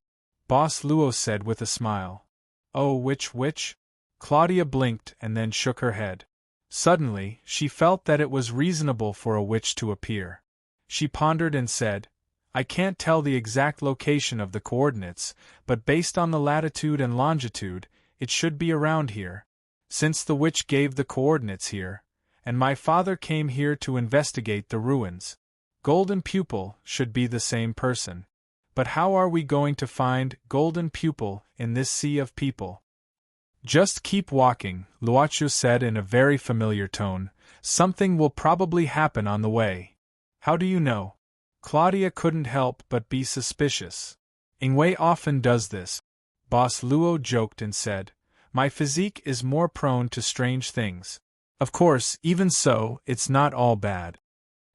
Boss Luo said with a smile. Oh, which witch? Claudia blinked and then shook her head. Suddenly, she felt that it was reasonable for a witch to appear. She pondered and said, I can't tell the exact location of the coordinates, but based on the latitude and longitude, it should be around here. Since the witch gave the coordinates here, and my father came here to investigate the ruins, Golden Pupil should be the same person. But how are we going to find Golden Pupil in this sea of people? Just keep walking, Luocio said in a very familiar tone. Something will probably happen on the way. How do you know? Claudia couldn't help but be suspicious. Ingwei often does this. Boss Luo joked and said, My physique is more prone to strange things. Of course, even so, it's not all bad.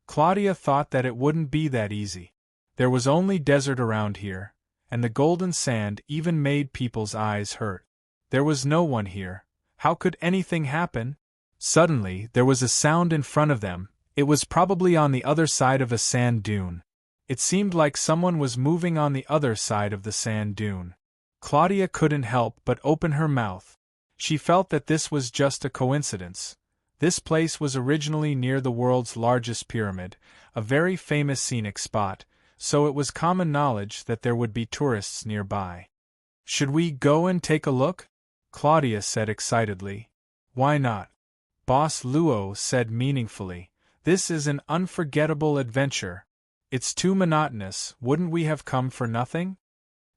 Claudia thought that it wouldn't be that easy. There was only desert around here, and the golden sand even made people's eyes hurt. There was no one here. How could anything happen? Suddenly, there was a sound in front of them. It was probably on the other side of a sand dune. It seemed like someone was moving on the other side of the sand dune. Claudia couldn't help but open her mouth. She felt that this was just a coincidence. This place was originally near the world's largest pyramid, a very famous scenic spot, so it was common knowledge that there would be tourists nearby. Should we go and take a look? Claudia said excitedly. Why not? Boss Luo said meaningfully. This is an unforgettable adventure. It's too monotonous, wouldn't we have come for nothing?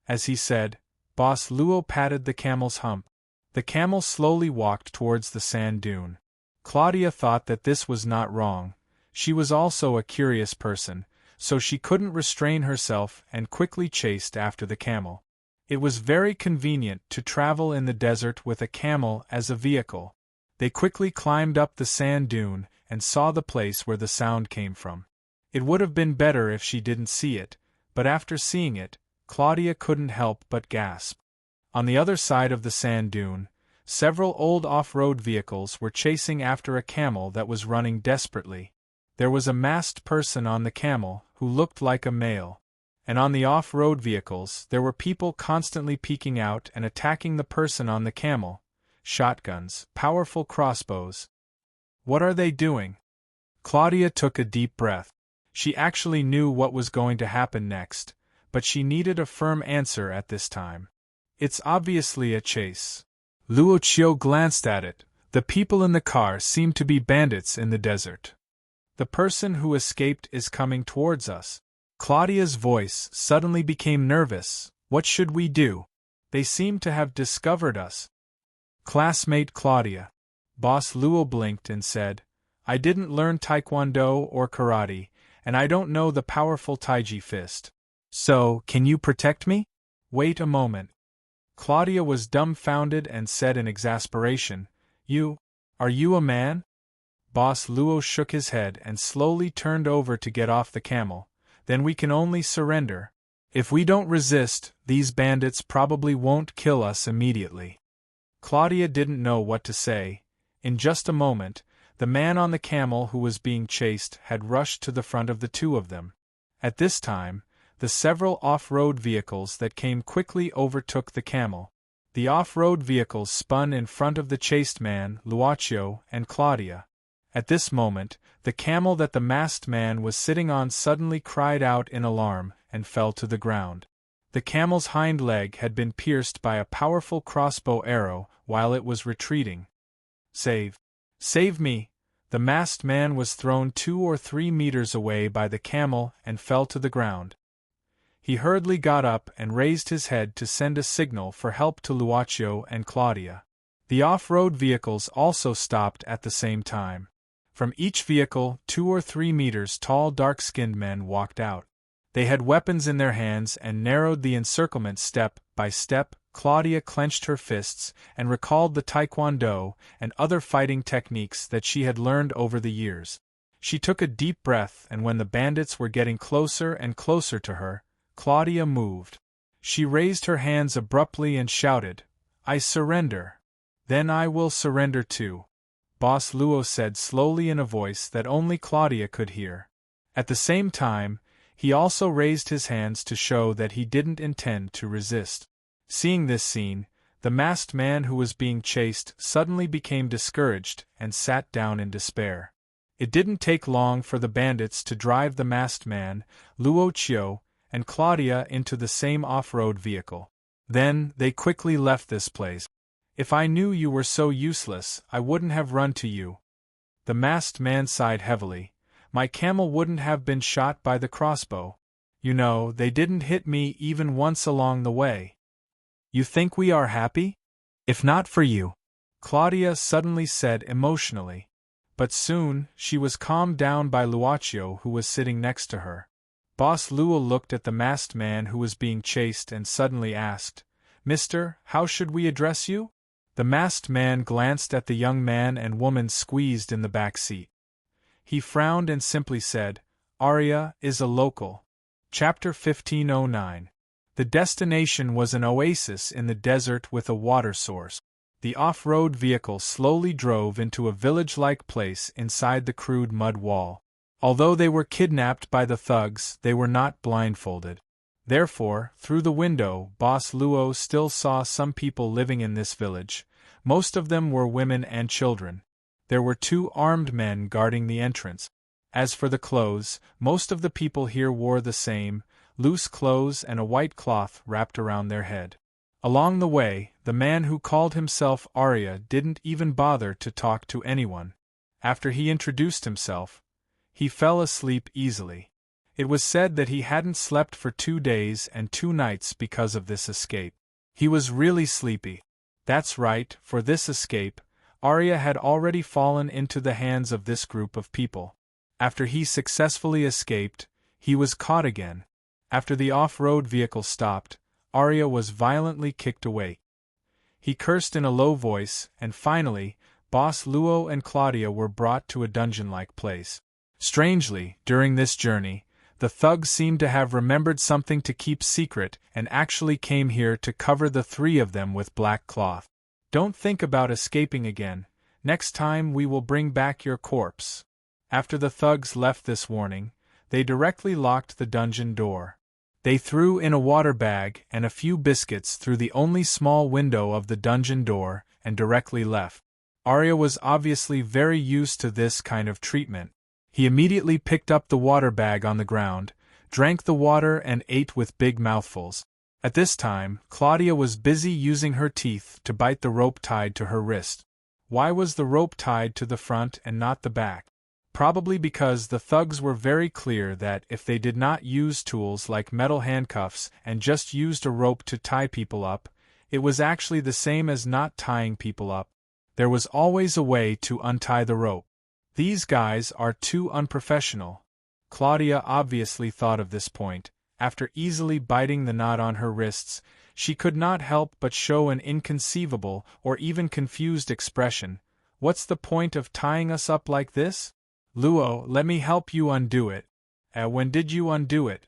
As he said, Boss Luo patted the camel's hump. The camel slowly walked towards the sand dune. Claudia thought that this was not wrong. She was also a curious person, so she couldn't restrain herself and quickly chased after the camel. It was very convenient to travel in the desert with a camel as a vehicle. They quickly climbed up the sand dune and saw the place where the sound came from. It would have been better if she didn't see it, but after seeing it, Claudia couldn't help but gasp. On the other side of the sand dune, several old off-road vehicles were chasing after a camel that was running desperately. There was a masked person on the camel who looked like a male. And on the off-road vehicles there were people constantly peeking out and attacking the person on the camel. Shotguns, powerful crossbows. What are they doing? Claudia took a deep breath. She actually knew what was going to happen next, but she needed a firm answer at this time. It's obviously a chase. Luoqiu glanced at it. The people in the car seem to be bandits in the desert. The person who escaped is coming towards us. Claudia's voice suddenly became nervous. What should we do? They seem to have discovered us. Classmate Claudia. Boss Luo blinked and said, I didn't learn taekwondo or karate, and I don't know the powerful taiji fist. So, can you protect me? Wait a moment. Claudia was dumbfounded and said in exasperation, Are you a man? Boss Luo shook his head and slowly turned over to get off the camel. Then we can only surrender. If we don't resist, these bandits probably won't kill us immediately. Claudia didn't know what to say. In just a moment, the man on the camel who was being chased had rushed to the front of the two of them. At this time, the several off-road vehicles that came quickly overtook the camel. The off-road vehicles spun in front of the chased man, Luoqiu, and Claudia. At this moment, the camel that the masked man was sitting on suddenly cried out in alarm and fell to the ground. The camel's hind leg had been pierced by a powerful crossbow arrow while it was retreating. Save me! The masked man was thrown 2 or 3 meters away by the camel and fell to the ground. He hurriedly got up and raised his head to send a signal for help to Luoqiu and Claudia. The off-road vehicles also stopped at the same time. From each vehicle, 2 or 3 meters tall dark-skinned men walked out. They had weapons in their hands and narrowed the encirclement step by step. Claudia clenched her fists and recalled the taekwondo and other fighting techniques that she had learned over the years. She took a deep breath, and when the bandits were getting closer and closer to her, Claudia moved. She raised her hands abruptly and shouted, I surrender. Then I will surrender too. Boss Luo said slowly in a voice that only Claudia could hear. At the same time, he also raised his hands to show that he didn't intend to resist. Seeing this scene, the masked man who was being chased suddenly became discouraged and sat down in despair. It didn't take long for the bandits to drive the masked man, Luoqiu, and Claudia into the same off-road vehicle. Then, they quickly left this place. If I knew you were so useless, I wouldn't have run to you. The masked man sighed heavily. My camel wouldn't have been shot by the crossbow. You know, they didn't hit me even once along the way. You think we are happy? If not for you, Claudia suddenly said emotionally. But soon, she was calmed down by Luoqiu, who was sitting next to her. Boss Luo looked at the masked man who was being chased and suddenly asked, Mister, how should we address you? The masked man glanced at the young man and woman squeezed in the back seat. He frowned and simply said, Arya is a local. Chapter 1509. The destination was an oasis in the desert with a water source. The off-road vehicle slowly drove into a village-like place inside the crude mud wall. Although they were kidnapped by the thugs, they were not blindfolded. Therefore, through the window, Boss Luo still saw some people living in this village. Most of them were women and children. There were 2 armed men guarding the entrance. As for the clothes, most of the people here wore the same, loose clothes and a white cloth wrapped around their head. Along the way, the man who called himself Arya didn't even bother to talk to anyone. After he introduced himself, he fell asleep easily. It was said that he hadn't slept for 2 days and 2 nights because of this escape. He was really sleepy. That's right, for this escape, Arya had already fallen into the hands of this group of people. After he successfully escaped, He was caught again. After the off-road vehicle stopped, Arya was violently kicked away. He cursed in a low voice, and finally, Boss Luo and Claudia were brought to a dungeon-like place. Strangely, during this journey, the thugs seemed to have remembered something to keep secret and actually came here to cover the three of them with black cloth. Don't think about escaping again. Next time we will bring back your corpse. After the thugs left this warning, they directly locked the dungeon door. They threw in a water bag and a few biscuits through the only small window of the dungeon door and directly left. Arya was obviously very used to this kind of treatment. He immediately picked up the water bag on the ground, drank the water and ate with big mouthfuls. At this time, Claudia was busy using her teeth to bite the rope tied to her wrist. Why was the rope tied to the front and not the back? Probably because the thugs were very clear that if they did not use tools like metal handcuffs and just used a rope to tie people up, it was actually the same as not tying people up. There was always a way to untie the rope. These guys are too unprofessional. Claudia obviously thought of this point. After easily biting the knot on her wrists, she could not help but show an inconceivable or even confused expression. What's the point of tying us up like this? Luo, let me help you undo it. When did you undo it?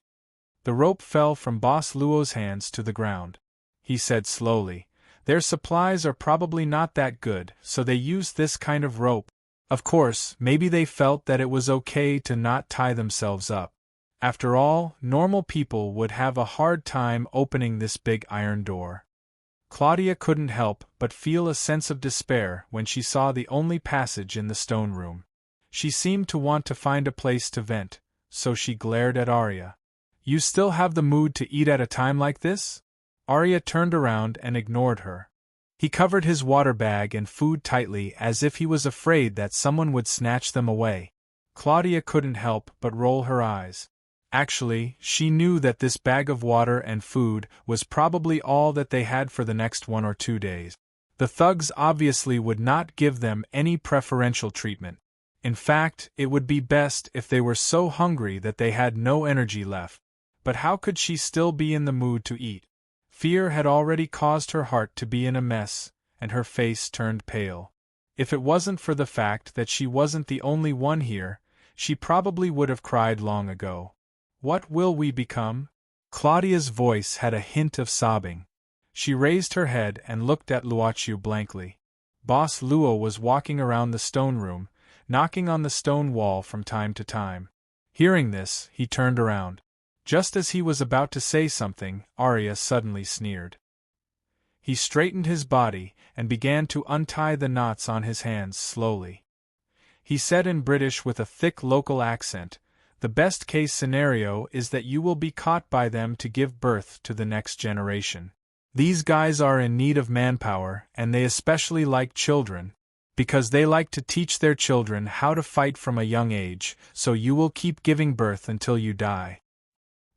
The rope fell from Boss Luo's hands to the ground. He said slowly, their supplies are probably not that good, so they used this kind of rope. Of course, maybe they felt that it was okay to not tie themselves up. After all, normal people would have a hard time opening this big iron door. Claudia couldn't help but feel a sense of despair when she saw the only passage in the stone room. She seemed to want to find a place to vent, so she glared at Arya. You still have the mood to eat at a time like this? Arya turned around and ignored her. He covered his water bag and food tightly as if he was afraid that someone would snatch them away. Claudia couldn't help but roll her eyes. Actually, she knew that this bag of water and food was probably all that they had for the next 1 or 2 days. The thugs obviously would not give them any preferential treatment. In fact, it would be best if they were so hungry that they had no energy left. But how could she still be in the mood to eat? Fear had already caused her heart to be in a mess, and her face turned pale. If it wasn't for the fact that she wasn't the only one here, she probably would have cried long ago. What will we become? Claudia's voice had a hint of sobbing. She raised her head and looked at Luochu blankly. Boss Luo was walking around the stone room, knocking on the stone wall from time to time. Hearing this, he turned around. Just as he was about to say something, Arya suddenly sneered. He straightened his body and began to untie the knots on his hands slowly. He said in British with a thick local accent, "The best-case scenario is that you will be caught by them to give birth to the next generation. These guys are in need of manpower, and they especially like children, because they like to teach their children how to fight from a young age, so you will keep giving birth until you die."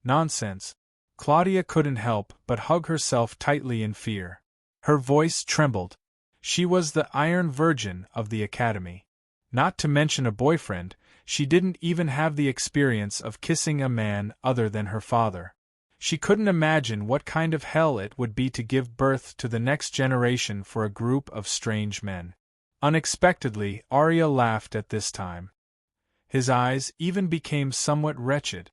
Nonsense. Claudia couldn't help but hug herself tightly in fear. Her voice trembled. She was the Iron Virgin of the Academy. Not to mention a boyfriend, she didn't even have the experience of kissing a man other than her father. She couldn't imagine what kind of hell it would be to give birth to the next generation for a group of strange men. Unexpectedly, Arya laughed at this time. His eyes even became somewhat wretched.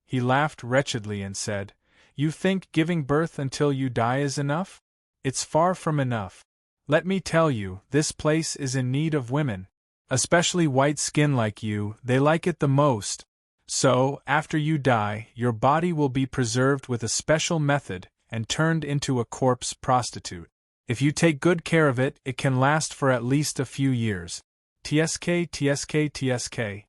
He laughed wretchedly and said, "You think giving birth until you die is enough? It's far from enough. Let me tell you, this place is in need of women. Especially white skin like you, they like it the most. So, after you die, your body will be preserved with a special method and turned into a corpse prostitute. If you take good care of it, it can last for at least a few years. TSK, TSK, TSK.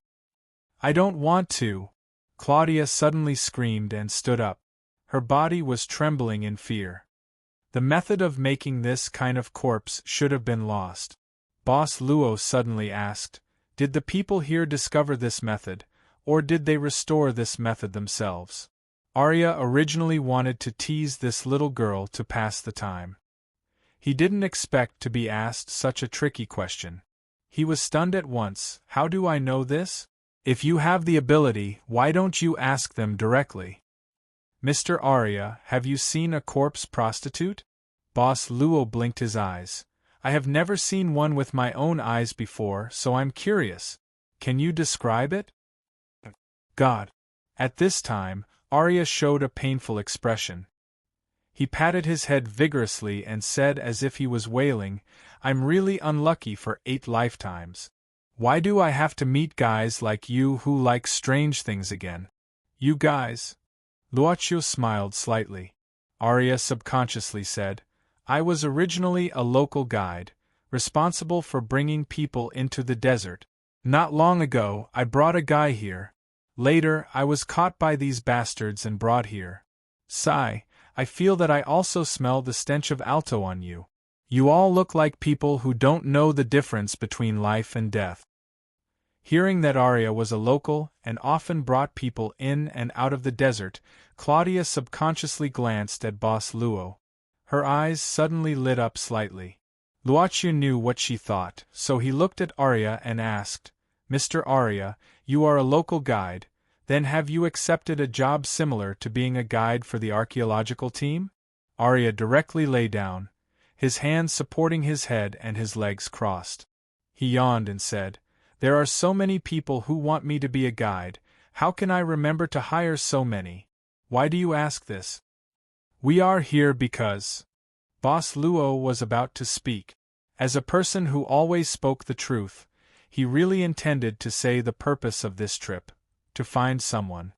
I don't want to." Claudia suddenly screamed and stood up. Her body was trembling in fear. The method of making this kind of corpse should have been lost. Boss Luo suddenly asked, "Did the people here discover this method, or did they restore this method themselves?" Arya originally wanted to tease this little girl to pass the time. He didn't expect to be asked such a tricky question. He was stunned at once. "How do I know this?" If you have the ability, why don't you ask them directly? Mr. Arya, have you seen a corpse prostitute? Boss Luo blinked his eyes. I have never seen one with my own eyes before, so I'm curious. Can you describe it? God. At this time, Arya showed a painful expression. He patted his head vigorously and said as if he was wailing, I'm really unlucky for 8 lifetimes. Why do I have to meet guys like you who like strange things again? You guys? Luoqiu smiled slightly. Arya subconsciously said, I was originally a local guide, responsible for bringing people into the desert. Not long ago, I brought a guy here. Later, I was caught by these bastards and brought here. Sigh, I feel that I also smell the stench of Alto on you. You all look like people who don't know the difference between life and death. Hearing that Arya was a local and often brought people in and out of the desert, Claudia subconsciously glanced at Boss Luo. Her eyes suddenly lit up slightly. Luoqiu knew what she thought, so he looked at Arya and asked, Mr. Arya, you are a local guide, then have you accepted a job similar to being a guide for the archaeological team? Arya directly lay down, his hands supporting his head and his legs crossed. He yawned and said, There are so many people who want me to be a guide, how can I remember to hire so many? Why do you ask this? We are here because... Boss Luo was about to speak. As a person who always spoke the truth, he really intended to say the purpose of this trip, to find someone.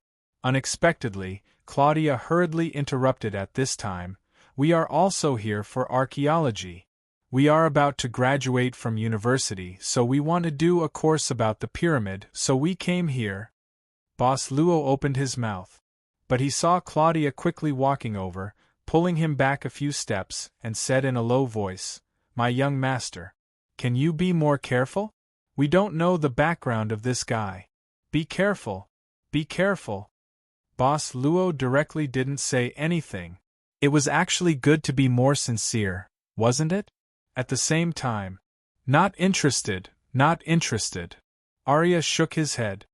Unexpectedly, Claudia hurriedly interrupted at this time, We are also here for archaeology. We are about to graduate from university, so we want to do a course about the pyramid, so we came here. Boss Luo opened his mouth. But he saw Claudia quickly walking over, pulling him back a few steps, and said in a low voice, My young master, can you be more careful? We don't know the background of this guy. Be careful. Be careful. Boss Luo directly didn't say anything. It was actually good to be more sincere, wasn't it? At the same time, not interested, not interested. Arya shook his head.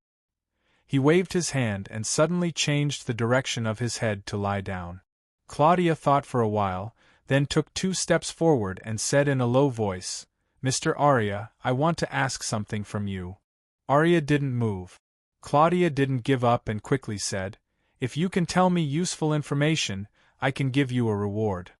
He waved his hand and suddenly changed the direction of his head to lie down. Claudia thought for a while, then took 2 steps forward and said in a low voice, Mr. Arya, I want to ask something from you. Arya didn't move. Claudia didn't give up and quickly said, If you can tell me useful information, I can give you a reward.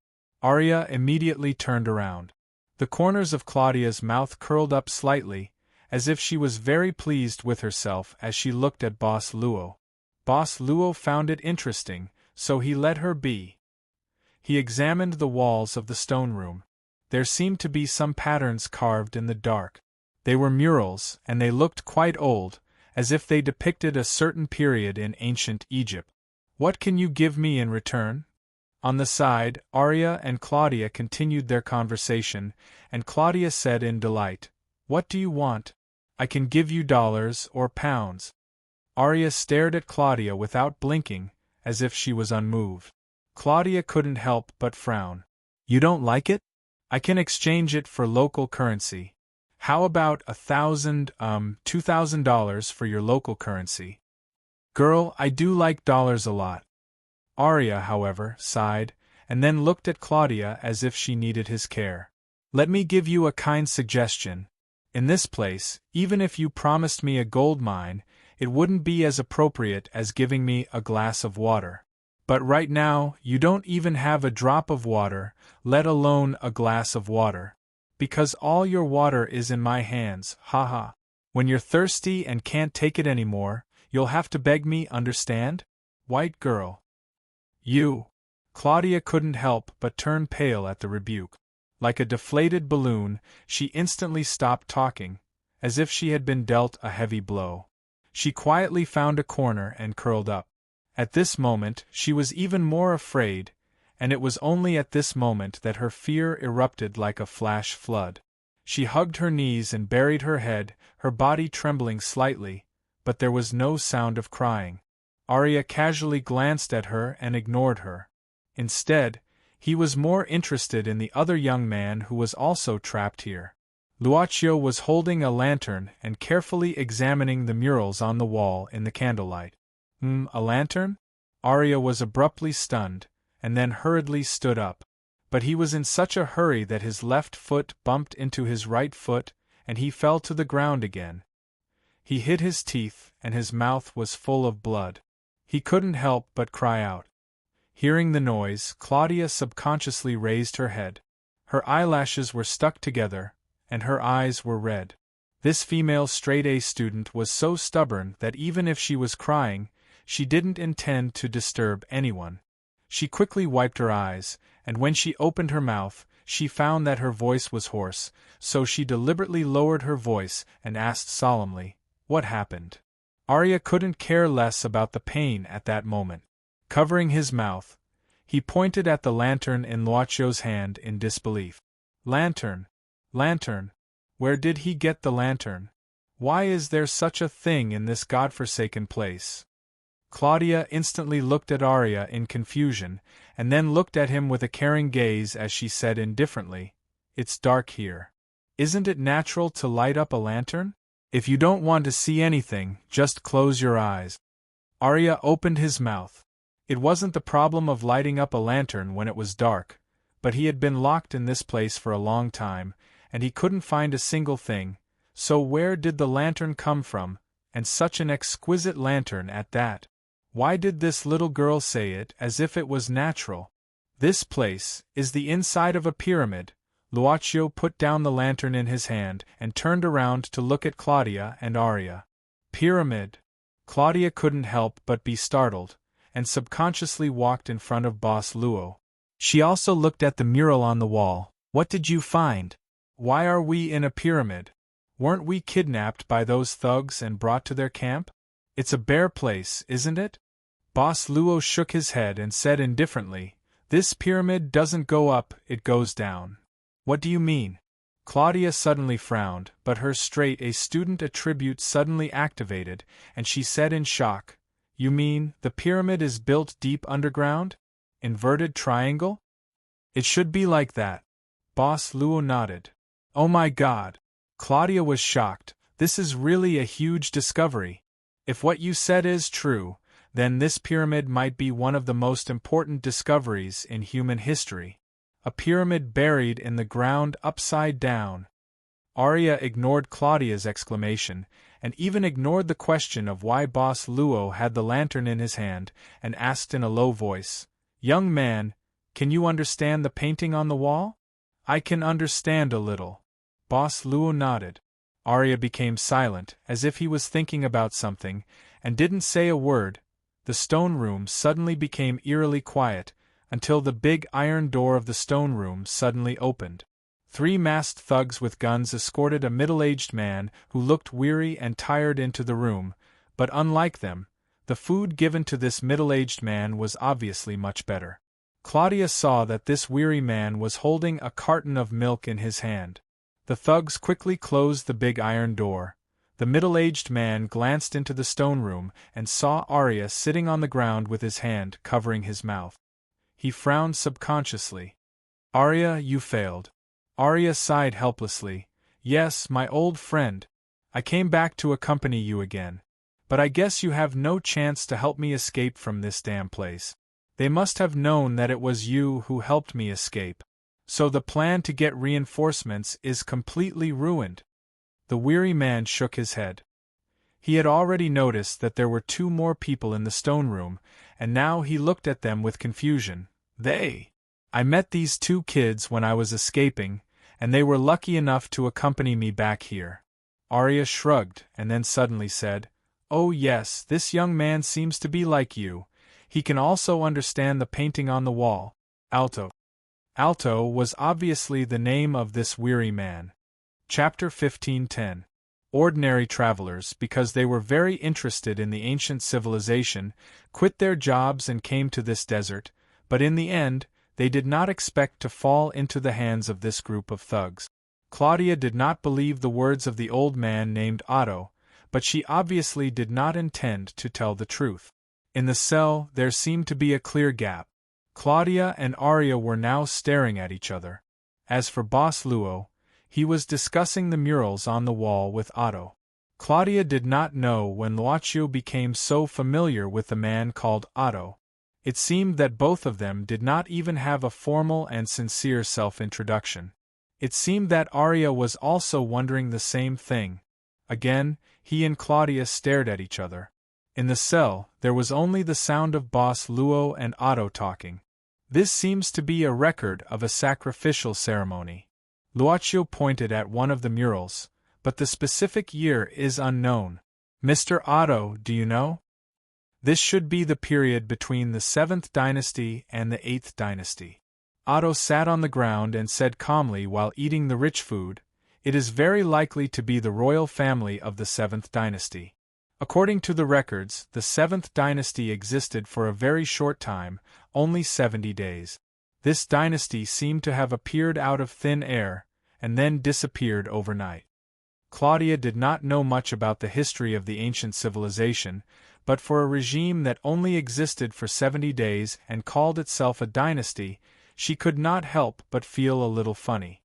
Arya immediately turned around. The corners of Claudia's mouth curled up slightly, as if she was very pleased with herself as she looked at Boss Luo. Boss Luo found it interesting, so he let her be. He examined the walls of the stone room. There seemed to be some patterns carved in the dark. They were murals, and they looked quite old, as if they depicted a certain period in ancient Egypt. What can you give me in return? On the side, Arya and Claudia continued their conversation, and Claudia said in delight, What do you want? I can give you dollars or pounds. Arya stared at Claudia without blinking, as if she was unmoved. Claudia couldn't help but frown. You don't like it? I can exchange it for local currency. How about $2,000 for your local currency? Girl, I do like dollars a lot. Arya, however, sighed, and then looked at Claudia as if she needed his care. Let me give you a kind suggestion. In this place, even if you promised me a gold mine, it wouldn't be as appropriate as giving me a glass of water. But right now, you don't even have a drop of water, let alone a glass of water. Because all your water is in my hands, haha. When you're thirsty and can't take it anymore, you'll have to beg me, understand? White girl. You. Claudia couldn't help but turn pale at the rebuke. Like a deflated balloon, she instantly stopped talking, as if she had been dealt a heavy blow. She quietly found a corner and curled up. At this moment, she was even more afraid, and it was only at this moment that her fear erupted like a flash flood. She hugged her knees and buried her head, her body trembling slightly, but there was no sound of crying. Arya casually glanced at her and ignored her. Instead, he was more interested in the other young man who was also trapped here. Luaccio was holding a lantern and carefully examining the murals on the wall in the candlelight. A lantern? Arya was abruptly stunned, and then hurriedly stood up. But he was in such a hurry that his left foot bumped into his right foot, and he fell to the ground again. He hid his teeth, and his mouth was full of blood. He couldn't help but cry out. Hearing the noise, Claudia subconsciously raised her head. Her eyelashes were stuck together, and her eyes were red. This female straight-A student was so stubborn that even if she was crying, she didn't intend to disturb anyone. She quickly wiped her eyes, and when she opened her mouth, she found that her voice was hoarse, so she deliberately lowered her voice and asked solemnly, "What happened?" Arya couldn't care less about the pain at that moment. Covering his mouth, he pointed at the lantern in Luaccio's hand in disbelief. Lantern? Lantern? Where did he get the lantern? Why is there such a thing in this godforsaken place? Claudia instantly looked at Arya in confusion, and then looked at him with a caring gaze as she said indifferently, "It's dark here. Isn't it natural to light up a lantern? If you don't want to see anything, just close your eyes." Arya opened his mouth. It wasn't the problem of lighting up a lantern when it was dark, but he had been locked in this place for a long time, and he couldn't find a single thing, so where did the lantern come from, and such an exquisite lantern at that? Why did this little girl say it as if it was natural? This place is the inside of a pyramid. Luaccio put down the lantern in his hand and turned around to look at Claudia and Arya. Pyramid? Claudia couldn't help but be startled, and subconsciously walked in front of Boss Luo. She also looked at the mural on the wall. "What did you find? Why are we in a pyramid? Weren't we kidnapped by those thugs and brought to their camp? It's a bare place, isn't it?" Boss Luo shook his head and said indifferently, "This pyramid doesn't go up, it goes down." "What do you mean?" Claudia suddenly frowned, but her straight-A student attribute suddenly activated, and she said in shock, "You mean, the pyramid is built deep underground? Inverted triangle?" "It should be like that." Boss Luo nodded. "Oh my God!" Claudia was shocked. "This is really a huge discovery. If what you said is true, then this pyramid might be one of the most important discoveries in human history. A pyramid buried in the ground upside down." Arya ignored Claudia's exclamation, and even ignored the question of why Boss Luo had the lantern in his hand, and asked in a low voice, "Young man, can you understand the painting on the wall?" "I can understand a little." Boss Luo nodded. Arya became silent, as if he was thinking about something, and didn't say a word. The stone room suddenly became eerily quiet, until the big iron door of the stone room suddenly opened. 3 masked thugs with guns escorted a middle-aged man who looked weary and tired into the room, but unlike them, the food given to this middle-aged man was obviously much better. Claudia saw that this weary man was holding a carton of milk in his hand. The thugs quickly closed the big iron door. The middle-aged man glanced into the stone room and saw Arya sitting on the ground with his hand covering his mouth. He frowned subconsciously. "Arya, you failed." Arya sighed helplessly. "Yes, my old friend. I came back to accompany you again. But I guess you have no chance to help me escape from this damn place. They must have known that it was you who helped me escape. So the plan to get reinforcements is completely ruined." The weary man shook his head. He had already noticed that there were 2 more people in the stone room, and now he looked at them with confusion. I met these 2 kids when I was escaping, and they were lucky enough to accompany me back here." Arya shrugged, and then suddenly said, "Oh yes, this young man seems to be like you. He can also understand the painting on the wall." Alto. Alto was obviously the name of this weary man. Chapter 15:10. Ordinary travelers, because they were very interested in the ancient civilization, quit their jobs and came to this desert, but in the end, they did not expect to fall into the hands of this group of thugs. Claudia did not believe the words of the old man named Otto, but she obviously did not intend to tell the truth. In the cell, there seemed to be a clear gap. Claudia and Arya were now staring at each other. As for Boss Luo, He was discussing the murals on the wall with Otto. Claudia did not know when Lucio became so familiar with the man called Otto. It seemed that both of them did not even have a formal and sincere self-introduction. It seemed that Arya was also wondering the same thing. Again, he and Claudia stared at each other. In the cell, there was only the sound of Boss Luo and Otto talking. This seems to be a record of a sacrificial ceremony. Lucio pointed at one of the murals, but the specific year is unknown. Mr. Otto, do you know? This should be the period between the 7th dynasty and the 8th dynasty. Otto sat on the ground and said calmly while eating the rich food, "It is very likely to be the royal family of the 7th dynasty." According to the records, the 7th dynasty existed for a very short time, only 70 days. This dynasty seemed to have appeared out of thin air, and then disappeared overnight. Claudia did not know much about the history of the ancient civilization, but for a regime that only existed for 70 days and called itself a dynasty, she could not help but feel a little funny.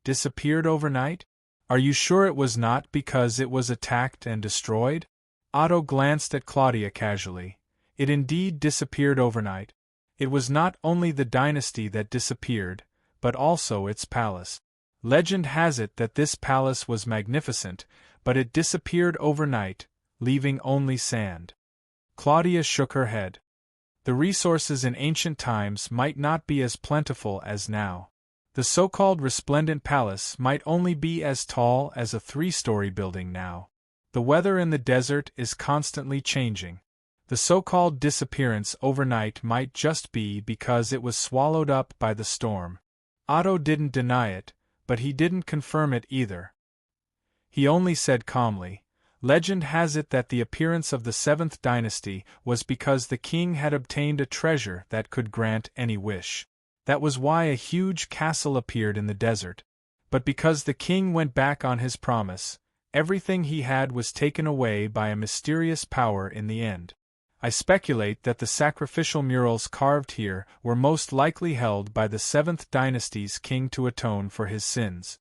Disappeared overnight? Are you sure it was not because it was attacked and destroyed? Otto glanced at Claudia casually. It indeed disappeared overnight. It was not only the dynasty that disappeared, but also its palace. Legend has it that this palace was magnificent, but it disappeared overnight, leaving only sand. Claudia shook her head. The resources in ancient times might not be as plentiful as now. The so-called resplendent palace might only be as tall as a 3-story building now. The weather in the desert is constantly changing. The so-called disappearance overnight might just be because it was swallowed up by the storm. Otto didn't deny it, but he didn't confirm it either. He only said calmly, "Legend has it that the appearance of the 7th dynasty was because the king had obtained a treasure that could grant any wish. That was why a huge castle appeared in the desert. But because the king went back on his promise, everything he had was taken away by a mysterious power in the end. I speculate that the sacrificial murals carved here were most likely held by the 7th dynasty's king to atone for his sins."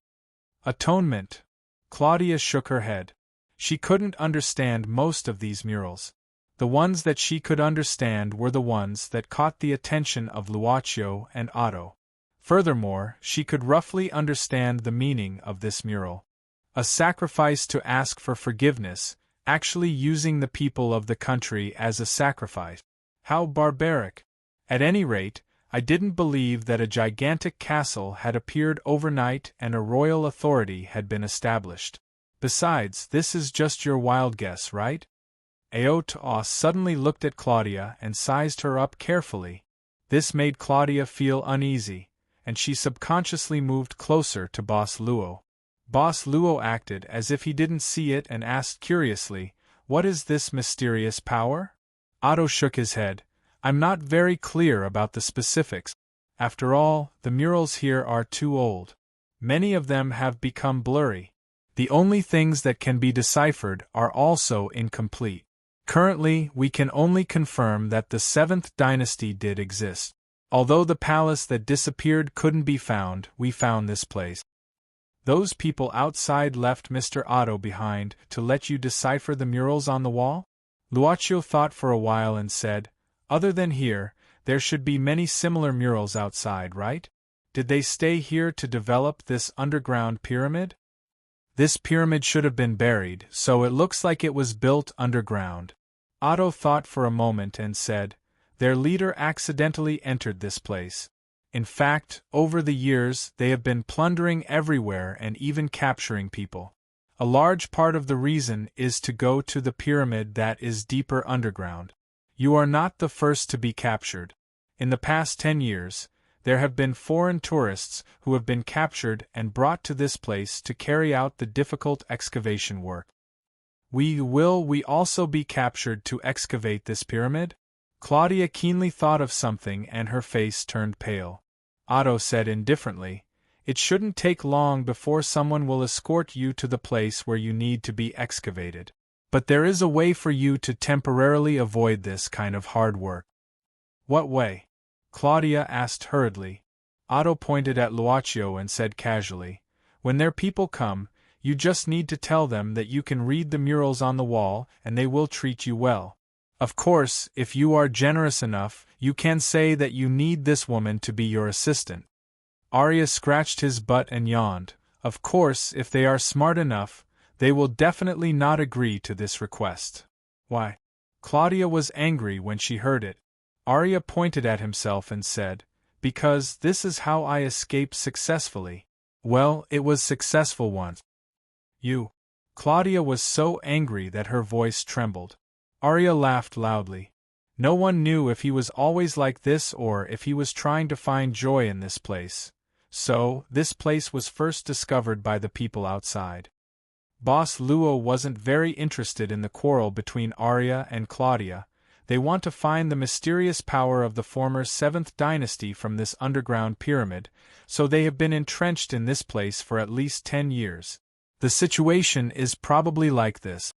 Atonement. Claudia shook her head. She couldn't understand most of these murals. The ones that she could understand were the ones that caught the attention of Lucio and Otto. Furthermore, she could roughly understand the meaning of this mural. A sacrifice to ask for forgiveness, actually using the people of the country as a sacrifice. How barbaric! At any rate, I didn't believe that a gigantic castle had appeared overnight and a royal authority had been established. Besides, this is just your wild guess, right? Aotos suddenly looked at Claudia and sized her up carefully. This made Claudia feel uneasy, and she subconsciously moved closer to Boss Luo. Boss Luo acted as if he didn't see it and asked curiously, "What is this mysterious power?" Otto shook his head. "I'm not very clear about the specifics. After all, the murals here are too old. Many of them have become blurry. The only things that can be deciphered are also incomplete. Currently, we can only confirm that the 7th dynasty did exist. Although the palace that disappeared couldn't be found, we found this place. Those people outside left Mr. Otto behind to let you decipher the murals on the wall?" Lucio thought for a while and said, "Other than here, there should be many similar murals outside, right? Did they stay here to develop this underground pyramid?" "This pyramid should have been buried, so it looks like it was built underground." Otto thought for a moment and said, "Their leader accidentally entered this place. In fact, over the years, they have been plundering everywhere and even capturing people. A large part of the reason is to go to the pyramid that is deeper underground. You are not the first to be captured. In the past 10 years, there have been foreign tourists who have been captured and brought to this place to carry out the difficult excavation work. Will we also be captured to excavate this pyramid?" Claudia keenly thought of something and her face turned pale. Otto said indifferently, "It shouldn't take long before someone will escort you to the place where you need to be excavated. But there is a way for you to temporarily avoid this kind of hard work." "What way?" Claudia asked hurriedly. Otto pointed at Lucio and said casually, When their people come, you just need to tell them that you can read the murals on the wall and they will treat you well. Of course, if you are generous enough, you can say that you need this woman to be your assistant. Arya scratched his butt and yawned. Of course, if they are smart enough, they will definitely not agree to this request. Why? Claudia was angry when she heard it. Arya pointed at himself and said, "Because this is how I escaped successfully." Well, it was successful once. You. Claudia was so angry that her voice trembled. Arya laughed loudly. No one knew if he was always like this or if he was trying to find joy in this place. So, this place was first discovered by the people outside. Boss Luo wasn't very interested in the quarrel between Arya and Claudia. They want to find the mysterious power of the former 7th dynasty from this underground pyramid, so they have been entrenched in this place for at least 10 years. The situation is probably like this.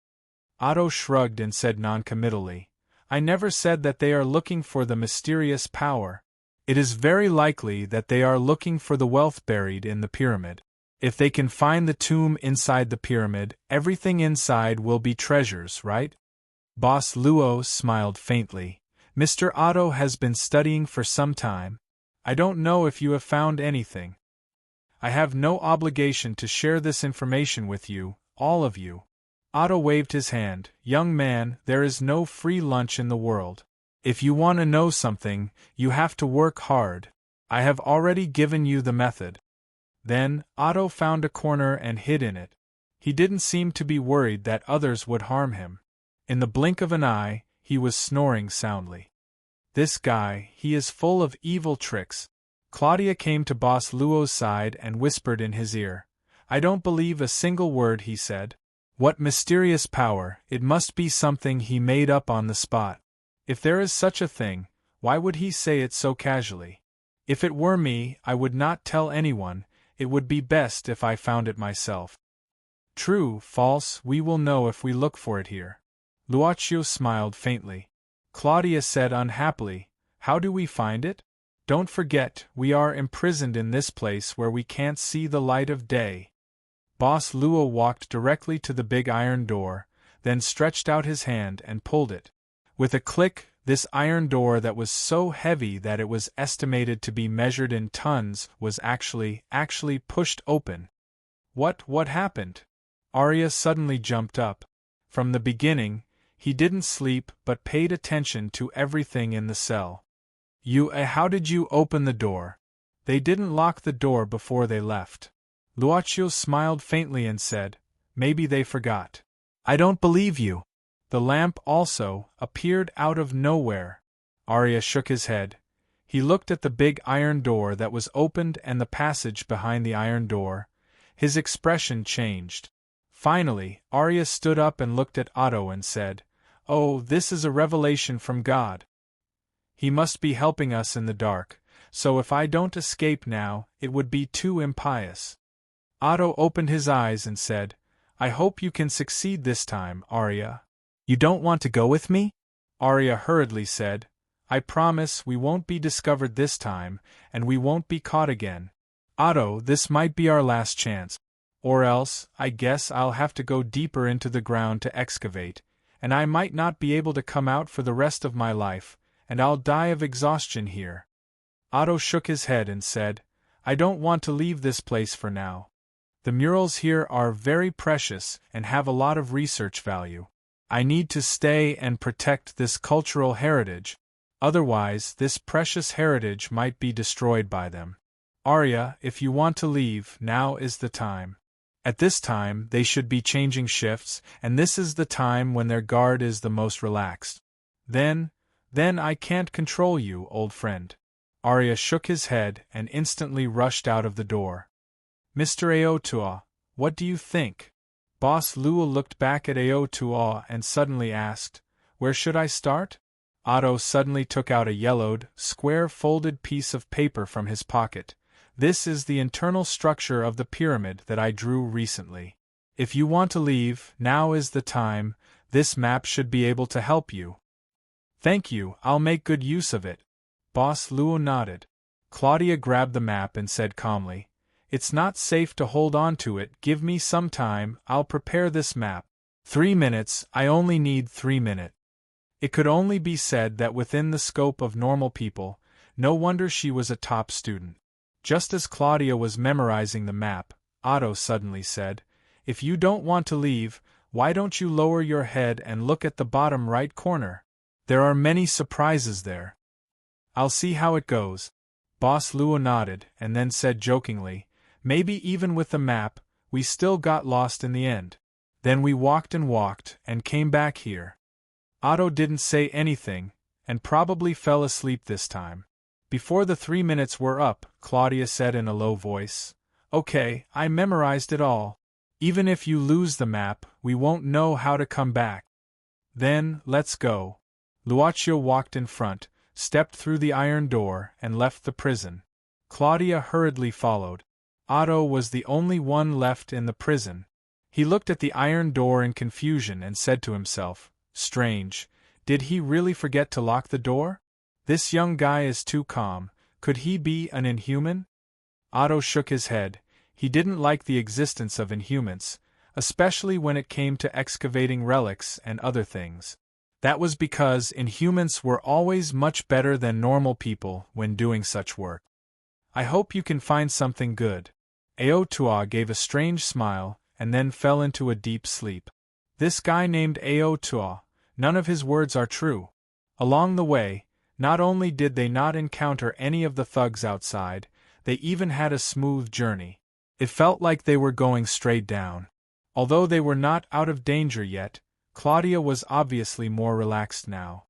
Otto shrugged and said noncommittally, "I never said that they are looking for the mysterious power. It is very likely that they are looking for the wealth buried in the pyramid. If they can find the tomb inside the pyramid, everything inside will be treasures, right?" Boss Luo smiled faintly. "Mr. Otto has been studying for some time. I don't know if you have found anything. I have no obligation to share this information with you, all of you." Otto waved his hand. "Young man, there is no free lunch in the world. If you want to know something, you have to work hard. I have already given you the method." Then, Otto found a corner and hid in it. He didn't seem to be worried that others would harm him. In the blink of an eye, he was snoring soundly. "This guy, he is full of evil tricks." Claudia came to Boss Luo's side and whispered in his ear. "I don't believe a single word he said. What mysterious power, it must be something he made up on the spot. If there is such a thing, why would he say it so casually? If it were me, I would not tell anyone, it would be best if I found it myself." "True, false, we will know if we look for it here." Luocio smiled faintly. Claudia said unhappily, "How do we find it? Don't forget, we are imprisoned in this place where we can't see the light of day." Boss Luo walked directly to the big iron door, then stretched out his hand and pulled it. With a click, this iron door that was so heavy that it was estimated to be measured in tons was actually pushed open. What happened?" Arya suddenly jumped up. From the beginning, he didn't sleep but paid attention to everything in the cell. How did you open the door? They didn't lock the door before they left." Luocio smiled faintly and said, "Maybe they forgot." "I don't believe you." The lamp also appeared out of nowhere. Arya shook his head. He looked at the big iron door that was opened and the passage behind the iron door. His expression changed. Finally, Arya stood up and looked at Otto and said, "Oh, this is a revelation from God. He must be helping us in the dark, so if I don't escape now, it would be too impious." Otto opened his eyes and said, "I hope you can succeed this time, Arya." "You don't want to go with me?" Arya hurriedly said, "I promise we won't be discovered this time, and we won't be caught again. Otto, this might be our last chance. Or else, I guess I'll have to go deeper into the ground to excavate, and I might not be able to come out for the rest of my life, and I'll die of exhaustion here." Otto shook his head and said, "I don't want to leave this place for now. The murals here are very precious and have a lot of research value. I need to stay and protect this cultural heritage, otherwise this precious heritage might be destroyed by them. Arya, if you want to leave, now is the time. At this time they should be changing shifts, and this is the time when their guard is the most relaxed. Then I can't control you, old friend." Arya shook his head and instantly rushed out of the door. "Mr. Aotua, what do you think?" Boss Luo looked back at Aotua and suddenly asked, "Where should I start?" Otto suddenly took out a yellowed, square-folded piece of paper from his pocket. "This is the internal structure of the pyramid that I drew recently. If you want to leave, now is the time. This map should be able to help you." "Thank you, I'll make good use of it." Boss Luo nodded. Claudia grabbed the map and said calmly, It's not safe to hold on to it. Give me some time, I'll prepare this map. 3 minutes, I only need 3 minutes. It could only be said that within the scope of normal people, no wonder she was a top student. Just as Claudia was memorizing the map, Otto suddenly said, "If you don't want to leave, why don't you lower your head and look at the bottom right corner? There are many surprises there." "I'll see how it goes." Boss Luo nodded and then said jokingly, "Maybe even with the map, we still got lost in the end. Then we walked and came back here." Otto didn't say anything, and probably fell asleep this time. Before the 3 minutes were up, Claudia said in a low voice, "Okay, I memorized it all. Even if you lose the map, we won't know how to come back." "Then, let's go." Luocio walked in front, stepped through the iron door, and left the prison. Claudia hurriedly followed. Otto was the only one left in the prison. He looked at the iron door in confusion and said to himself, "Strange, did he really forget to lock the door? This young guy is too calm. Could he be an inhuman?" Otto shook his head. He didn't like the existence of inhumans, especially when it came to excavating relics and other things. That was because inhumans were always much better than normal people when doing such work. "I hope you can find something good." Aotua gave a strange smile and then fell into a deep sleep. This guy named Aotua, none of his words are true. Along the way, not only did they not encounter any of the thugs outside, they even had a smooth journey. It felt like they were going straight down. Although they were not out of danger yet, Claudia was obviously more relaxed now.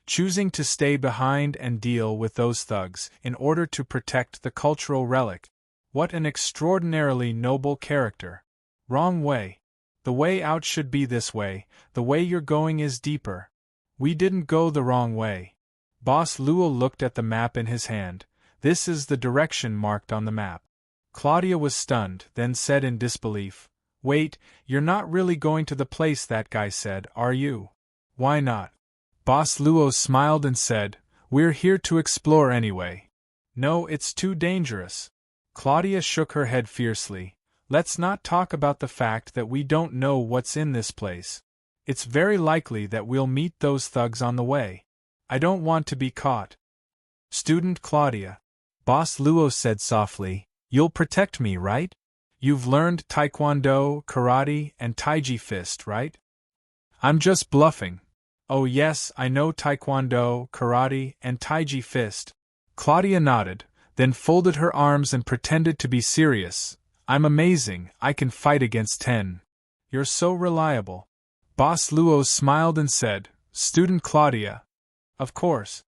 Choosing to stay behind and deal with those thugs in order to protect the cultural relic. What an extraordinarily noble character. Wrong way. The way out should be this way. The way you're going is deeper. We didn't go the wrong way. Boss Luo looked at the map in his hand. This is the direction marked on the map. Claudia was stunned, then said in disbelief, "Wait, you're not really going to the place that guy said, are you?" "Why not?" Boss Luo smiled and said, "We're here to explore anyway." "No, it's too dangerous." Claudia shook her head fiercely. "Let's not talk about the fact that we don't know what's in this place. It's very likely that we'll meet those thugs on the way. I don't want to be caught." "Student Claudia," Boss Luo said softly, "you'll protect me, right? You've learned Taekwondo, Karate, and Taiji Fist, right?" "I'm just bluffing." "Oh yes, I know Taekwondo, Karate, and Taiji Fist." Claudia nodded, then folded her arms and pretended to be serious. "I'm amazing, I can fight against 10. You're so reliable." Boss Luo smiled and said, "Student Claudia." "Of course."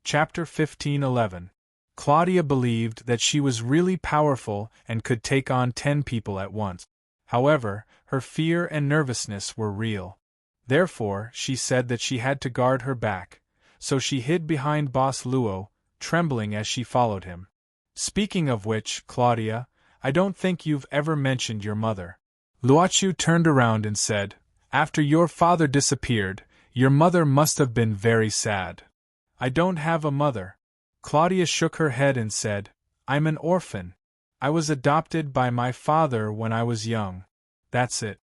Chapter 15:11. Claudia believed that she was really powerful and could take on 10 people at once. However, her fear and nervousness were real. Therefore, she said that she had to guard her back, so she hid behind Boss Luo, trembling as she followed him. "Speaking of which, Claudia, I don't think you've ever mentioned your mother." Luochu turned around and said, "After your father disappeared, your mother must have been very sad." "I don't have a mother." Claudia shook her head and said, "I'm an orphan. I was adopted by my father when I was young." "That's it."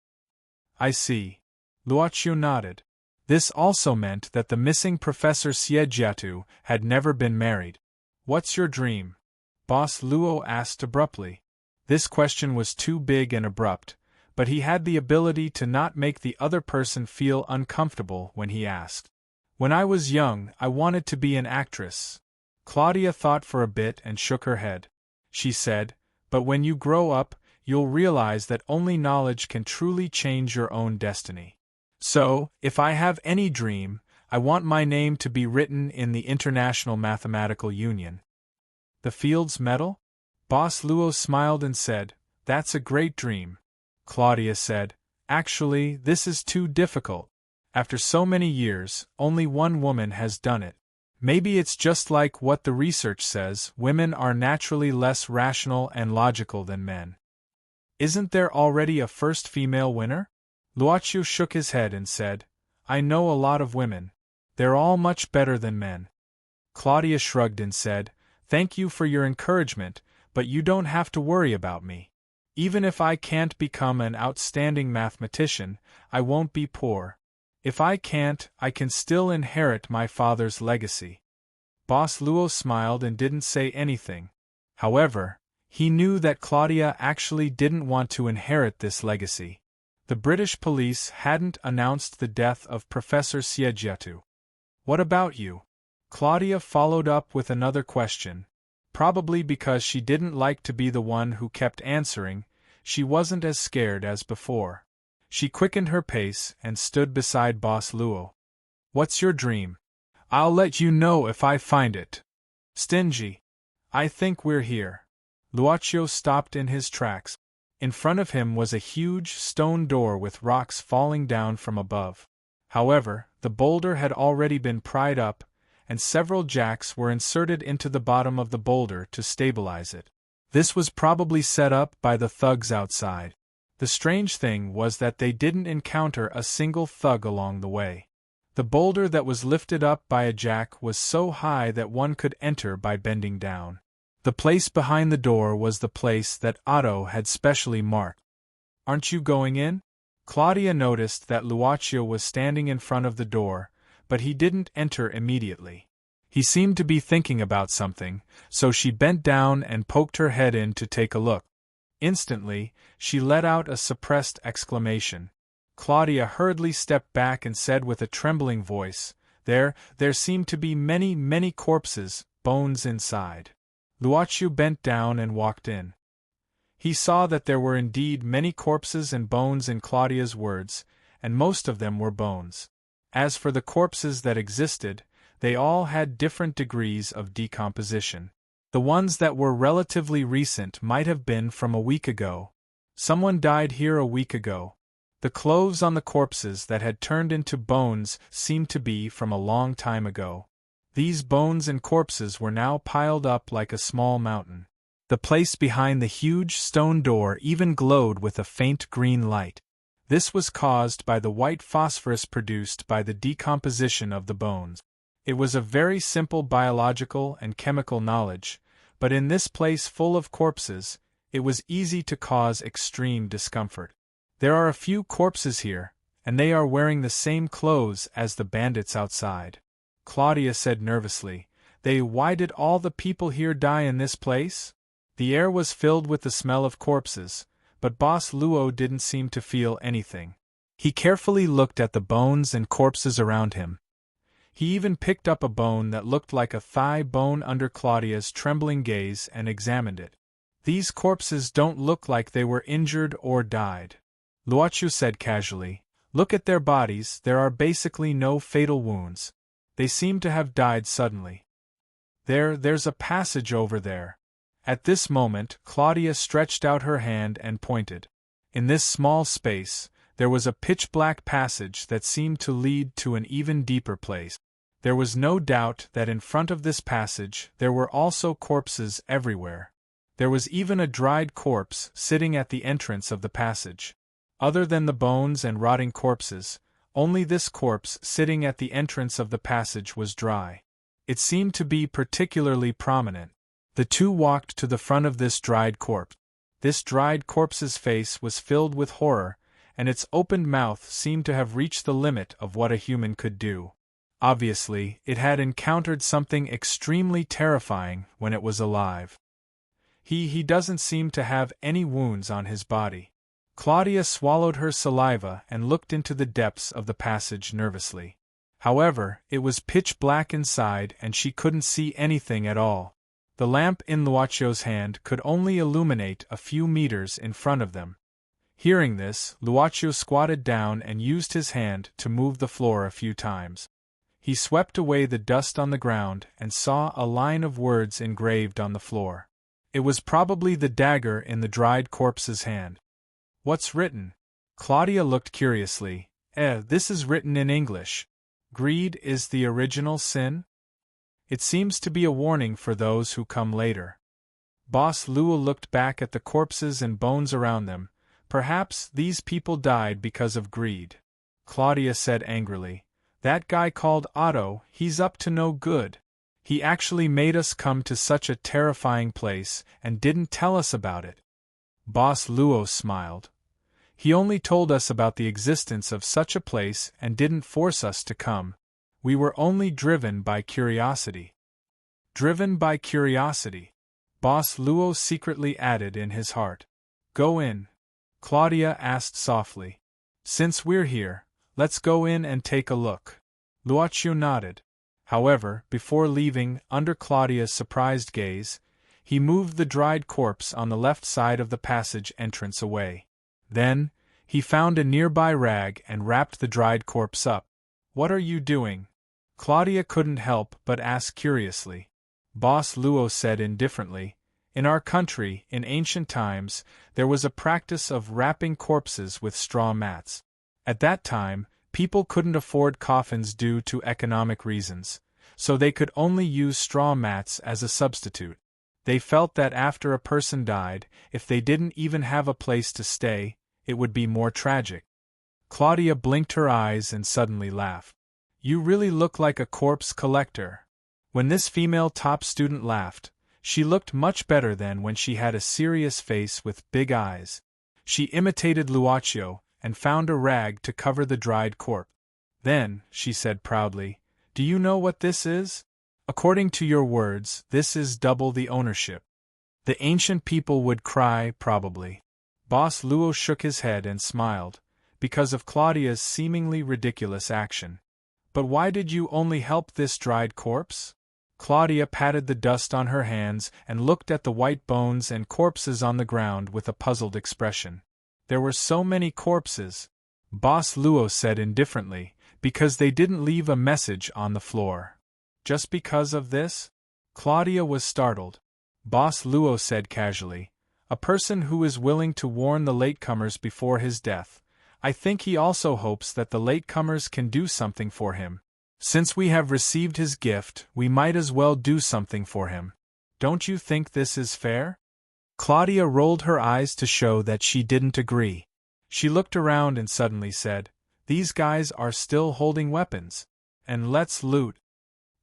"I see." Luochu nodded. This also meant that the missing Professor Siejiatu had never been married. "What's your dream?" Boss Luo asked abruptly. This question was too big and abrupt, but he had the ability to not make the other person feel uncomfortable when he asked. "When I was young, I wanted to be an actress." Claudia thought for a bit and shook her head. She said, "But when you grow up, you'll realize that only knowledge can truly change your own destiny. So, if I have any dream, I want my name to be written in the International Mathematical Union." "The Fields Medal?" Boss Luo smiled and said, "That's a great dream." Claudia said, "Actually, this is too difficult. After so many years, only one woman has done it. Maybe it's just like what the research says, women are naturally less rational and logical than men." "Isn't there already a first female winner?" Luochu shook his head and said, "I know a lot of women. They're all much better than men." Claudia shrugged and said, "Thank you for your encouragement, but you don't have to worry about me. Even if I can't become an outstanding mathematician, I won't be poor. If I can't, I can still inherit my father's legacy." Boss Luo smiled and didn't say anything. However, he knew that Claudia actually didn't want to inherit this legacy. The British police hadn't announced the death of Professor Siegiatu. "What about you?" Claudia followed up with another question. Probably because she didn't like to be the one who kept answering, she wasn't as scared as before. She quickened her pace and stood beside Boss Luo. "What's your dream?" "I'll let you know if I find it." "Stingy." "I think we're here." Luocio stopped in his tracks. In front of him was a huge stone door with rocks falling down from above. However, the boulder had already been pried up, and several jacks were inserted into the bottom of the boulder to stabilize it. This was probably set up by the thugs outside. The strange thing was that they didn't encounter a single thug along the way. The boulder that was lifted up by a jack was so high that one could enter by bending down. The place behind the door was the place that Otto had specially marked. "Aren't you going in?" Claudia noticed that Luocio was standing in front of the door, but he didn't enter immediately. He seemed to be thinking about something, so she bent down and poked her head in to take a look. Instantly, she let out a suppressed exclamation. Claudia hurriedly stepped back and said with a trembling voice, There seem to be many corpses, bones inside." Luocio bent down and walked in. He saw that there were indeed many corpses and bones in Claudia's words, and most of them were bones. As for the corpses that existed, they all had different degrees of decomposition. The ones that were relatively recent might have been from a week ago. Someone died here a week ago. The clothes on the corpses that had turned into bones seemed to be from a long time ago. These bones and corpses were now piled up like a small mountain. The place behind the huge stone door even glowed with a faint green light. This was caused by the white phosphorus produced by the decomposition of the bones. It was a very simple biological and chemical knowledge, but in this place full of corpses, it was easy to cause extreme discomfort. "There are a few corpses here, and they are wearing the same clothes as the bandits outside," Claudia said nervously. Why did all the people here die in this place?" The air was filled with the smell of corpses, but Boss Luo didn't seem to feel anything. He carefully looked at the bones and corpses around him. He even picked up a bone that looked like a thigh bone under Claudia's trembling gaze and examined it. "These corpses don't look like they were injured or died," Luocio said casually. "Look at their bodies, there are basically no fatal wounds. They seem to have died suddenly. There's a passage over there." At this moment, Claudia stretched out her hand and pointed. In this small space, there was a pitch-black passage that seemed to lead to an even deeper place. There was no doubt that in front of this passage there were also corpses everywhere. There was even a dried corpse sitting at the entrance of the passage. Other than the bones and rotting corpses, only this corpse sitting at the entrance of the passage was dry. It seemed to be particularly prominent. The two walked to the front of this dried corpse. This dried corpse's face was filled with horror, and its opened mouth seemed to have reached the limit of what a human could do. Obviously, it had encountered something extremely terrifying when it was alive. He doesn't seem to have any wounds on his body." Claudia swallowed her saliva and looked into the depths of the passage nervously. However, it was pitch black inside and she couldn't see anything at all. The lamp in Luocio's hand could only illuminate a few meters in front of them. Hearing this, Luocio squatted down and used his hand to move the floor a few times. He swept away the dust on the ground and saw a line of words engraved on the floor. It was probably the dagger in the dried corpse's hand. "What's written?" Claudia looked curiously. This is written in English. Greed is the original sin? It seems to be a warning for those who come later." Boss Luo looked back at the corpses and bones around them. "Perhaps these people died because of greed," Claudia said angrily. "That guy called Otto, he's up to no good. He actually made us come to such a terrifying place and didn't tell us about it. Boss Luo smiled. He only told us about the existence of such a place and didn't force us to come. We were only driven by curiosity. Driven by curiosity, Boss Luo secretly added in his heart. Go in, Claudia asked softly. Since we're here, let's go in and take a look. Luocio nodded. However, before leaving, under Claudia's surprised gaze, he moved the dried corpse on the left side of the passage entrance away. Then, he found a nearby rag and wrapped the dried corpse up. What are you doing? Claudia couldn't help but ask curiously. Boss Luo said indifferently, in our country, in ancient times, there was a practice of wrapping corpses with straw mats. At that time, people couldn't afford coffins due to economic reasons, so they could only use straw mats as a substitute. They felt that after a person died, if they didn't even have a place to stay, it would be more tragic. Claudia blinked her eyes and suddenly laughed. You really look like a corpse collector. When this female top student laughed, she looked much better than when she had a serious face with big eyes. She imitated Luocio and found a rag to cover the dried corpse. Then, she said proudly, do you know what this is? According to your words, this is double the ownership. The ancient people would cry, probably. Boss Luo shook his head and smiled, because of Claudia's seemingly ridiculous action. But why did you only help this dried corpse? Claudia patted the dust on her hands and looked at the white bones and corpses on the ground with a puzzled expression. There were so many corpses, Boss Luo said indifferently, because they didn't leave a message on the floor. Just because of this? Claudia was startled. Boss Luo said casually, a person who is willing to warn the latecomers before his death. I think he also hopes that the latecomers can do something for him. Since we have received his gift, we might as well do something for him. Don't you think this is fair? Claudia rolled her eyes to show that she didn't agree. She looked around and suddenly said, these guys are still holding weapons. And let's loot.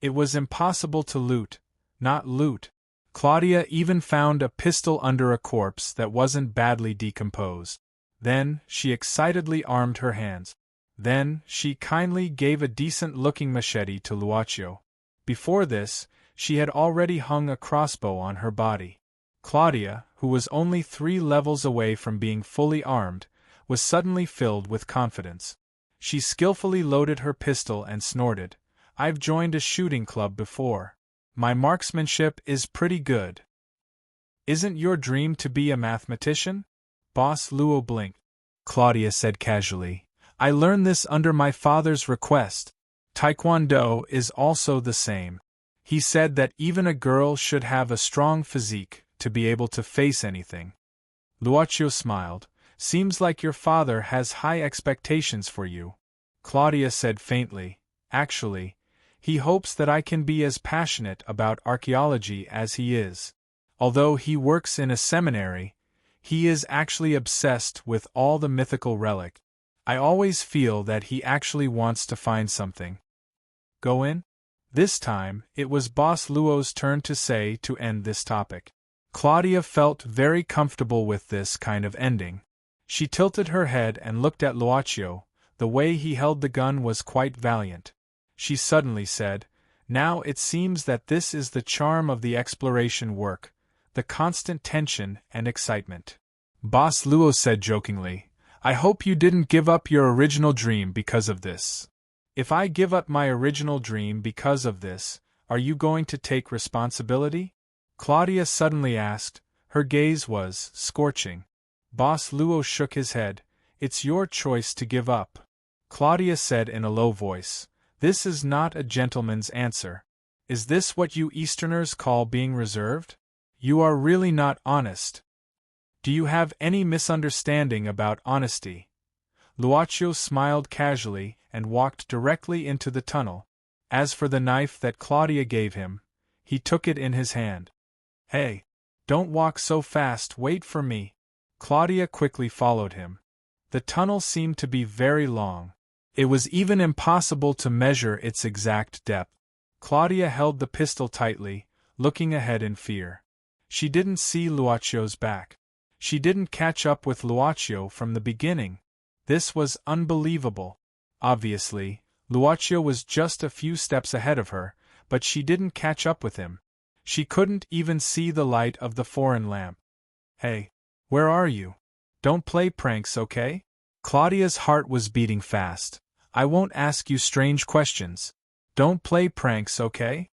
It was impossible to loot, not loot. Claudia even found a pistol under a corpse that wasn't badly decomposed. Then, she excitedly armed her hands. Then, she kindly gave a decent-looking machete to Luocio. Before this, she had already hung a crossbow on her body. Claudia, who was only 3 levels away from being fully armed, was suddenly filled with confidence. She skillfully loaded her pistol and snorted, I've joined a shooting club before. My marksmanship is pretty good. Isn't your dream to be a mathematician? Boss Luo blinked. Claudia said casually, I learned this under my father's request. Taekwondo is also the same. He said that even a girl should have a strong physique to be able to face anything. Luocio smiled. Seems like your father has high expectations for you. Claudia said faintly, actually, he hopes that I can be as passionate about archaeology as he is. Although he works in a seminary, he is actually obsessed with all the mythical relic. I always feel that he actually wants to find something. Go in? This time, it was Boss Luo's turn to say to end this topic. Claudia felt very comfortable with this kind of ending. She tilted her head and looked at Luocio. The way he held the gun was quite valiant. She suddenly said, now it seems that this is the charm of the exploration work, the constant tension and excitement. Boss Luo said jokingly, I hope you didn't give up your original dream because of this. If I give up my original dream because of this, are you going to take responsibility? Claudia suddenly asked. Her gaze was scorching. Boss Luo shook his head. It's your choice to give up. Claudia said in a low voice, this is not a gentleman's answer. Is this what you Easterners call being reserved? You are really not honest. Do you have any misunderstanding about honesty? Luocio smiled casually and walked directly into the tunnel. As for the knife that Claudia gave him, he took it in his hand. Hey! Don't walk so fast, wait for me. Claudia quickly followed him. The tunnel seemed to be very long. It was even impossible to measure its exact depth. Claudia held the pistol tightly, looking ahead in fear. She didn't see Luacio's back. She didn't catch up with Luacio from the beginning. This was unbelievable. Obviously, Luacio was just a few steps ahead of her, but she didn't catch up with him. She couldn't even see the light of the foreign lamp. Hey, where are you? Don't play pranks, okay? Claudia's heart was beating fast. I won't ask you strange questions. Don't play pranks, okay?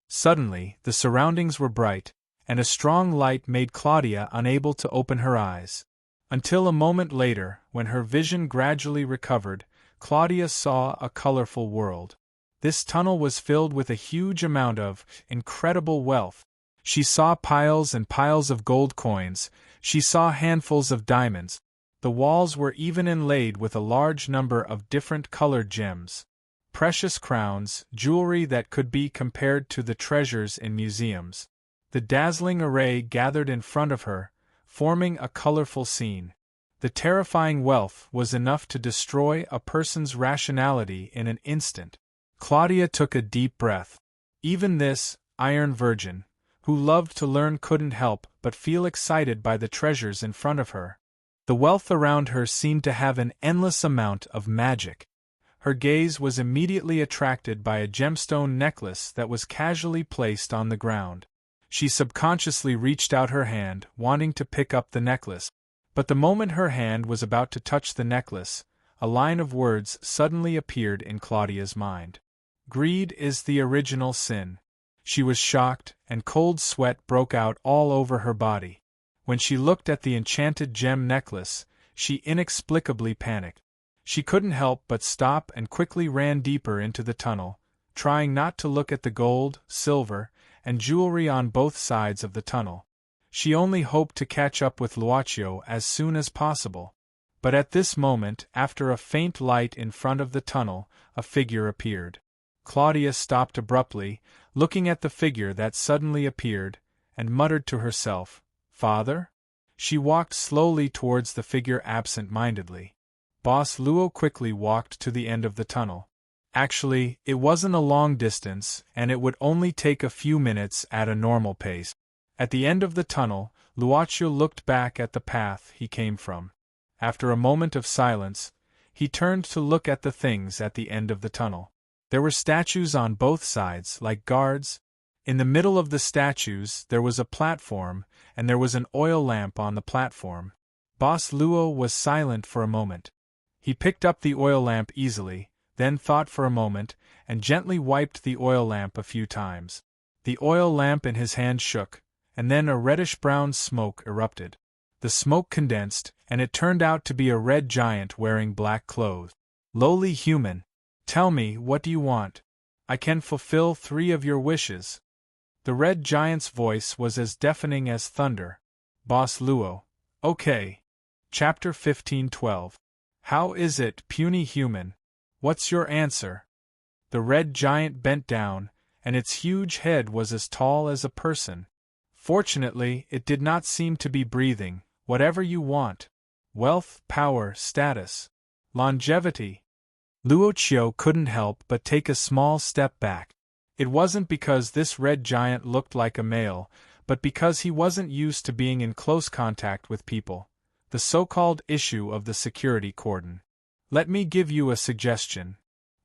Suddenly, the surroundings were bright, and a strong light made Claudia unable to open her eyes. Until a moment later, when her vision gradually recovered, Claudia saw a colorful world. This tunnel was filled with a huge amount of incredible wealth. She saw piles and piles of gold coins. She saw handfuls of diamonds. The walls were even inlaid with a large number of different colored gems. Precious crowns, jewelry that could be compared to the treasures in museums. The dazzling array gathered in front of her, forming a colorful scene. The terrifying wealth was enough to destroy a person's rationality in an instant. Claudia took a deep breath. Even this iron virgin, who loved to learn, couldn't help but feel excited by the treasures in front of her. The wealth around her seemed to have an endless amount of magic. Her gaze was immediately attracted by a gemstone necklace that was casually placed on the ground. She subconsciously reached out her hand, wanting to pick up the necklace. But the moment her hand was about to touch the necklace, a line of words suddenly appeared in Claudia's mind. Greed is the original sin. She was shocked, and cold sweat broke out all over her body. When she looked at the enchanted gem necklace, she inexplicably panicked. She couldn't help but stop and quickly ran deeper into the tunnel, trying not to look at the gold, silver, and jewelry on both sides of the tunnel. She only hoped to catch up with Luacio as soon as possible. But at this moment, after a faint light in front of the tunnel, a figure appeared. Claudia stopped abruptly, looking at the figure that suddenly appeared, and muttered to herself, "Father?" She walked slowly towards the figure absent-mindedly. Boss Luo quickly walked to the end of the tunnel. Actually, it wasn't a long distance, and it would only take a few minutes at a normal pace. At the end of the tunnel, Luacio looked back at the path he came from. After a moment of silence, he turned to look at the things at the end of the tunnel. There were statues on both sides, like guards. In the middle of the statues, there was a platform, and there was an oil lamp on the platform. Boss Luo was silent for a moment. He picked up the oil lamp easily, then thought for a moment, and gently wiped the oil lamp a few times. The oil lamp in his hand shook, and then a reddish-brown smoke erupted. The smoke condensed, and it turned out to be a red giant wearing black clothes. "Lowly human, tell me, what do you want? I can fulfill 3 of your wishes." The red giant's voice was as deafening as thunder. Boss Luo. Okay. Chapter 15:12. How is it, puny human? What's your answer? The red giant bent down, and its huge head was as tall as a person. Fortunately, it did not seem to be breathing. Whatever you want. Wealth, power, status, longevity. Luocio couldn't help but take a small step back. It wasn't because this red giant looked like a male, but because he wasn't used to being in close contact with people. The so-called issue of the security cordon. Let me give you a suggestion.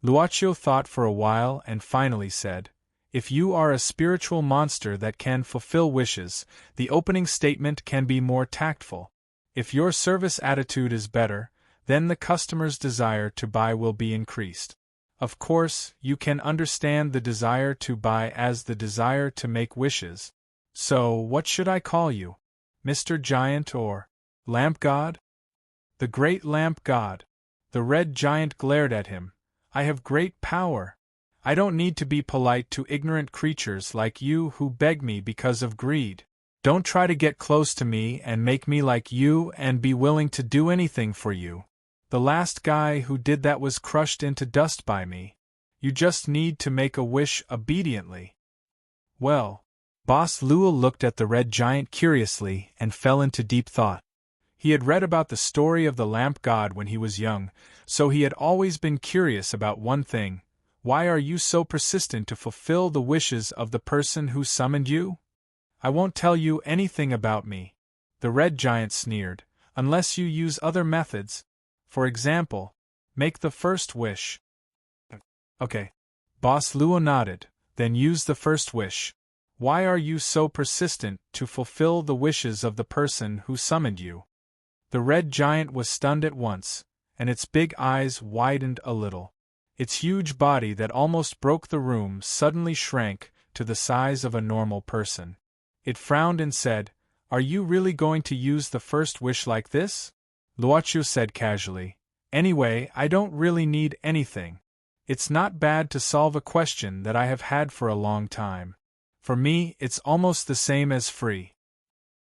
Luacio thought for a while and finally said, if you are a spiritual monster that can fulfill wishes, the opening statement can be more tactful. If your service attitude is better, then the customer's desire to buy will be increased. Of course, you can understand the desire to buy as the desire to make wishes. So, what should I call you? Mr. Giant or Lamp God? The Great Lamp God. The red giant glared at him. I have great power. I don't need to be polite to ignorant creatures like you who beg me because of greed. Don't try to get close to me and make me like you and be willing to do anything for you. The last guy who did that was crushed into dust by me. You just need to make a wish obediently. Well, Boss Luo looked at the red giant curiously and fell into deep thought. He had read about the story of the lamp god when he was young, so he had always been curious about one thing. Why are you so persistent to fulfill the wishes of the person who summoned you? I won't tell you anything about me, the red giant sneered, unless you use other methods. For example, make the first wish. Okay. Boss Luo nodded, then use the first wish. Why are you so persistent to fulfill the wishes of the person who summoned you? The red giant was stunned at once, and its big eyes widened a little. Its huge body that almost broke the room suddenly shrank to the size of a normal person. It frowned and said, "Are you really going to use the first wish like this?" Luochu said casually, "Anyway, I don't really need anything. It's not bad to solve a question that I have had for a long time. For me, it's almost the same as free."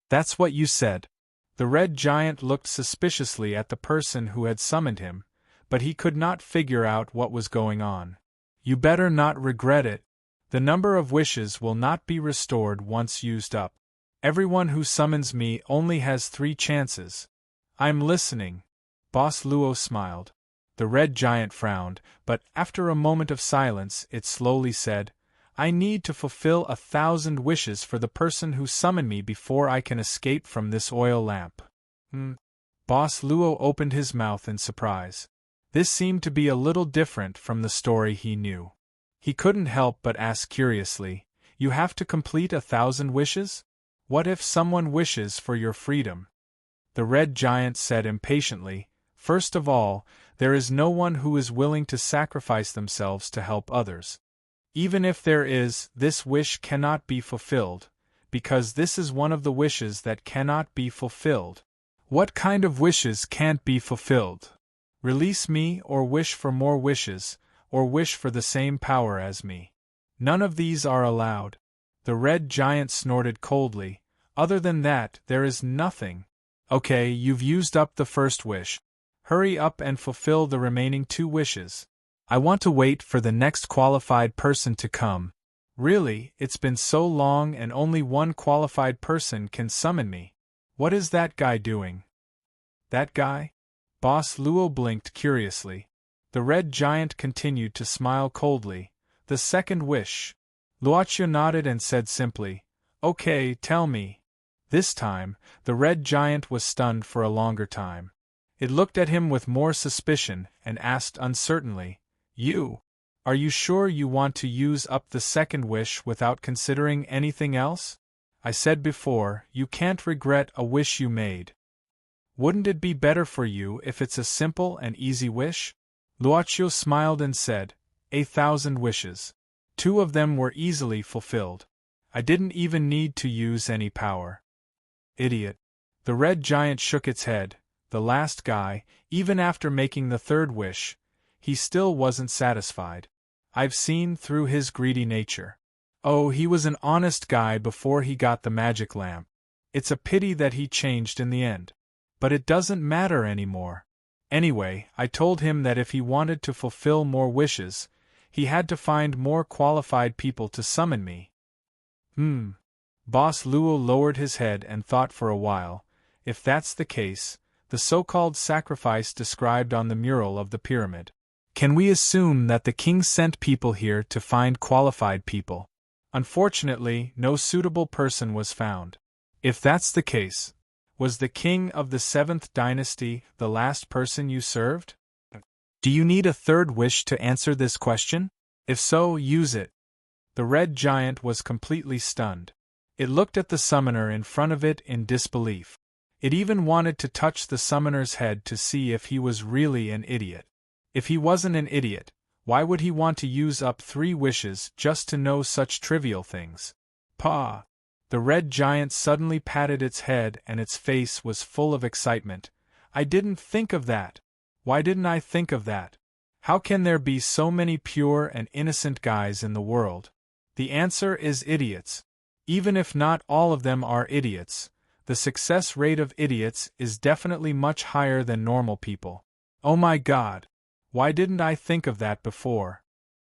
"That's what you said." The red giant looked suspiciously at the person who had summoned him, but he could not figure out what was going on. "You better not regret it. The number of wishes will not be restored once used up. Everyone who summons me only has 3 chances. I'm listening." Boss Luo smiled. The red giant frowned, but after a moment of silence it slowly said, "I need to fulfill 1,000 wishes for the person who summoned me before I can escape from this oil lamp." Boss Luo opened his mouth in surprise. This seemed to be a little different from the story he knew. He couldn't help but ask curiously, "You have to complete 1,000 wishes? What if someone wishes for your freedom?" The red giant said impatiently, "First of all, there is no one who is willing to sacrifice themselves to help others. Even if there is, this wish cannot be fulfilled, because this is one of the wishes that cannot be fulfilled." "What kind of wishes can't be fulfilled?" "Release me, or wish for more wishes, or wish for the same power as me. None of these are allowed." The red giant snorted coldly, "Other than that, there is nothing." "Okay, you've used up the first wish. Hurry up and fulfill the remaining 2 wishes. I want to wait for the next qualified person to come." "Really, it's been so long and only one qualified person can summon me. What is that guy doing?" "That guy?" Boss Luo blinked curiously. The red giant continued to smile coldly. "The second wish." Luochu nodded and said simply, "Okay, tell me." This time, the red giant was stunned for a longer time. It looked at him with more suspicion and asked uncertainly, Are you sure you want to use up the second wish without considering anything else? I said before, you can't regret a wish you made. Wouldn't it be better for you if it's a simple and easy wish?" Luochu smiled and said, 1,000 wishes. 2 of them were easily fulfilled. I didn't even need to use any power." "Idiot." The red giant shook its head. The last guy, even after making the 3rd wish, he still wasn't satisfied. I've seen through his greedy nature. Oh, he was an honest guy before he got the magic lamp. It's a pity that he changed in the end. But it doesn't matter anymore. Anyway, I told him that if he wanted to fulfill more wishes, he had to find more qualified people to summon me. Boss Luo lowered his head and thought for a while. If that's the case, the so-called sacrifice described on the mural of the pyramid. Can we assume that the king sent people here to find qualified people? Unfortunately, no suitable person was found. If that's the case, was the king of the 7th dynasty the last person you served? Do you need a 3rd wish to answer this question? If so, use it. The red giant was completely stunned. It looked at the summoner in front of it in disbelief. It even wanted to touch the summoner's head to see if he was really an idiot. If he wasn't an idiot, why would he want to use up 3 wishes just to know such trivial things? Paw! The red giant suddenly patted its head and its face was full of excitement. I didn't think of that. Why didn't I think of that? How can there be so many pure and innocent guys in the world? The answer is idiots. Even if not all of them are idiots, the success rate of idiots is definitely much higher than normal people. Oh my God! Why didn't I think of that before?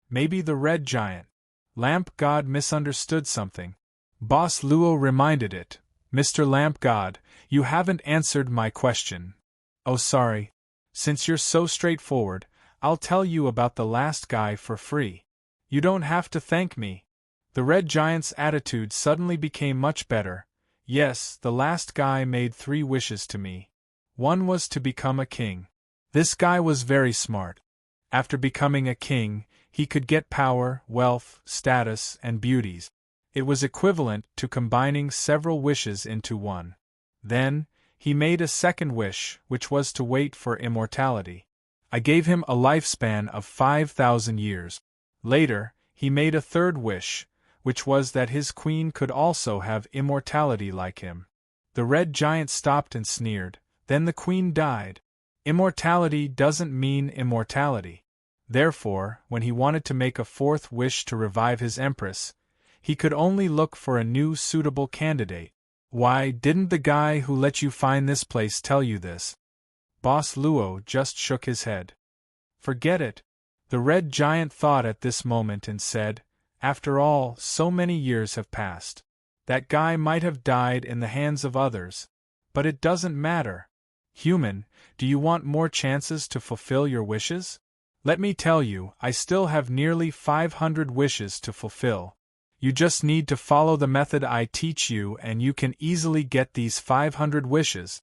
Maybe the red giant, Lamp God, misunderstood something. Boss Luo reminded it. Mr. Lamp God, you haven't answered my question. Oh, sorry. Since you're so straightforward, I'll tell you about the last guy for free. You don't have to thank me. The Red Giant's attitude suddenly became much better. Yes, the last guy made 3 wishes to me. One was to become a king. This guy was very smart. After becoming a king, he could get power, wealth, status, and beauties. It was equivalent to combining several wishes into one. Then, he made a second wish, which was to wait for immortality. I gave him a lifespan of 5,000 years. Later, he made a third wish, which was that his queen could also have immortality like him. The Red Giant stopped and sneered. Then the queen died. Immortality doesn't mean immortality. Therefore, when he wanted to make a fourth wish to revive his empress, he could only look for a new suitable candidate. Why, didn't the guy who let you find this place tell you this? Boss Luo just shook his head. Forget it. The Red Giant thought at this moment and said, after all, so many years have passed. That guy might have died in the hands of others. But it doesn't matter. Human, do you want more chances to fulfill your wishes? Let me tell you, I still have nearly 500 wishes to fulfill. You just need to follow the method I teach you and you can easily get these 500 wishes.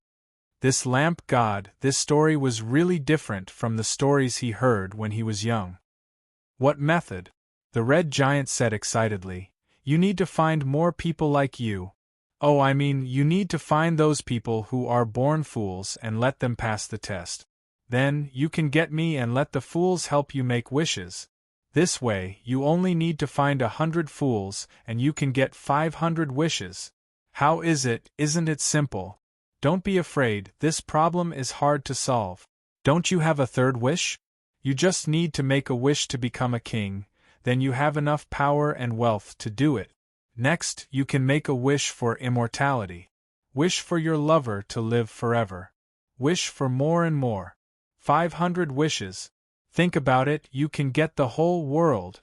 This lamp god, this story was really different from the stories he heard when he was young. What method? The Red Giant said excitedly. You need to find more people like you. Oh, I mean, you need to find those people who are born fools and let them pass the test. Then, you can get me and let the fools help you make wishes. This way, you only need to find 100 fools and you can get 500 wishes. How is it? Isn't it simple? Don't be afraid, this problem is hard to solve. Don't you have a third wish? You just need to make a wish to become a king, then you have enough power and wealth to do it. Next, you can make a wish for immortality. Wish for your lover to live forever. Wish for more and more. 500 wishes. Think about it, you can get the whole world.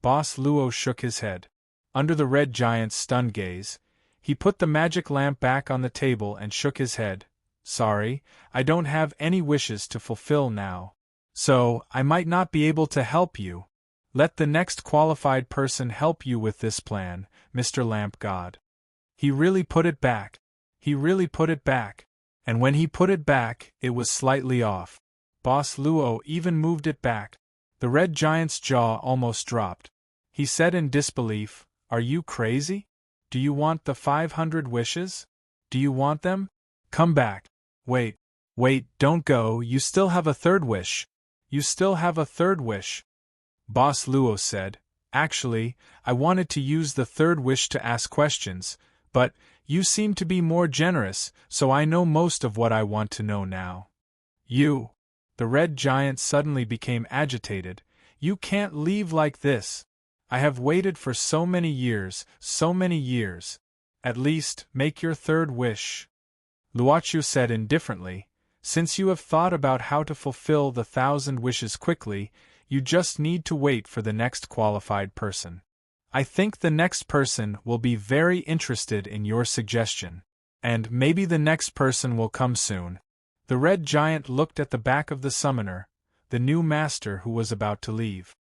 Boss Luo shook his head. Under the Red Giant's stunned gaze, he put the magic lamp back on the table and shook his head. Sorry, I don't have any wishes to fulfill now. So, I might not be able to help you. Let the next qualified person help you with this plan, Mr. Lamp God. He really put it back. He really put it back. And when he put it back, it was slightly off. Boss Luo even moved it back. The Red Giant's jaw almost dropped. He said in disbelief, Are you crazy? Do you want the 500 wishes? Do you want them? Come back. Wait, don't go, you still have a third wish. You still have a third wish. Boss Luo said, Actually, I wanted to use the third wish to ask questions, but you seem to be more generous, so I know most of what I want to know now. You. The Red Giant suddenly became agitated. You can't leave like this. I have waited for so many years, so many years. At least, make your third wish. Luochu said indifferently, Since you have thought about how to fulfill the 1,000 wishes quickly, you just need to wait for the next qualified person. I think the next person will be very interested in your suggestion. And maybe the next person will come soon. The Red Giant looked at the back of the summoner, the new master who was about to leave.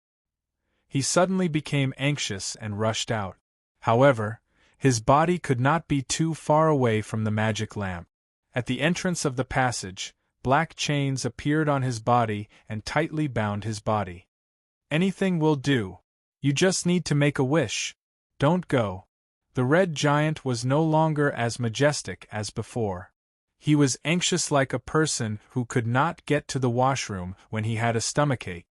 He suddenly became anxious and rushed out. However, his body could not be too far away from the magic lamp. At the entrance of the passage, black chains appeared on his body and tightly bound his body. Anything will do. You just need to make a wish. Don't go. The Red Giant was no longer as majestic as before. He was anxious like a person who could not get to the washroom when he had a stomachache.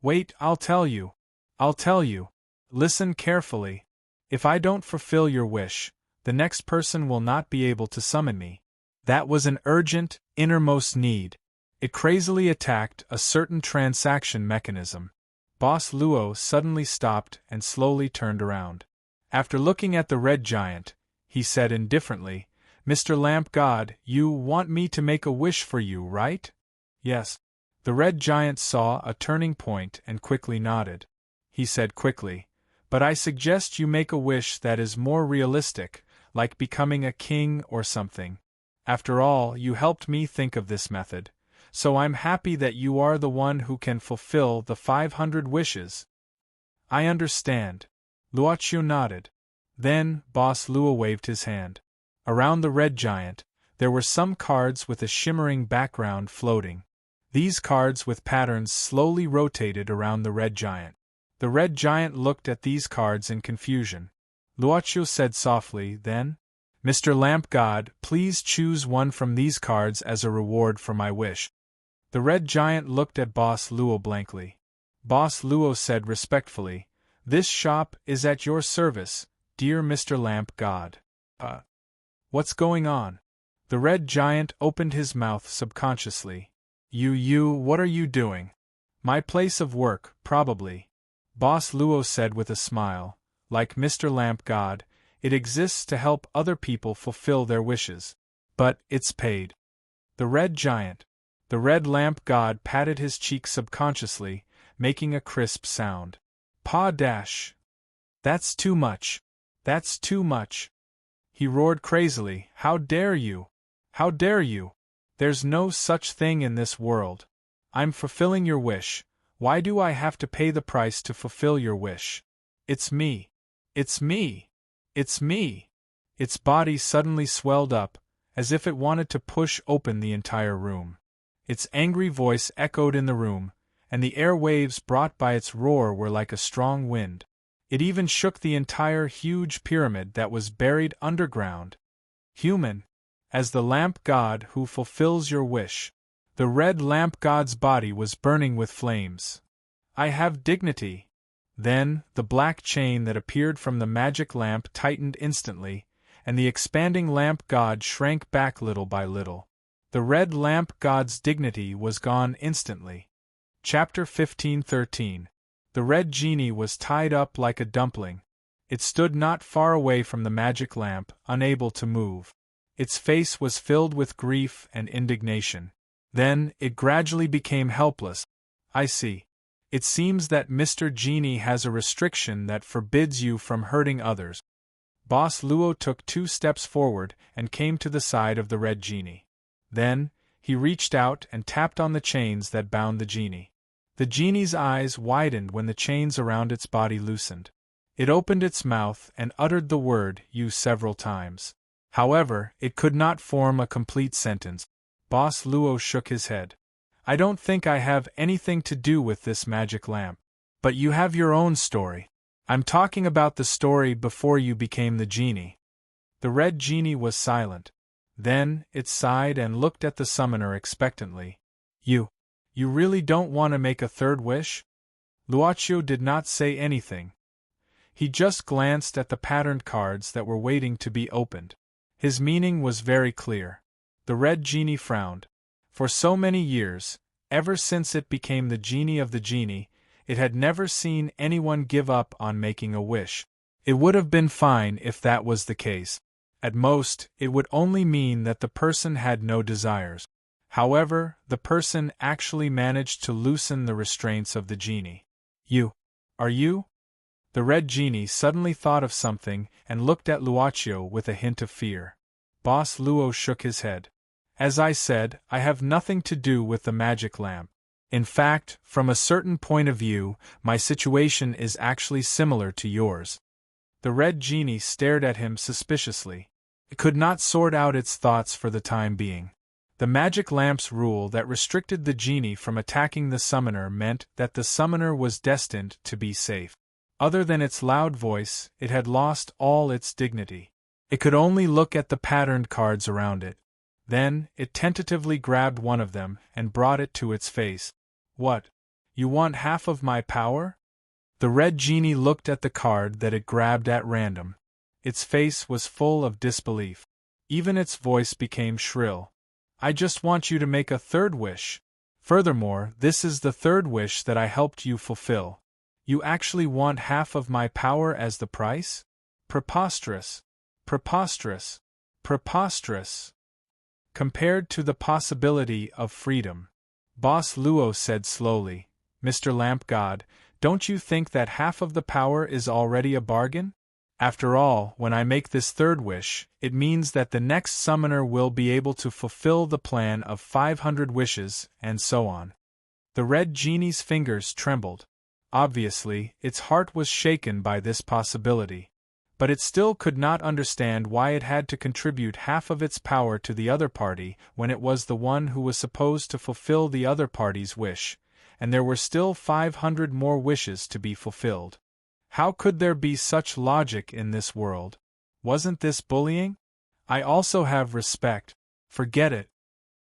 Wait, I'll tell you. I'll tell you. Listen carefully. If I don't fulfill your wish, the next person will not be able to summon me. That was an urgent, innermost need. It crazily attacked a certain transaction mechanism. Boss Luo suddenly stopped and slowly turned around. After looking at the Red Giant, he said indifferently, Mr. Lamp God, you want me to make a wish for you, right? Yes. The Red Giant saw a turning point and quickly nodded. He said quickly, But I suggest you make a wish that is more realistic, like becoming a king or something. After all, you helped me think of this method, So I'm happy that you are the one who can fulfill the 500 wishes. I understand. Luocio nodded. Then, Boss Luo waved his hand. Around the red giant, there were some cards with a shimmering background floating. These cards with patterns slowly rotated around the red giant. The red giant looked at these cards in confusion. Luocio said softly, then, Mr. Lamp God, please choose one from these cards as a reward for my wish. The red giant looked at Boss Luo blankly. Boss Luo said respectfully, This shop is at your service, dear Mr. Lamp God. What's going on? The red giant opened his mouth subconsciously. What are you doing? My place of work, probably. Boss Luo said with a smile, like Mr. Lamp God, it exists to help other people fulfill their wishes. But it's paid. The red lamp god patted his cheek subconsciously, making a crisp sound. Pa dash. That's too much. That's too much. He roared crazily, How dare you? How dare you? There's no such thing in this world. I'm fulfilling your wish. Why do I have to pay the price to fulfill your wish? It's me. It's me. It's me. Its body suddenly swelled up, as if it wanted to push open the entire room. Its angry voice echoed in the room, and the air waves brought by its roar were like a strong wind. It even shook the entire huge pyramid that was buried underground. Human, as the lamp god who fulfills your wish. The red lamp god's body was burning with flames. I have dignity. Then, the black chain that appeared from the magic lamp tightened instantly, and the expanding lamp god shrank back little by little. The red lamp god's dignity was gone instantly. Chapter 15:13. The red genie was tied up like a dumpling. It stood not far away from the magic lamp, unable to move. Its face was filled with grief and indignation. Then, it gradually became helpless. I see. It seems that Mr. Genie has a restriction that forbids you from hurting others. Boss Luo took 2 steps forward and came to the side of the red genie. Then, he reached out and tapped on the chains that bound the genie. The genie's eyes widened when the chains around its body loosened. It opened its mouth and uttered the word "you" several times. However, it could not form a complete sentence. Boss Luo shook his head. I don't think I have anything to do with this magic lamp. But you have your own story. I'm talking about the story before you became the genie. The red genie was silent. Then, it sighed and looked at the summoner expectantly. You really don't want to make a third wish? Luocio did not say anything. He just glanced at the patterned cards that were waiting to be opened. His meaning was very clear. The red genie frowned. For so many years, ever since it became the genie of the genie, it had never seen anyone give up on making a wish. It would have been fine if that was the case. At most, it would only mean that the person had no desires. However, the person actually managed to loosen the restraints of the genie. Are you? The red genie suddenly thought of something and looked at Luocio with a hint of fear. Boss Luo shook his head. As I said, I have nothing to do with the magic lamp. In fact, from a certain point of view, my situation is actually similar to yours. The red genie stared at him suspiciously. It could not sort out its thoughts for the time being. The magic lamp's rule that restricted the genie from attacking the summoner meant that the summoner was destined to be safe. Other than its loud voice, it had lost all its dignity. It could only look at the patterned cards around it. Then, it tentatively grabbed one of them and brought it to its face. What? You want half of my power? The red genie looked at the card that it grabbed at random. Its face was full of disbelief. Even its voice became shrill. I just want you to make a third wish. Furthermore, this is the third wish that I helped you fulfill. You actually want half of my power as the price? Preposterous. Preposterous. Preposterous. Compared to the possibility of freedom. Boss Luo said slowly, Mr. Lamp God, don't you think that half of the power is already a bargain? After all, when I make this third wish, it means that the next summoner will be able to fulfill the plan of 500 wishes, and so on. The red genie's fingers trembled. Obviously, its heart was shaken by this possibility. But it still could not understand why it had to contribute half of its power to the other party when it was the one who was supposed to fulfill the other party's wish, and there were still 500 more wishes to be fulfilled. How could there be such logic in this world? Wasn't this bullying? I also have respect. Forget it.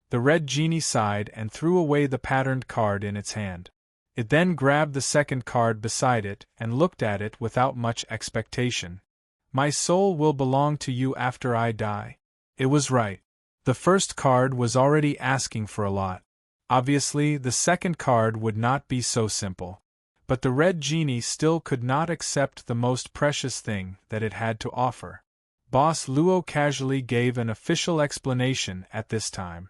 The red genie sighed and threw away the patterned card in its hand. It then grabbed the second card beside it and looked at it without much expectation. My soul will belong to you after I die. It was right. The first card was already asking for a lot. Obviously, the second card would not be so simple. But the red genie still could not accept the most precious thing that it had to offer. Boss Luo casually gave an official explanation at this time.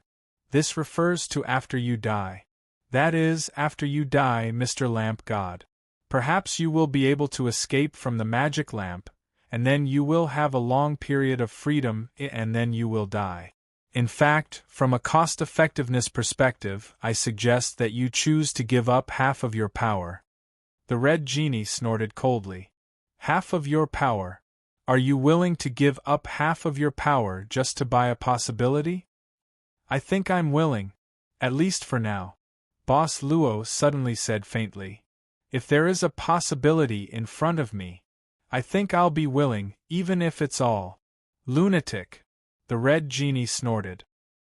This refers to after you die. That is, after you die, Mr. Lamp God. Perhaps you will be able to escape from the magic lamp, and then you will have a long period of freedom, and then you will die. In fact, from a cost-effectiveness perspective, I suggest that you choose to give up half of your power. The red genie snorted coldly. Half of your power? Are you willing to give up half of your power just to buy a possibility? I think I'm willing. At least for now. Boss Luo suddenly said faintly. If there is a possibility in front of me, I think I'll be willing, even if it's all. Lunatic. The red genie snorted.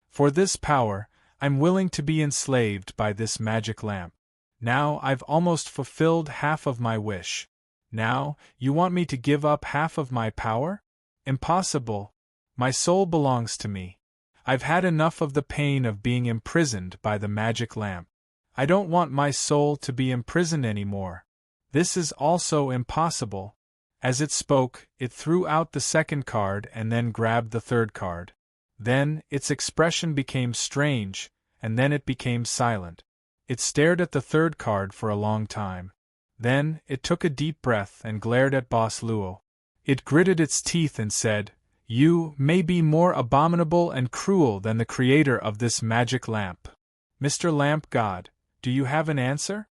For this power, I'm willing to be enslaved by this magic lamp. Now I've almost fulfilled half of my wish. Now, you want me to give up half of my power? Impossible. My soul belongs to me. I've had enough of the pain of being imprisoned by the magic lamp. I don't want my soul to be imprisoned anymore. This is also impossible. As it spoke, it threw out the second card and then grabbed the third card. Then, its expression became strange, and then it became silent. It stared at the third card for a long time. Then, it took a deep breath and glared at Boss Luo. It gritted its teeth and said, "You may be more abominable and cruel than the creator of this magic lamp. Mr. Lamp God, do you have an answer?"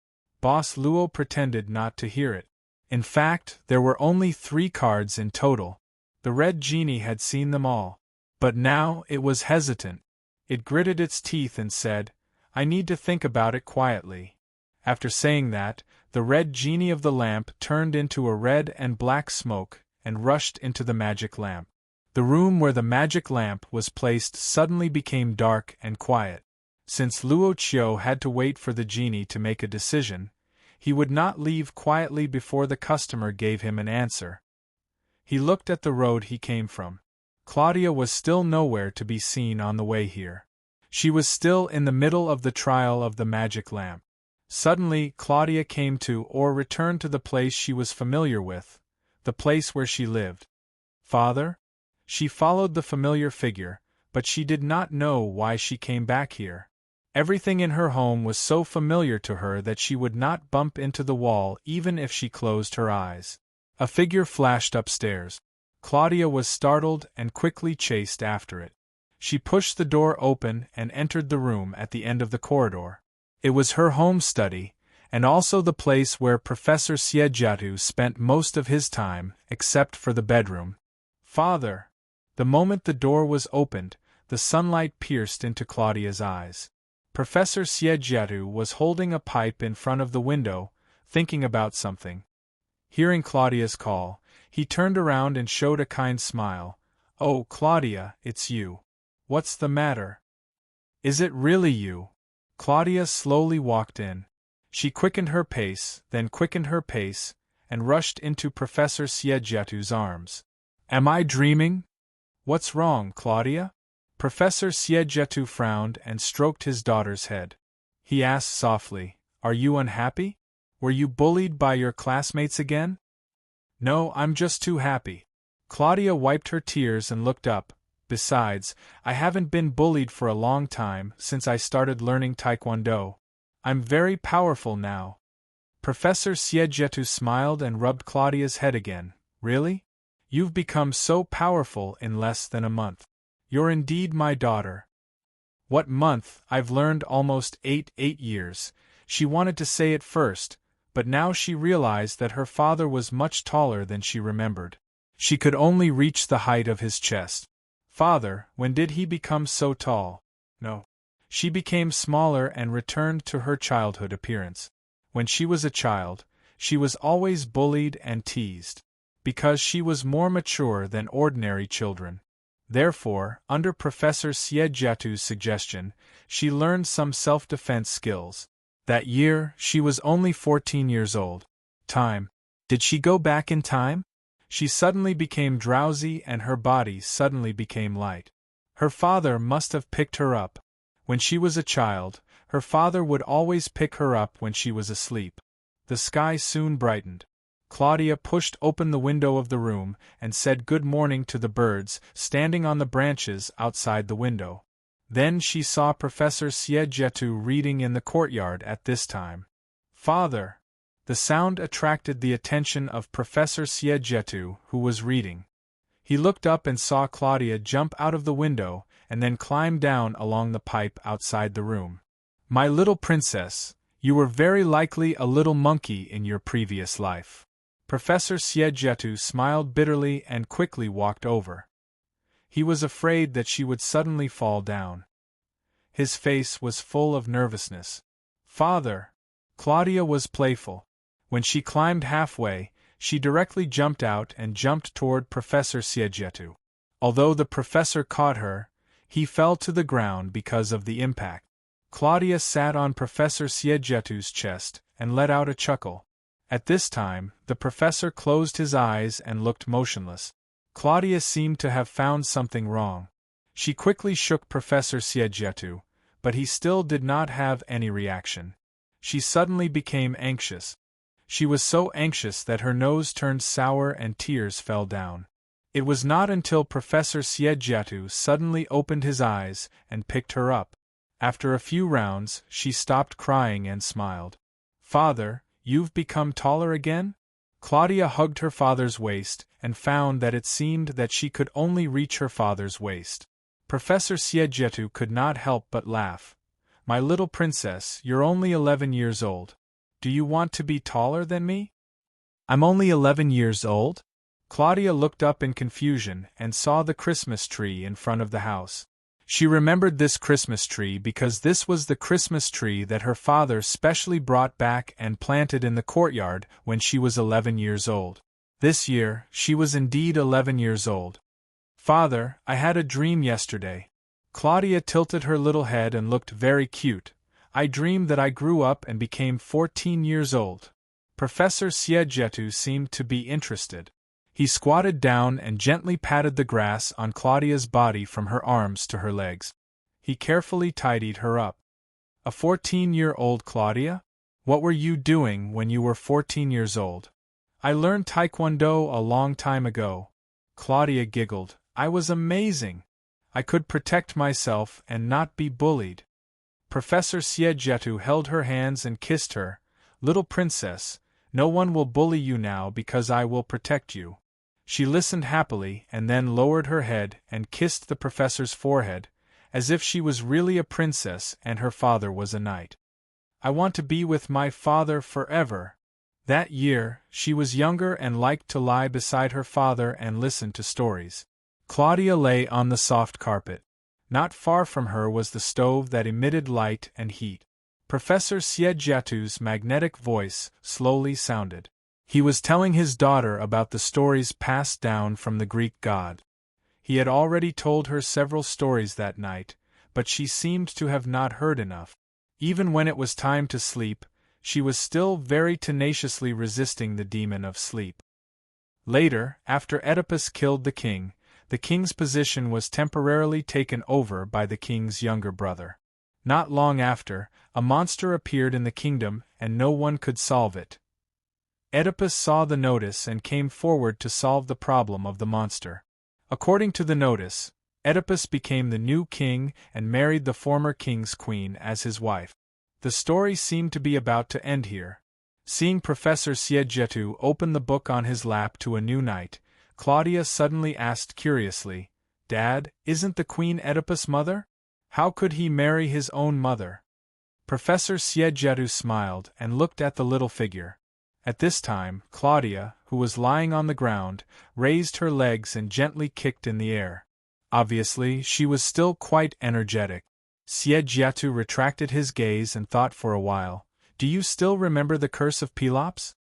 Boss Luo pretended not to hear it. In fact, there were only 3 cards in total. The red genie had seen them all. But now it was hesitant. It gritted its teeth and said, "I need to think about it quietly." After saying that, the red genie of the lamp turned into a red and black smoke and rushed into the magic lamp. The room where the magic lamp was placed suddenly became dark and quiet. Since Luo Qiu had to wait for the genie to make a decision, he would not leave quietly before the customer gave him an answer. He looked at the road he came from. Claudia was still nowhere to be seen on the way here. She was still in the middle of the trial of the magic lamp. Suddenly, Claudia came to or returned to the place she was familiar with, the place where she lived. Father? She followed the familiar figure, but she did not know why she came back here. Everything in her home was so familiar to her that she would not bump into the wall even if she closed her eyes. A figure flashed upstairs. Claudia was startled and quickly chased after it. She pushed the door open and entered the room at the end of the corridor. It was her home study, and also the place where Professor Siejiatu spent most of his time, except for the bedroom. Father! The moment the door was opened, the sunlight pierced into Claudia's eyes. Professor Siejiatu was holding a pipe in front of the window, thinking about something. Hearing Claudia's call, he turned around and showed a kind smile. "Oh, Claudia, it's you. What's the matter? Is it really you?" Claudia slowly walked in. She quickened her pace, then quickened her pace, and rushed into Professor Siejiatu's arms. "Am I dreaming? What's wrong, Claudia?" Professor Siejiatu frowned and stroked his daughter's head. He asked softly, "Are you unhappy? Were you bullied by your classmates again?" "No, I'm just too happy." Claudia wiped her tears and looked up. "Besides, I haven't been bullied for a long time since I started learning Taekwondo. I'm very powerful now." Professor Siejiatu smiled and rubbed Claudia's head again. "Really? You've become so powerful in less than a month. You're indeed my daughter. What month? I've learned almost 8 years. She wanted to say it first, but now she realized that her father was much taller than she remembered. She could only reach the height of his chest. Father, when did he become so tall? No. She became smaller and returned to her childhood appearance. When she was a child, she was always bullied and teased, because she was more mature than ordinary children. Therefore, under Professor Siedjatu's suggestion, she learned some self-defense skills. That year, she was only 14 years old. Time. Did she go back in time? She suddenly became drowsy and her body suddenly became light. Her father must have picked her up. When she was a child, her father would always pick her up when she was asleep. The sky soon brightened. Claudia pushed open the window of the room and said good morning to the birds standing on the branches outside the window. Then she saw Professor Siedjatu reading in the courtyard at this time. Father! The sound attracted the attention of Professor Siedjatu, who was reading. He looked up and saw Claudia jump out of the window and then climb down along the pipe outside the room. My little princess, you were very likely a little monkey in your previous life. Professor Siedjatu smiled bitterly and quickly walked over. He was afraid that she would suddenly fall down. His face was full of nervousness. Father! Claudia was playful. When she climbed halfway, she directly jumped out and jumped toward Professor Siedjatu. Although the professor caught her, he fell to the ground because of the impact. Claudia sat on Professor Siedjatu's chest and let out a chuckle. At this time, the professor closed his eyes and looked motionless. Claudia seemed to have found something wrong. She quickly shook Professor Siedjatu, but he still did not have any reaction. She suddenly became anxious. She was so anxious that her nose turned sour and tears fell down. It was not until Professor Siedjatu suddenly opened his eyes and picked her up. After a few rounds, she stopped crying and smiled. Father, you've become taller again? Claudia hugged her father's waist and found that it seemed that she could only reach her father's waist. Professor Siedjatu could not help but laugh. My little princess, you're only 11 years old. Do you want to be taller than me? I'm only 11 years old? Claudia looked up in confusion and saw the Christmas tree in front of the house. She remembered this Christmas tree because this was the Christmas tree that her father specially brought back and planted in the courtyard when she was 11 years old. This year, she was indeed 11 years old. Father, I had a dream yesterday. Claudia tilted her little head and looked very cute. I dreamed that I grew up and became 14 years old. Professor Siedjatu seemed to be interested. He squatted down and gently patted the grass on Claudia's body from her arms to her legs. He carefully tidied her up. A 14-year-old Claudia? What were you doing when you were 14 years old? I learned Taekwondo a long time ago. Claudia giggled. I was amazing. I could protect myself and not be bullied. Professor Siedjatu held her hands and kissed her. Little princess, no one will bully you now because I will protect you. She listened happily and then lowered her head and kissed the professor's forehead, as if she was really a princess and her father was a knight. I want to be with my father forever. That year, she was younger and liked to lie beside her father and listen to stories. Claudia lay on the soft carpet. Not far from her was the stove that emitted light and heat. Professor Siedjatu's magnetic voice slowly sounded. He was telling his daughter about the stories passed down from the Greek god. He had already told her several stories that night, but she seemed to have not heard enough. Even when it was time to sleep, she was still very tenaciously resisting the demon of sleep. Later, after Oedipus killed the king's position was temporarily taken over by the king's younger brother. Not long after, a monster appeared in the kingdom and no one could solve it. Oedipus saw the notice and came forward to solve the problem of the monster. According to the notice, Oedipus became the new king and married the former king's queen as his wife. The story seemed to be about to end here. Seeing Professor Siedjatu open the book on his lap to a new night, Claudia suddenly asked curiously. Dad, isn't the Queen Oedipus' mother? How could he marry his own mother? Professor Siegetu smiled and looked at the little figure. At this time, Claudia, who was lying on the ground, raised her legs and gently kicked in the air. Obviously, she was still quite energetic. Siegetu retracted his gaze and thought for a while. Do you still remember the curse of Pelops?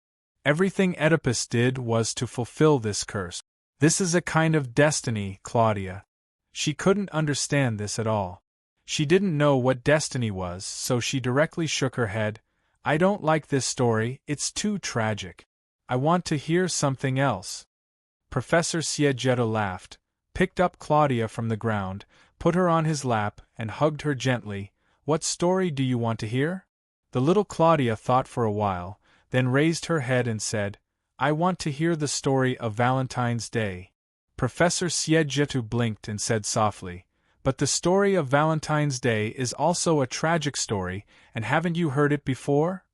Everything Oedipus did was to fulfill this curse. This is a kind of destiny, Claudia. She couldn't understand this at all. She didn't know what destiny was, so she directly shook her head. I don't like this story, it's too tragic. I want to hear something else. Professor Siegetu laughed, picked up Claudia from the ground, put her on his lap, and hugged her gently. What story do you want to hear? The little Claudia thought for a while, then raised her head and said, I want to hear the story of Valentine's Day. Professor Siegetu blinked and said softly, But the story of Valentine's Day is also a tragic story, and haven't you heard it before?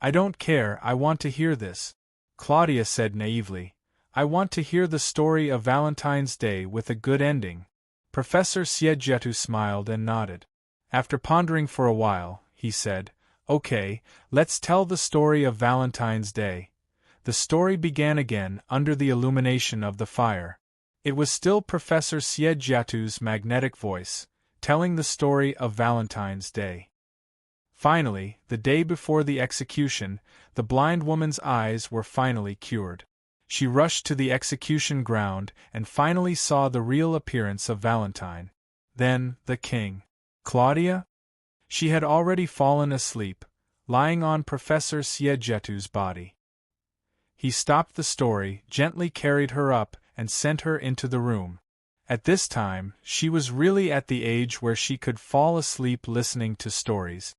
I don't care, I want to hear this. Claudia said naively, I want to hear the story of Valentine's Day with a good ending. Professor Siegetu smiled and nodded. After pondering for a while, he said, Okay, let's tell the story of Valentine's Day. The story began again under the illumination of the fire. It was still Professor Siegetu's magnetic voice, telling the story of Valentine's Day. Finally, the day before the execution, the blind woman's eyes were finally cured. She rushed to the execution ground and finally saw the real appearance of Valentine. Then, the king. Claudia? She had already fallen asleep, lying on Professor Siegetu's body. He stopped the story, gently carried her up, and sent her into the room. At this time, she was really at the age where she could fall asleep listening to stories.